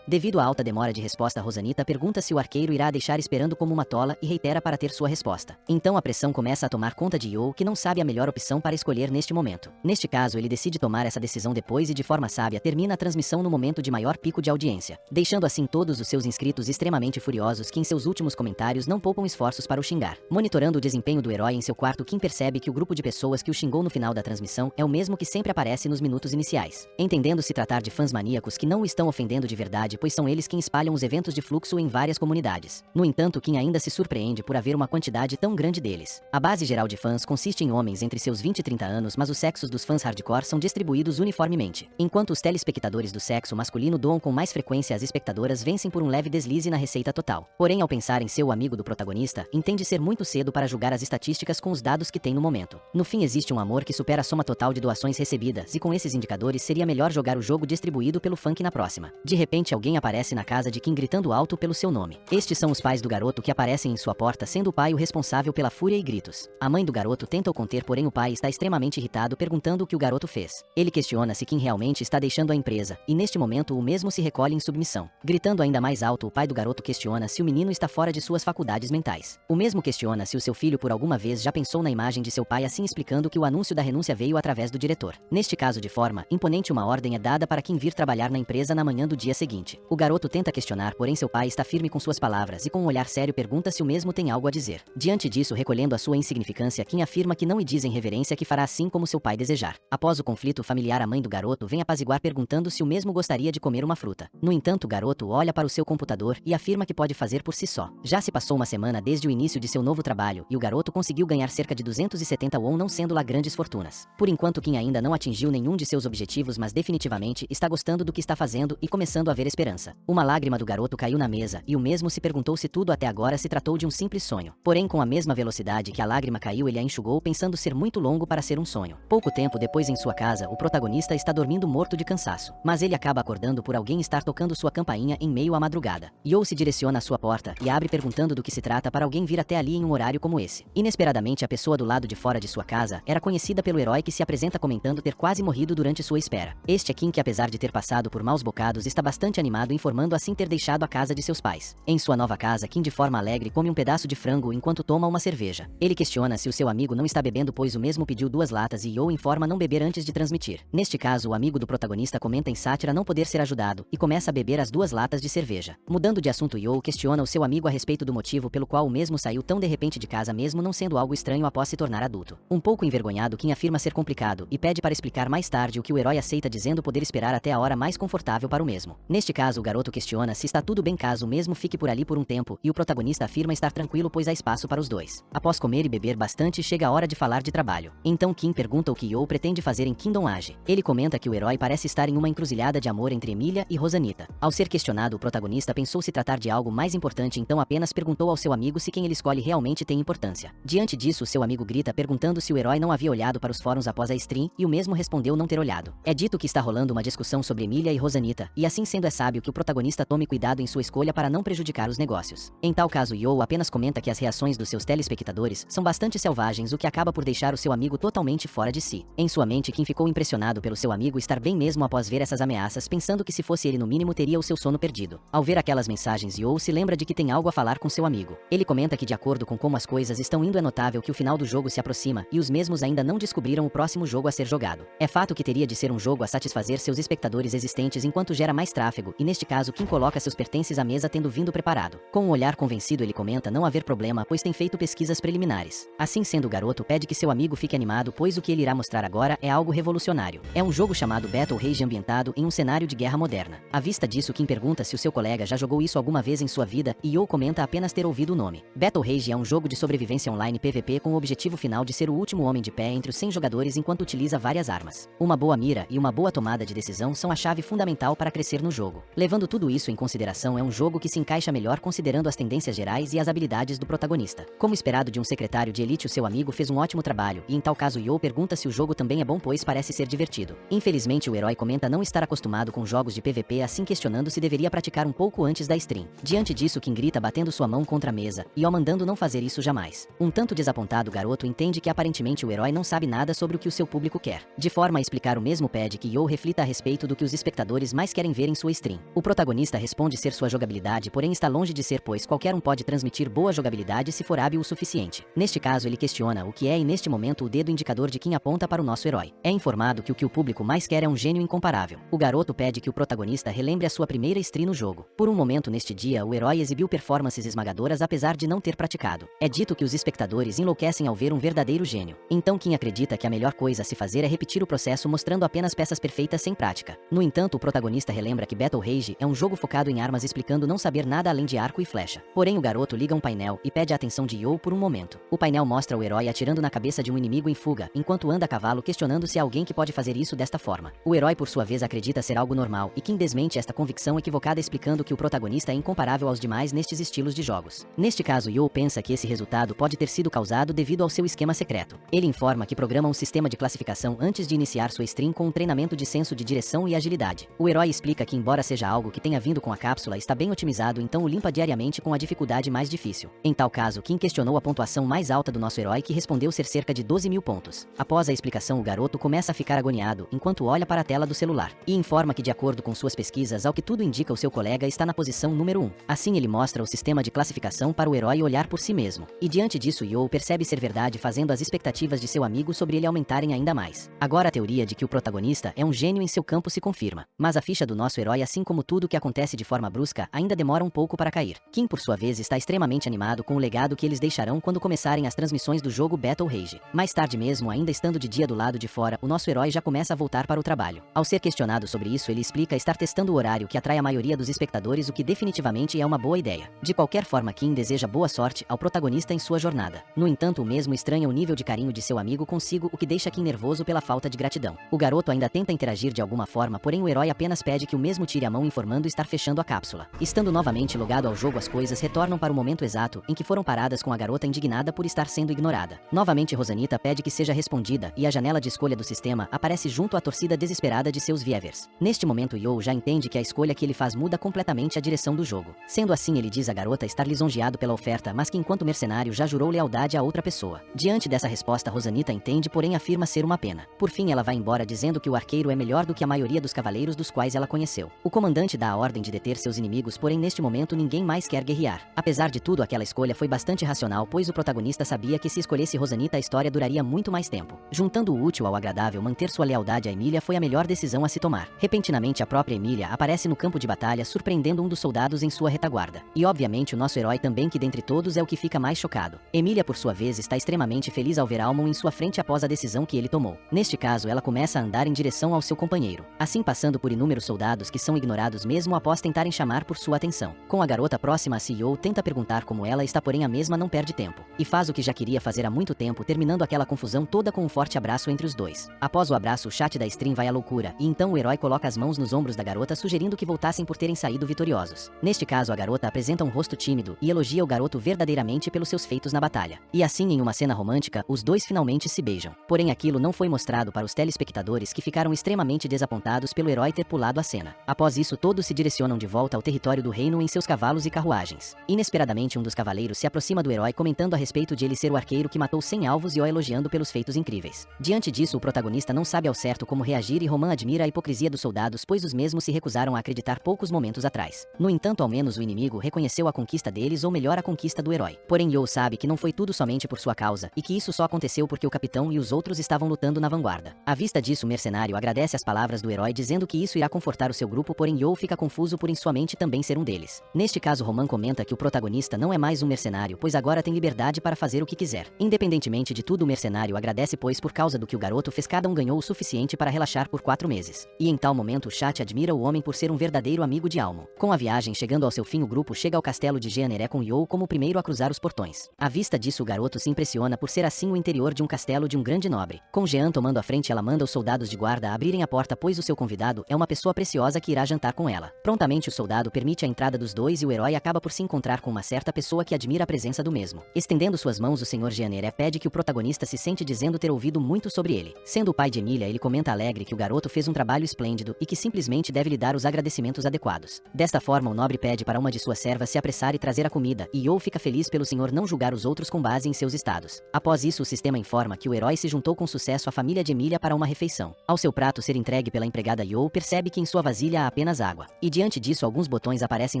Devido à alta demora de resposta, Rosanita pergunta se o arqueiro irá a deixar esperando como uma tola e reitera para ter sua resposta. Então a pressão começa a tomar conta de Yo, que não sabe a melhor opção para escolher neste momento. Neste caso, ele decide tomar essa decisão depois e, de forma sábia, termina a transmissão no momento de maior pico de audiência, deixando assim todos os seus inscritos extremamente furiosos, que em seus últimos comentários não poupam esforços para o xingar. Monitorando o desempenho do herói em seu quarto, Kim percebe que o grupo de pessoas que o xingou no final da transmissão é o mesmo que sempre aparece nos minutos iniciais, entendendo se tratar de fãs maníacos que não o estão ofendendo de verdade, pois são eles quem espalham os eventos de fluxo em várias comunidades. No entanto, Kim ainda se surpreende por haver uma quantidade tão grande deles. A base geral de fãs consiste em homens entre seus 20 e 30 anos, mas os sexos dos fãs hardcore são distribuídos uniformemente. Enquanto os telespectadores do sexo masculino doam com mais frequência, as espectadoras vencem por um leve deslize na receita total. Porém, ao pensar em ser o amigo do protagonista, entende ser muito cedo para julgar as estatísticas com os dados que tem no momento. No fim, existe um amor que supera a soma total de doações recebidas e com esses indicadores seria melhor jogar o jogo distribuído pelo funk na próxima. De repente alguém aparece na casa de Kim gritando alto pelo seu nome. Estes são os pais do garoto que aparecem em sua porta, sendo o pai o responsável pela fúria e gritos. A mãe do garoto tenta o conter, porém o pai está extremamente irritado, perguntando o que o garoto fez. Ele questiona se Kim realmente está deixando a empresa, e neste momento o mesmo se recolhe em submissão. Gritando ainda mais alto, o pai do garoto questiona se o menino está fora de suas faculdades mentais. O mesmo questiona se o seu filho por alguma vez já pensou na imagem de seu pai, assim explicando que o anúncio da renúncia veio através do diretor. Neste caso, de forma imponente, uma ordem é dada para Kim vir trabalhar na empresa na manhã do dia seguinte. O garoto tenta questionar, porém seu pai está firme com suas palavras e com um olhar sério pergunta se o mesmo tem algo a dizer. Diante disso, recolhendo a sua insignificância, Kim afirma que não lhe diz em reverência que fará assim como seu pai desejar. Após o conflito familiar, a mãe do garoto vem apaziguar perguntando se o mesmo gostaria de comer uma fruta. No entanto, o garoto olha para o seu computador e afirma que pode fazer por si só. Já se passou uma semana desde o início de seu novo trabalho e o garoto conseguiu ganhar cerca de 270 won, não sendo lá grandes fortunas. Por enquanto, Kim ainda não atingiu nenhum de seus objetivos, mas definitivamente está gostando do que está fazendo e começando a ver esperança. Uma lágrima do garoto caiu na mesa e o mesmo se perguntou se tudo até agora se tratou de um simples sonho. Porém, com a mesma velocidade que a lágrima caiu, ele a enxugou, pensando ser muito longo para ser um sonho. Pouco tempo depois, em sua casa, o protagonista está dormindo morto de cansaço, mas ele acaba acordando por alguém estar tocando sua campainha em meio à madrugada. Yo se direciona à sua porta e abre perguntando do que se trata para alguém vir até ali em um horário como esse. Inesperadamente, a pessoa do lado de fora de sua casa era conhecida pelo herói, que se apresenta comentando ter quase morrido durante sua espera. Este é Kim, que apesar de ter passado por maus bocados, está bastante animado, informando assim ter deixado a casa de seus pais. Em sua nova casa, Kim de forma alegre come um pedaço de frango enquanto toma uma cerveja. Ele questiona se o seu amigo não está bebendo, pois o mesmo pediu 2 latas e Yo informa não beber antes de transmitir. Neste caso, o amigo do protagonista comenta em sátira não poder ser ajudado e começa a beber as 2 latas de cerveja. Mudando de assunto, Yo questiona o seu amigo a respeito do motivo pelo qual o mesmo saiu tão de repente de casa, mesmo não sendo algo estranho após se tornar adulto. Um pouco envergonhado, Kim afirma ser complicado e pede para explicar mais tarde, o que o herói aceita, dizendo poder esperar até a hora mais confortável para o mesmo. Neste caso, o garoto questiona se está tudo bem caso o mesmo fique por ali por um tempo, e o protagonista afirma estar tranquilo, pois há espaço para os dois. Após comer e beber bastante, chega a hora de falar de trabalho. Então Kim pergunta o que Yo pretende fazer em Kingdom Age. Ele comenta que o herói parece estar em uma encruzilhada de amor entre Emilia e Rosanita. Ao ser questionado, o protagonista pensou se tratar de algo mais importante, então apenas perguntou ao seu amigo se quem ele escolhe realmente tem importância. Diante disso, seu amigo grita perguntando se o herói não havia olhado para os fóruns após a stream, e o mesmo respondeu não ter olhado. É dito que está rolando uma discussão sobre Emilia e Rosanita, e assim sendo é sábio que o protagonista tome cuidado em sua escolha para não prejudicar os negócios. Em tal caso, Yo apenas comenta que as reações dos seus telespectadores são bastante selvagens, o que acaba por deixar o seu amigo totalmente fora de si. Em sua mente, Kim ficou impressionado pelo seu amigo estar bem mesmo após ver essas ameaças, pensando que se fosse ele no mínimo teria o seu sono perdido. Ao ver aquelas mensagens, Yo se lembra de que tem algo a falar com seu amigo. Ele comenta que de acordo com como as coisas estão indo, é notável que o final do jogo se aproxima e os mesmos ainda não descobriram o próximo jogo a ser jogado. É fato que teria de ser um jogo a satisfazer seus espectadores existentes enquanto gera mais tráfego, e neste caso Kim coloca seus pertences à mesa tendo vindo preparado. Com um olhar convencido, ele comenta não haver problema, pois tem feito pesquisas preliminares. Assim sendo, o garoto pede que seu amigo fique animado, pois o que ele irá mostrar agora é algo revolucionário. É um jogo chamado Battle Rage, ambientado em um cenário de guerra moderna. À vista disso, Kim pergunta se o seu colega já jogou isso alguma vez em sua vida, e Yo comenta apenas ter ouvido o nome. Battle Rage é um jogo de sobrevivência online PVP com o objetivo final de ser o último homem de pé entre os 100 jogadores enquanto utiliza várias armas. Uma boa mira e uma boa tomada de decisão são a chave fundamental para crescer no jogo. Levando tudo isso em consideração, é um jogo que se encaixa melhor considerando as tendências gerais e as habilidades do protagonista. Como esperado de um secretário de elite, o seu amigo fez um ótimo trabalho, e em tal caso Yo pergunta se o jogo também é bom, pois parece ser divertido. Infelizmente, o herói comenta não estar acostumado com jogos de PVP, assim questionando se deveria praticar um pouco antes da stream. Diante disso, Kim grita batendo sua mão contra a mesa, e Yo mandando não fazer isso jamais. Um tanto desapontado, o garoto entende que aparentemente o herói não sabe nada sobre o que o seu público quer. De forma a explicar o mesmo, pede que Yo reflita a respeito do que os espectadores mais querem ver em sua stream. O protagonista responde ser sua jogabilidade, porém está longe de ser, pois qualquer um pode transmitir boa jogabilidade se for hábil o suficiente. Neste caso, ele questiona o que é, e neste momento o dedo indicador de Kim aponta para o nosso herói. É informado que o público mais quer é um gênio incomparável. O garoto pede que o protagonista relembre a sua primeira stream no jogo. Por um momento neste dia, o herói exibiu performances esmagadoras apesar de não ter praticado. É dito que os espectadores enlouquecem ao ver um verdadeiro gênio. Então Kim acredita que a melhor coisa a se fazer é repetir o processo, mostrando apenas peças perfeitas sem prática. No entanto, o protagonista relembra que Battle Rage é um jogo focado em armas, explicando não saber nada além de arco e flecha. Porém, o garoto liga um painel e pede a atenção de Yo por um momento. O painel mostra o herói atirando na cabeça de um inimigo em fuga, enquanto anda a cavalo, questionando se há alguém que pode fazer isso desta forma. O herói, por sua vez, acredita ser algo normal, e Kim desmente esta convicção equivocada, explicando que o protagonista é incomparável aos demais nestes estilos de jogos. Neste caso, Yo pensa que esse resultado pode ter sido causado devido ao seu esquema secreto. Ele informa informa que programa um sistema de classificação antes de iniciar sua stream com um treinamento de senso de direção e agilidade. O herói explica que, embora seja algo que tenha vindo com a cápsula, está bem otimizado, então o limpa diariamente com a dificuldade mais difícil. Em tal caso, Kim questionou a pontuação mais alta do nosso herói, que respondeu ser cerca de 12.000 pontos. Após a explicação, o garoto começa a ficar agoniado enquanto olha para a tela do celular e informa que, de acordo com suas pesquisas, ao que tudo indica, o seu colega está na posição número 1. Assim, ele mostra o sistema de classificação para o herói olhar por si mesmo. E diante disso, Yo percebe ser verdade, fazendo as expectativas de seu amigo sobre ele aumentarem ainda mais. Agora a teoria de que o protagonista é um gênio em seu campo se confirma. Mas a ficha do nosso herói, assim como tudo que acontece de forma brusca, ainda demora um pouco para cair. Kim, por sua vez, está extremamente animado com o legado que eles deixarão quando começarem as transmissões do jogo Battle Rage. Mais tarde mesmo, ainda estando de dia do lado de fora, o nosso herói já começa a voltar para o trabalho. Ao ser questionado sobre isso, ele explica estar testando o horário que atrai a maioria dos espectadores, o que definitivamente é uma boa ideia. De qualquer forma, Kim deseja boa sorte ao protagonista em sua jornada. No entanto, o mesmo estranha o nível de carinho de seu amigo consigo, o que deixa Kim nervoso pela falta de gratidão. O garoto ainda tenta interagir de alguma forma, porém o herói apenas pede que o mesmo tire a mão, informando estar fechando a cápsula. Estando novamente logado ao jogo, as coisas retornam para o momento exato em que foram paradas, com a garota indignada por estar sendo ignorada. Novamente, Rosanita pede que seja respondida e a janela de escolha do sistema aparece junto à torcida desesperada de seus viewers. Neste momento, Yo já entende que a escolha que ele faz muda completamente a direção do jogo. Sendo assim, ele diz à garota estar lisonjeado pela oferta, mas que enquanto mercenário já jurou lealdade a outra pessoa. Diante dessa resposta, Rosanita entende, porém afirma ser uma pena. Por fim, ela vai embora dizendo que o arqueiro é melhor do que a maioria dos cavaleiros dos quais ela conheceu. O comandante dá a ordem de deter seus inimigos, porém neste momento ninguém mais quer guerrear. Apesar de tudo, aquela escolha foi bastante racional, pois o protagonista sabia que se escolhesse Rosanita, a história duraria muito mais tempo. Juntando o útil ao agradável, manter sua lealdade a Emília foi a melhor decisão a se tomar. Repentinamente, a própria Emília aparece no campo de batalha, surpreendendo um dos soldados em sua retaguarda. E obviamente o nosso herói também, que dentre todos é o que fica mais chocado. Emília, por sua vez, está extremamente feliz ao ver Almon em sua frente após a decisão que ele tomou. Neste caso, ela começa a andar em direção ao seu companheiro, assim passando por inúmeros soldados que são ignorados mesmo após tentarem chamar por sua atenção. Com a garota próxima a CEO, tenta perguntar como ela está, porém a mesma não perde tempo e faz o que já queria fazer há muito tempo, terminando aquela confusão toda com um forte abraço entre os dois. Após o abraço, o chat da stream vai à loucura e então o herói coloca as mãos nos ombros da garota, sugerindo que voltassem por terem saído vitoriosos. Neste caso, a garota apresenta um rosto tímido e elogia o garoto verdadeiramente pelos seus feitos na batalha. E assim, em uma cena romântica, os dois finalmente se beijam. Porém, aquilo não foi mostrado para os telespectadores, que ficaram extremamente desapontados pelo herói ter pulado a cena. Após isso, todos se direcionam de volta ao território do reino em seus cavalos e carruagens. Inesperadamente, um dos cavaleiros se aproxima do herói, comentando a respeito de ele ser o arqueiro que matou 100 alvos e o elogiando pelos feitos incríveis. Diante disso, o protagonista não sabe ao certo como reagir e Roman admira a hipocrisia dos soldados, pois os mesmos se recusaram a acreditar poucos momentos atrás. No entanto, ao menos o inimigo reconheceu a conquista deles, ou melhor, a conquista do herói. Porém, Yo sabe que não foi tudo somente por sua causa e que isso só aconteceu porque o capitão e os outros estavam lutando na vanguarda. À vista disso, o mercenário agradece as palavras do herói, dizendo que isso irá confortar o seu grupo, porém Yo fica confuso por em sua mente também ser um deles. Neste caso, Roman comenta que o protagonista não é mais um mercenário, pois agora tem liberdade para fazer o que quiser. Independentemente de tudo, o mercenário agradece, pois por causa do que o garoto fez, cada um ganhou o suficiente para relaxar por 4 meses. E em tal momento, o chat admira o homem por ser um verdadeiro amigo de Almon. Com a viagem chegando ao seu fim, o grupo chega ao castelo de Jeaneré, com Yo como o primeiro a cruzar os portões. À vista disso, o garoto se impressiona por ser assim o interior de um castelo de um grande nobre. Com Jean tomando a frente, ela manda os soldados de guarda abrirem a porta, pois o seu convidado é uma pessoa preciosa que irá jantar com ela. Prontamente, o soldado permite a entrada dos dois e o herói acaba por se encontrar com uma certa pessoa que admira a presença do mesmo. Estendendo suas mãos, o senhor Jeaneré pede que o protagonista se sente, dizendo ter ouvido muito sobre ele. Sendo o pai de Emília, ele comenta alegre que o garoto fez um trabalho esplêndido e que simplesmente deve lhe dar os agradecimentos adequados. Desta forma, o nobre pede para uma de suas servas se apressar e trazer a comida, e Yo fica feliz pelo senhor não julgar os outros com base em seus estados. Após isso, o sistema informa que o herói se juntou com sucesso à família de Emília para uma refeição. Ao seu prato ser entregue pela empregada, Yo percebe que em sua vasilha há apenas água. E diante disso, alguns botões aparecem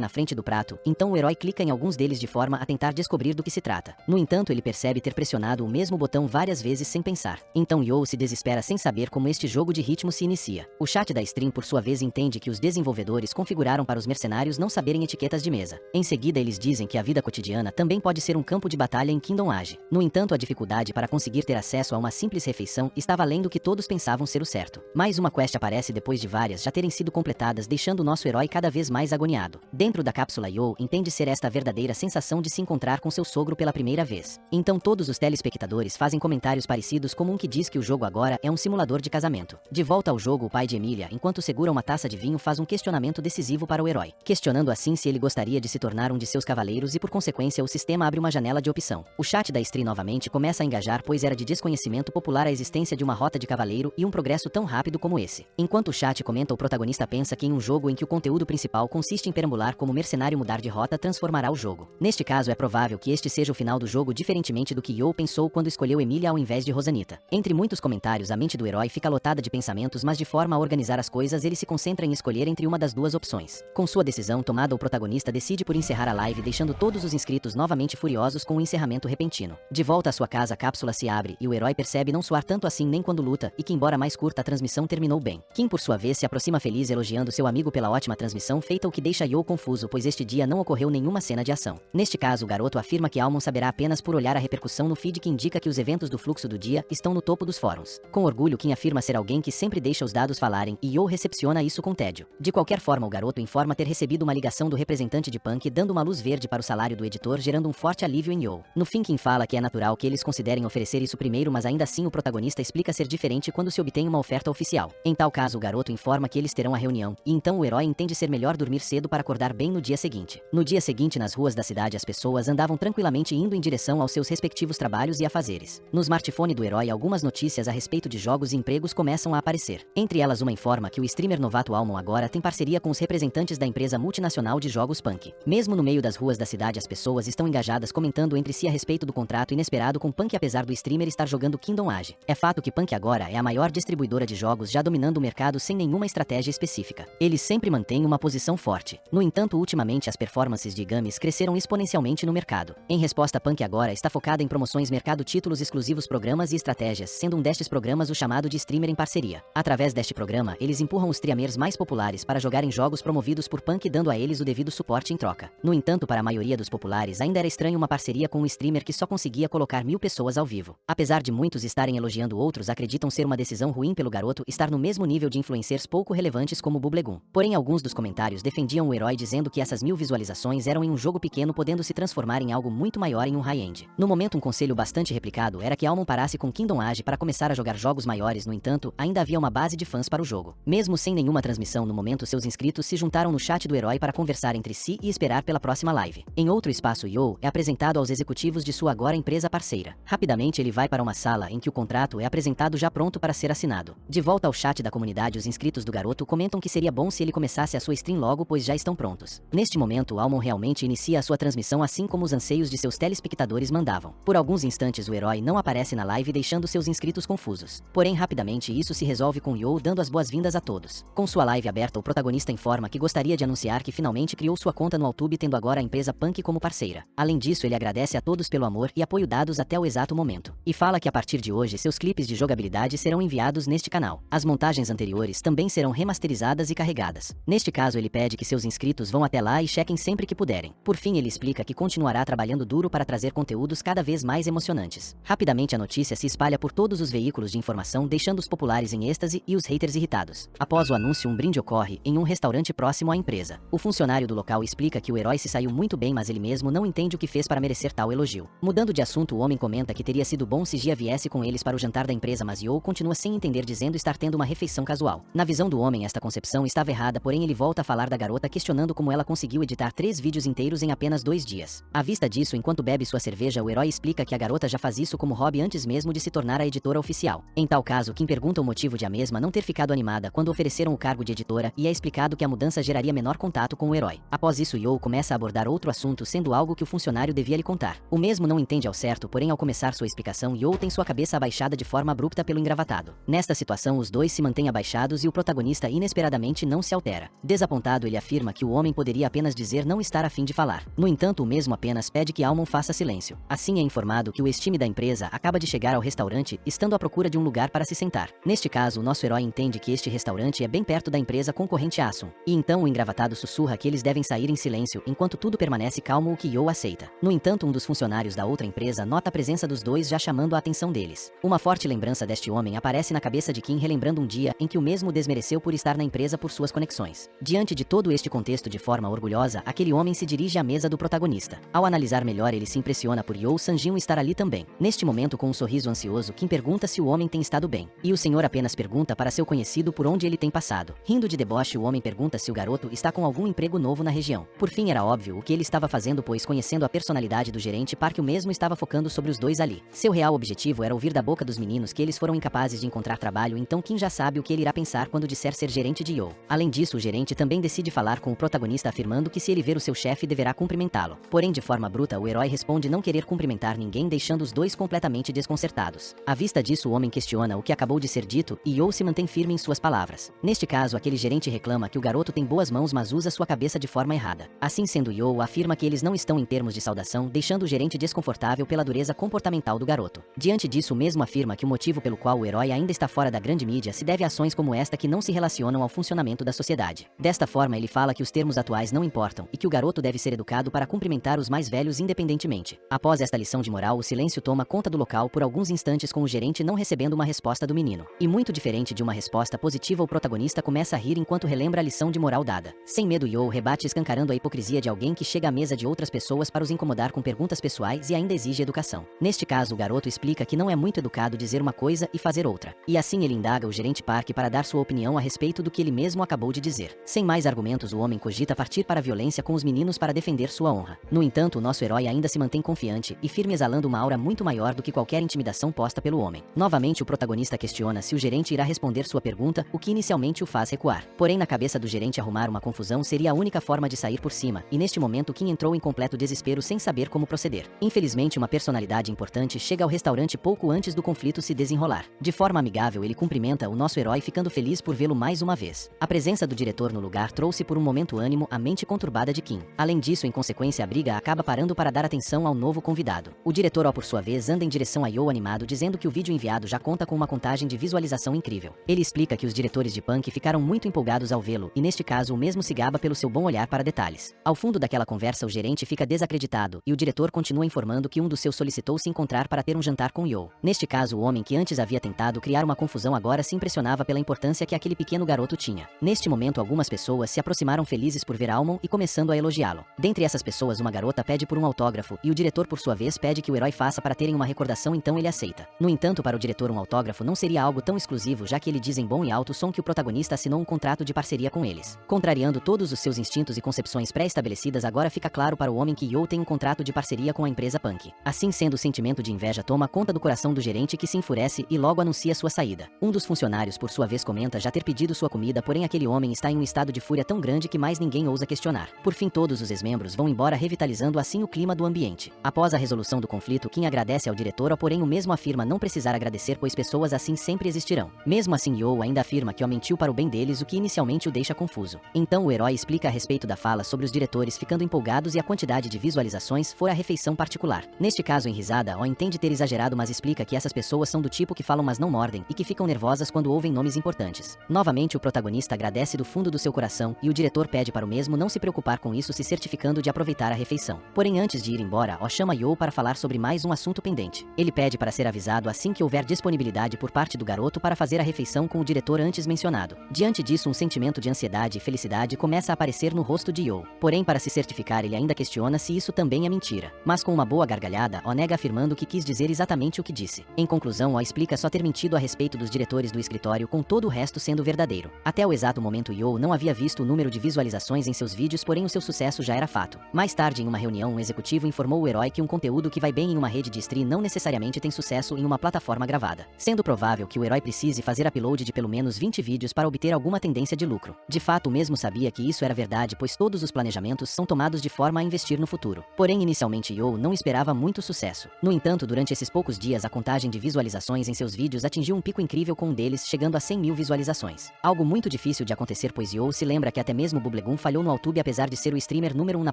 na frente do prato, então o herói clica em alguns deles de forma a tentar descobrir do que se trata. No entanto, ele percebe ter pressionado o mesmo botão várias vezes sem pensar. Então Yo se desespera sem saber como este jogo de ritmo se inicia. O chat da stream, por sua vez, entende que os desenvolvedores configuraram para os mercenários não saberem etiquetas de mesa. Em seguida, eles dizem que a vida cotidiana também pode ser um campo de batalha em Kingdom Age. No entanto, a dificuldade para conseguir ter acesso a uma simples refeição estava além do que todos pensavam ser o certo. Mais uma quest aparece depois de várias já terem sido completadas, deixando o nosso herói cada vez mais agoniado. Dentro da cápsula, Yo entende ser esta a verdadeira sensação de se encontrar com seu sogro pela primeira vez. Então todos os telespectadores fazem comentários parecidos, como um que diz que o jogo agora é um simulador de casamento. De volta ao jogo, o pai de Emília, enquanto segura uma taça de vinho, faz um questionamento decisivo para o herói, questionando assim se ele gostaria de se tornar um de seus cavaleiros, e por consequência o sistema abre uma janela de opção. O chat da stream novamente começa a engajar, pois era cara de desconhecimento popular a existência de uma rota de cavaleiro e um progresso tão rápido como esse. Enquanto o chat comenta, o protagonista pensa que em um jogo em que o conteúdo principal consiste em perambular como mercenário, mudar de rota transformará o jogo. Neste caso, é provável que este seja o final do jogo, diferentemente do que Yoh pensou quando escolheu Emilia ao invés de Rosanita. Entre muitos comentários, a mente do herói fica lotada de pensamentos, mas de forma a organizar as coisas, ele se concentra em escolher entre uma das duas opções. Com sua decisão tomada, o protagonista decide por encerrar a live, deixando todos os inscritos novamente furiosos com o encerramento repentino. De volta à sua casa, a cápsula se abre e o herói percebe não suar tanto assim nem quando luta, e que embora mais curta, a transmissão terminou bem. Kim, por sua vez, se aproxima feliz, elogiando seu amigo pela ótima transmissão feita, o que deixa Yoh confuso, pois este dia não ocorreu nenhuma cena de ação. Neste caso, o garoto afirma que Almond saberá apenas por olhar a repercussão no feed, que indica que os eventos do fluxo do dia estão no topo dos fóruns. Com orgulho, Kim afirma ser alguém que sempre deixa os dados falarem, e Yoh recepciona isso com tédio. De qualquer forma, o garoto informa ter recebido uma ligação do representante de Punk, dando uma luz verde para o salário do editor, gerando um forte alívio em Yoh. No fim, Kim fala que é natural que eles considerem oferecer isso primeiro, mas ainda assim o protagonista explica ser diferente quando se obtém uma oferta oficial. Em tal caso, o garoto informa que eles terão a reunião, e então o herói entende ser melhor dormir cedo para acordar bem no dia seguinte. No dia seguinte, nas ruas da cidade, as pessoas andavam tranquilamente indo em direção aos seus respectivos trabalhos e afazeres. No smartphone do herói, algumas notícias a respeito de jogos e empregos começam a aparecer. Entre elas, uma informa que o streamer novato Almond agora tem parceria com os representantes da empresa multinacional de jogos Punk. Mesmo no meio das ruas da cidade, as pessoas estão engajadas comentando entre si a respeito do contrato inesperado com Punk, apesar do streamer estar jogando Kingdom Age. É fato que Punk agora é a maior distribuidora de jogos, já dominando o mercado sem nenhuma estratégia específica. Eles sempre mantêm uma posição forte. No entanto, ultimamente as performances de games cresceram exponencialmente no mercado. Em resposta, Punk agora está focada em promoções, mercado, títulos exclusivos, programas e estratégias, sendo um destes programas o chamado de Streamer em Parceria. Através deste programa, eles empurram os streamers mais populares para jogarem jogos promovidos por Punk, dando a eles o devido suporte em troca. No entanto, para a maioria dos populares, ainda era estranho uma parceria com um streamer que só conseguia colocar 1000 pessoas ao vivo. Apesar de muitos estarem elogiando, outros acreditam ser uma decisão ruim pelo garoto estar no mesmo nível de influencers pouco relevantes como Bubblegum. Porém, alguns dos comentários defendiam o herói, dizendo que essas 1000 visualizações eram em um jogo pequeno, podendo se transformar em algo muito maior em um high-end. No momento, um conselho bastante replicado era que Almond parasse com Kingdom Age para começar a jogar jogos maiores. No entanto, ainda havia uma base de fãs para o jogo. Mesmo sem nenhuma transmissão no momento, seus inscritos se juntaram no chat do herói para conversar entre si e esperar pela próxima live. Em outro espaço, Yoh é apresentado aos executivos de sua agora empresa parceira. Rapidamente, ele vai para uma sala em que o contrato é apresentado já pronto para ser assinado. De volta ao chat da comunidade, os inscritos do garoto comentam que seria bom se ele começasse a sua stream logo, pois já estão prontos. Neste momento, Almond realmente inicia a sua transmissão, assim como os anseios de seus telespectadores mandavam. Por alguns instantes, o herói não aparece na live, deixando seus inscritos confusos. Porém, rapidamente isso se resolve com Yoh dando as boas-vindas a todos. Com sua live aberta, o protagonista informa que gostaria de anunciar que finalmente criou sua conta no YouTube, tendo agora a empresa Punk como parceira. Além disso, ele agradece a todos pelo amor e apoio dados até o exato momento. E fala que a partir de hoje, seus clipes de jogabilidade serão enviados neste canal. As montagens anteriores também serão remasterizadas e carregadas. Neste caso, ele pede que seus inscritos vão até lá e chequem sempre que puderem. Por fim, ele explica que continuará trabalhando duro para trazer conteúdos cada vez mais emocionantes. Rapidamente, a notícia se espalha por todos os veículos de informação, deixando os populares em êxtase e os haters irritados. Após o anúncio, um brinde ocorre em um restaurante próximo à empresa. O funcionário do local explica que o herói se saiu muito bem, mas ele mesmo não entende o que fez para merecer tal elogio. Mudando de assunto, o homem comenta que teria sido bom se Gia viesse com eles para o jantar da empresa, mas Yoh continua sem entender, dizendo estar tendo uma refeição casual. Na visão do homem, esta concepção estava errada, porém ele volta a falar da garota, questionando como ela conseguiu editar 3 vídeos inteiros em apenas 2 dias. À vista disso, enquanto bebe sua cerveja, o herói explica que a garota já faz isso como hobby antes mesmo de se tornar a editora oficial. Em tal caso, Kim pergunta o motivo de a mesma não ter ficado animada quando ofereceram o cargo de editora, e é explicado que a mudança geraria menor contato com o herói. Após isso, Yoh começa a abordar outro assunto, sendo algo que o funcionário devia lhe contar. O mesmo não entende ao certo, porém ao começar sua explicação, Yoh tem sua cabeça abaixada de forma abrupta pelo engravatado. Nesta situação, os dois se mantêm abaixados e o protagonista inesperadamente não se altera. Desapontado, ele afirma que o homem poderia apenas dizer não estar a fim de falar. No entanto, o mesmo apenas pede que Almond faça silêncio. Assim é informado que o ex-time da empresa acaba de chegar ao restaurante, estando à procura de um lugar para se sentar. Neste caso, o nosso herói entende que este restaurante é bem perto da empresa concorrente Asum. E então o engravatado sussurra que eles devem sair em silêncio, enquanto tudo permanece calmo, o que Yoh aceita. No entanto, um dos funcionários da outra empresa nota a presença dos dois, já chamando a atenção deles. Uma forte lembrança deste homem aparece na cabeça de Kim, relembrando um dia em que o mesmo desmereceu por estar na empresa por suas conexões. Diante de todo este contexto, de forma orgulhosa, aquele homem se dirige à mesa do protagonista. Ao analisar melhor, ele se impressiona por Yoh Sanjin estar ali também. Neste momento, com um sorriso ansioso, Kim pergunta se o homem tem estado bem. E o senhor apenas pergunta para seu conhecido por onde ele tem passado. Rindo de deboche, o homem pergunta se o garoto está com algum emprego novo na região. Por fim, era óbvio o que ele estava fazendo, pois conhecendo a personalidade do gerente Park, o mesmo estava focando sobre os dois ali. Seu real real objetivo era ouvir da boca dos meninos que eles foram incapazes de encontrar trabalho, então Kim já sabe o que ele irá pensar quando disser ser gerente de Yo. Além disso, o gerente também decide falar com o protagonista afirmando que se ele ver o seu chefe deverá cumprimentá-lo. Porém, de forma bruta, o herói responde não querer cumprimentar ninguém, deixando os dois completamente desconcertados. À vista disso, o homem questiona o que acabou de ser dito e Yo se mantém firme em suas palavras. Neste caso, aquele gerente reclama que o garoto tem boas mãos, mas usa sua cabeça de forma errada. Assim sendo, Yo afirma que eles não estão em termos de saudação, deixando o gerente desconfortável pela dureza comportamental do garoto. Diante disso, o mesmo afirma que o motivo pelo qual o herói ainda está fora da grande mídia se deve a ações como esta que não se relacionam ao funcionamento da sociedade. Desta forma, ele fala que os termos atuais não importam e que o garoto deve ser educado para cumprimentar os mais velhos independentemente. Após esta lição de moral, o silêncio toma conta do local por alguns instantes, com o gerente não recebendo uma resposta do menino. E muito diferente de uma resposta positiva, o protagonista começa a rir enquanto relembra a lição de moral dada. Sem medo, Yo rebate escancarando a hipocrisia de alguém que chega à mesa de outras pessoas para os incomodar com perguntas pessoais e ainda exige educação. Neste caso, o garoto explica que não é muito educado dizer uma coisa e fazer outra. E assim ele indaga o gerente Park para dar sua opinião a respeito do que ele mesmo acabou de dizer. Sem mais argumentos, o homem cogita partir para a violência com os meninos para defender sua honra. No entanto, o nosso herói ainda se mantém confiante e firme, exalando uma aura muito maior do que qualquer intimidação posta pelo homem. Novamente, o protagonista questiona se o gerente irá responder sua pergunta, o que inicialmente o faz recuar. Porém, na cabeça do gerente, arrumar uma confusão seria a única forma de sair por cima, e neste momento Kim entrou em completo desespero sem saber como proceder. Infelizmente, uma personalidade importante chega ao restaurante pouco antes do conflito se desenrolar. De forma amigável, ele cumprimenta o nosso herói, ficando feliz por vê-lo mais uma vez. A presença do diretor no lugar trouxe por um momento ânimo à mente conturbada de Kim. Além disso, em consequência, a briga acaba parando para dar atenção ao novo convidado. O diretor, por sua vez, anda em direção a Yo animado, dizendo que o vídeo enviado já conta com uma contagem de visualização incrível. Ele explica que os diretores de Punk ficaram muito empolgados ao vê-lo, e neste caso o mesmo se gaba pelo seu bom olhar para detalhes. Ao fundo daquela conversa, o gerente fica desacreditado, e o diretor continua informando que um dos seus solicitou se encontrar para ter um jantar com Yo. Neste caso, o homem que antes havia tentado criar uma confusão agora se impressionava pela importância que aquele pequeno garoto tinha. Neste momento, algumas pessoas se aproximaram felizes por ver Almon e começando a elogiá-lo. Dentre essas pessoas, uma garota pede por um autógrafo, e o diretor por sua vez pede que o herói faça para terem uma recordação, então ele aceita. No entanto, para o diretor, um autógrafo não seria algo tão exclusivo, já que ele diz em bom e alto som que o protagonista assinou um contrato de parceria com eles. Contrariando todos os seus instintos e concepções pré-estabelecidas, agora fica claro para o homem que Yo tem um contrato de parceria com a empresa Punk. Assim sendo, o sentimento de inveja toma conta do coração do gerente, que se enfurece e logo anuncia sua saída. Um dos funcionários, por sua vez, comenta já ter pedido sua comida, porém aquele homem está em um estado de fúria tão grande que mais ninguém ousa questionar. Por fim, todos os ex-membros vão embora, revitalizando assim o clima do ambiente. Após a resolução do conflito, Kim agradece ao diretor, porém o mesmo afirma não precisar agradecer, pois pessoas assim sempre existirão. Mesmo assim, Yo ainda afirma que mentiu para o bem deles, o que inicialmente o deixa confuso. Então o herói explica a respeito da fala sobre os diretores ficando empolgados e a quantidade de visualizações for a refeição particular. Neste caso, em risada, entende ter exagerado, mas explica que essas pessoas são do tipo que falam mas não mordem e que ficam nervosas quando ouvem nomes importantes. Novamente, o protagonista agradece do fundo do seu coração e o diretor pede para o mesmo não se preocupar com isso, se certificando de aproveitar a refeição. Porém, antes de ir embora, chama Yo para falar sobre mais um assunto pendente. Ele pede para ser avisado assim que houver disponibilidade por parte do garoto para fazer a refeição com o diretor antes mencionado. Diante disso, um sentimento de ansiedade e felicidade começa a aparecer no rosto de Yo. Porém, para se certificar, ele ainda questiona se isso também é mentira. Mas com uma boa gargalhada, nega, afirmando que quis dizer exatamente o que disse. Em conclusão, explica só ter mentido a respeito dos diretores do escritório, com todo o resto sendo verdadeiro. Até o exato momento, Yo não havia visto o número de visualizações em seus vídeos, porém o seu sucesso já era fato. Mais tarde, em uma reunião, um executivo informou o herói que um conteúdo que vai bem em uma rede de stream não necessariamente tem sucesso em uma plataforma gravada, sendo provável que o herói precise fazer upload de pelo menos 20 vídeos para obter alguma tendência de lucro. De fato, o mesmo sabia que isso era verdade, pois todos os planejamentos são tomados de forma a investir no futuro. Porém, inicialmente Yo não esperava muito sucesso. No entanto, durante esses poucos dias, a contagem de visualizações em seus vídeos atingiu um pico incrível, com um deles chegando a 100 mil visualizações. Algo muito difícil de acontecer, pois Yo se lembra que até mesmo Bubblegum falhou no YouTube, apesar de ser o streamer número 1 na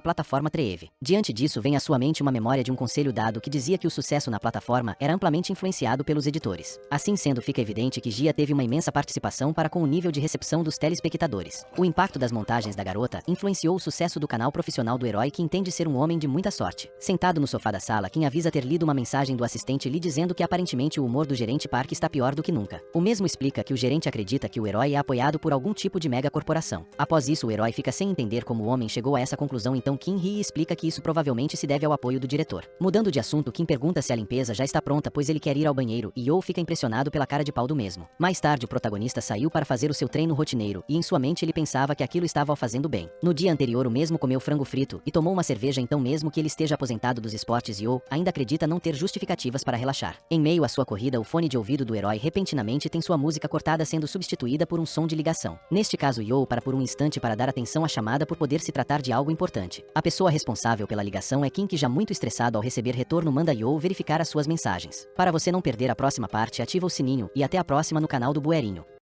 plataforma Treeve. Diante disso, vem à sua mente uma memória de um conselho dado que dizia que o sucesso na plataforma era amplamente influenciado pelos editores. Assim sendo, fica evidente que Gia teve uma imensa participação para com o nível de recepção dos telespectadores. O impacto das montagens da garota influenciou o sucesso do canal profissional do herói, que entende ser um homem de muita sorte. Sentado no sofá da sala, Kim avisa ter lido uma mensagem do assistente lhe dizendo que aparentemente o humor do gerente Park está pior do que nunca. O mesmo explica que o gerente acredita que o herói é apoiado por algum tipo de mega corporação. Após isso, o herói fica sem entender como o homem chegou a essa conclusão, então Kim ri e explica que isso provavelmente se deve ao apoio do diretor. Mudando de assunto, Kim pergunta se a limpeza já está pronta, pois ele quer ir ao banheiro, e Yo fica impressionado pela cara de pau do mesmo. Mais tarde, o protagonista saiu para fazer o seu treino rotineiro, e em sua mente ele pensava que aquilo estava o fazendo bem. No dia anterior, o mesmo comeu frango frito e tomou uma cerveja, então mesmo que ele esteja aposentado dos esportes, Yo ainda acredita não ter justificativa significativas para relaxar. Em meio à sua corrida, o fone de ouvido do herói repentinamente tem sua música cortada sendo substituída por um som de ligação. Neste caso, Yo para por um instante para dar atenção à chamada por poder se tratar de algo importante. A pessoa responsável pela ligação é Kim, que já muito estressado ao receber retorno manda Yo verificar as suas mensagens. Para você não perder a próxima parte, ativa o sininho e até a próxima no canal do Buerinho.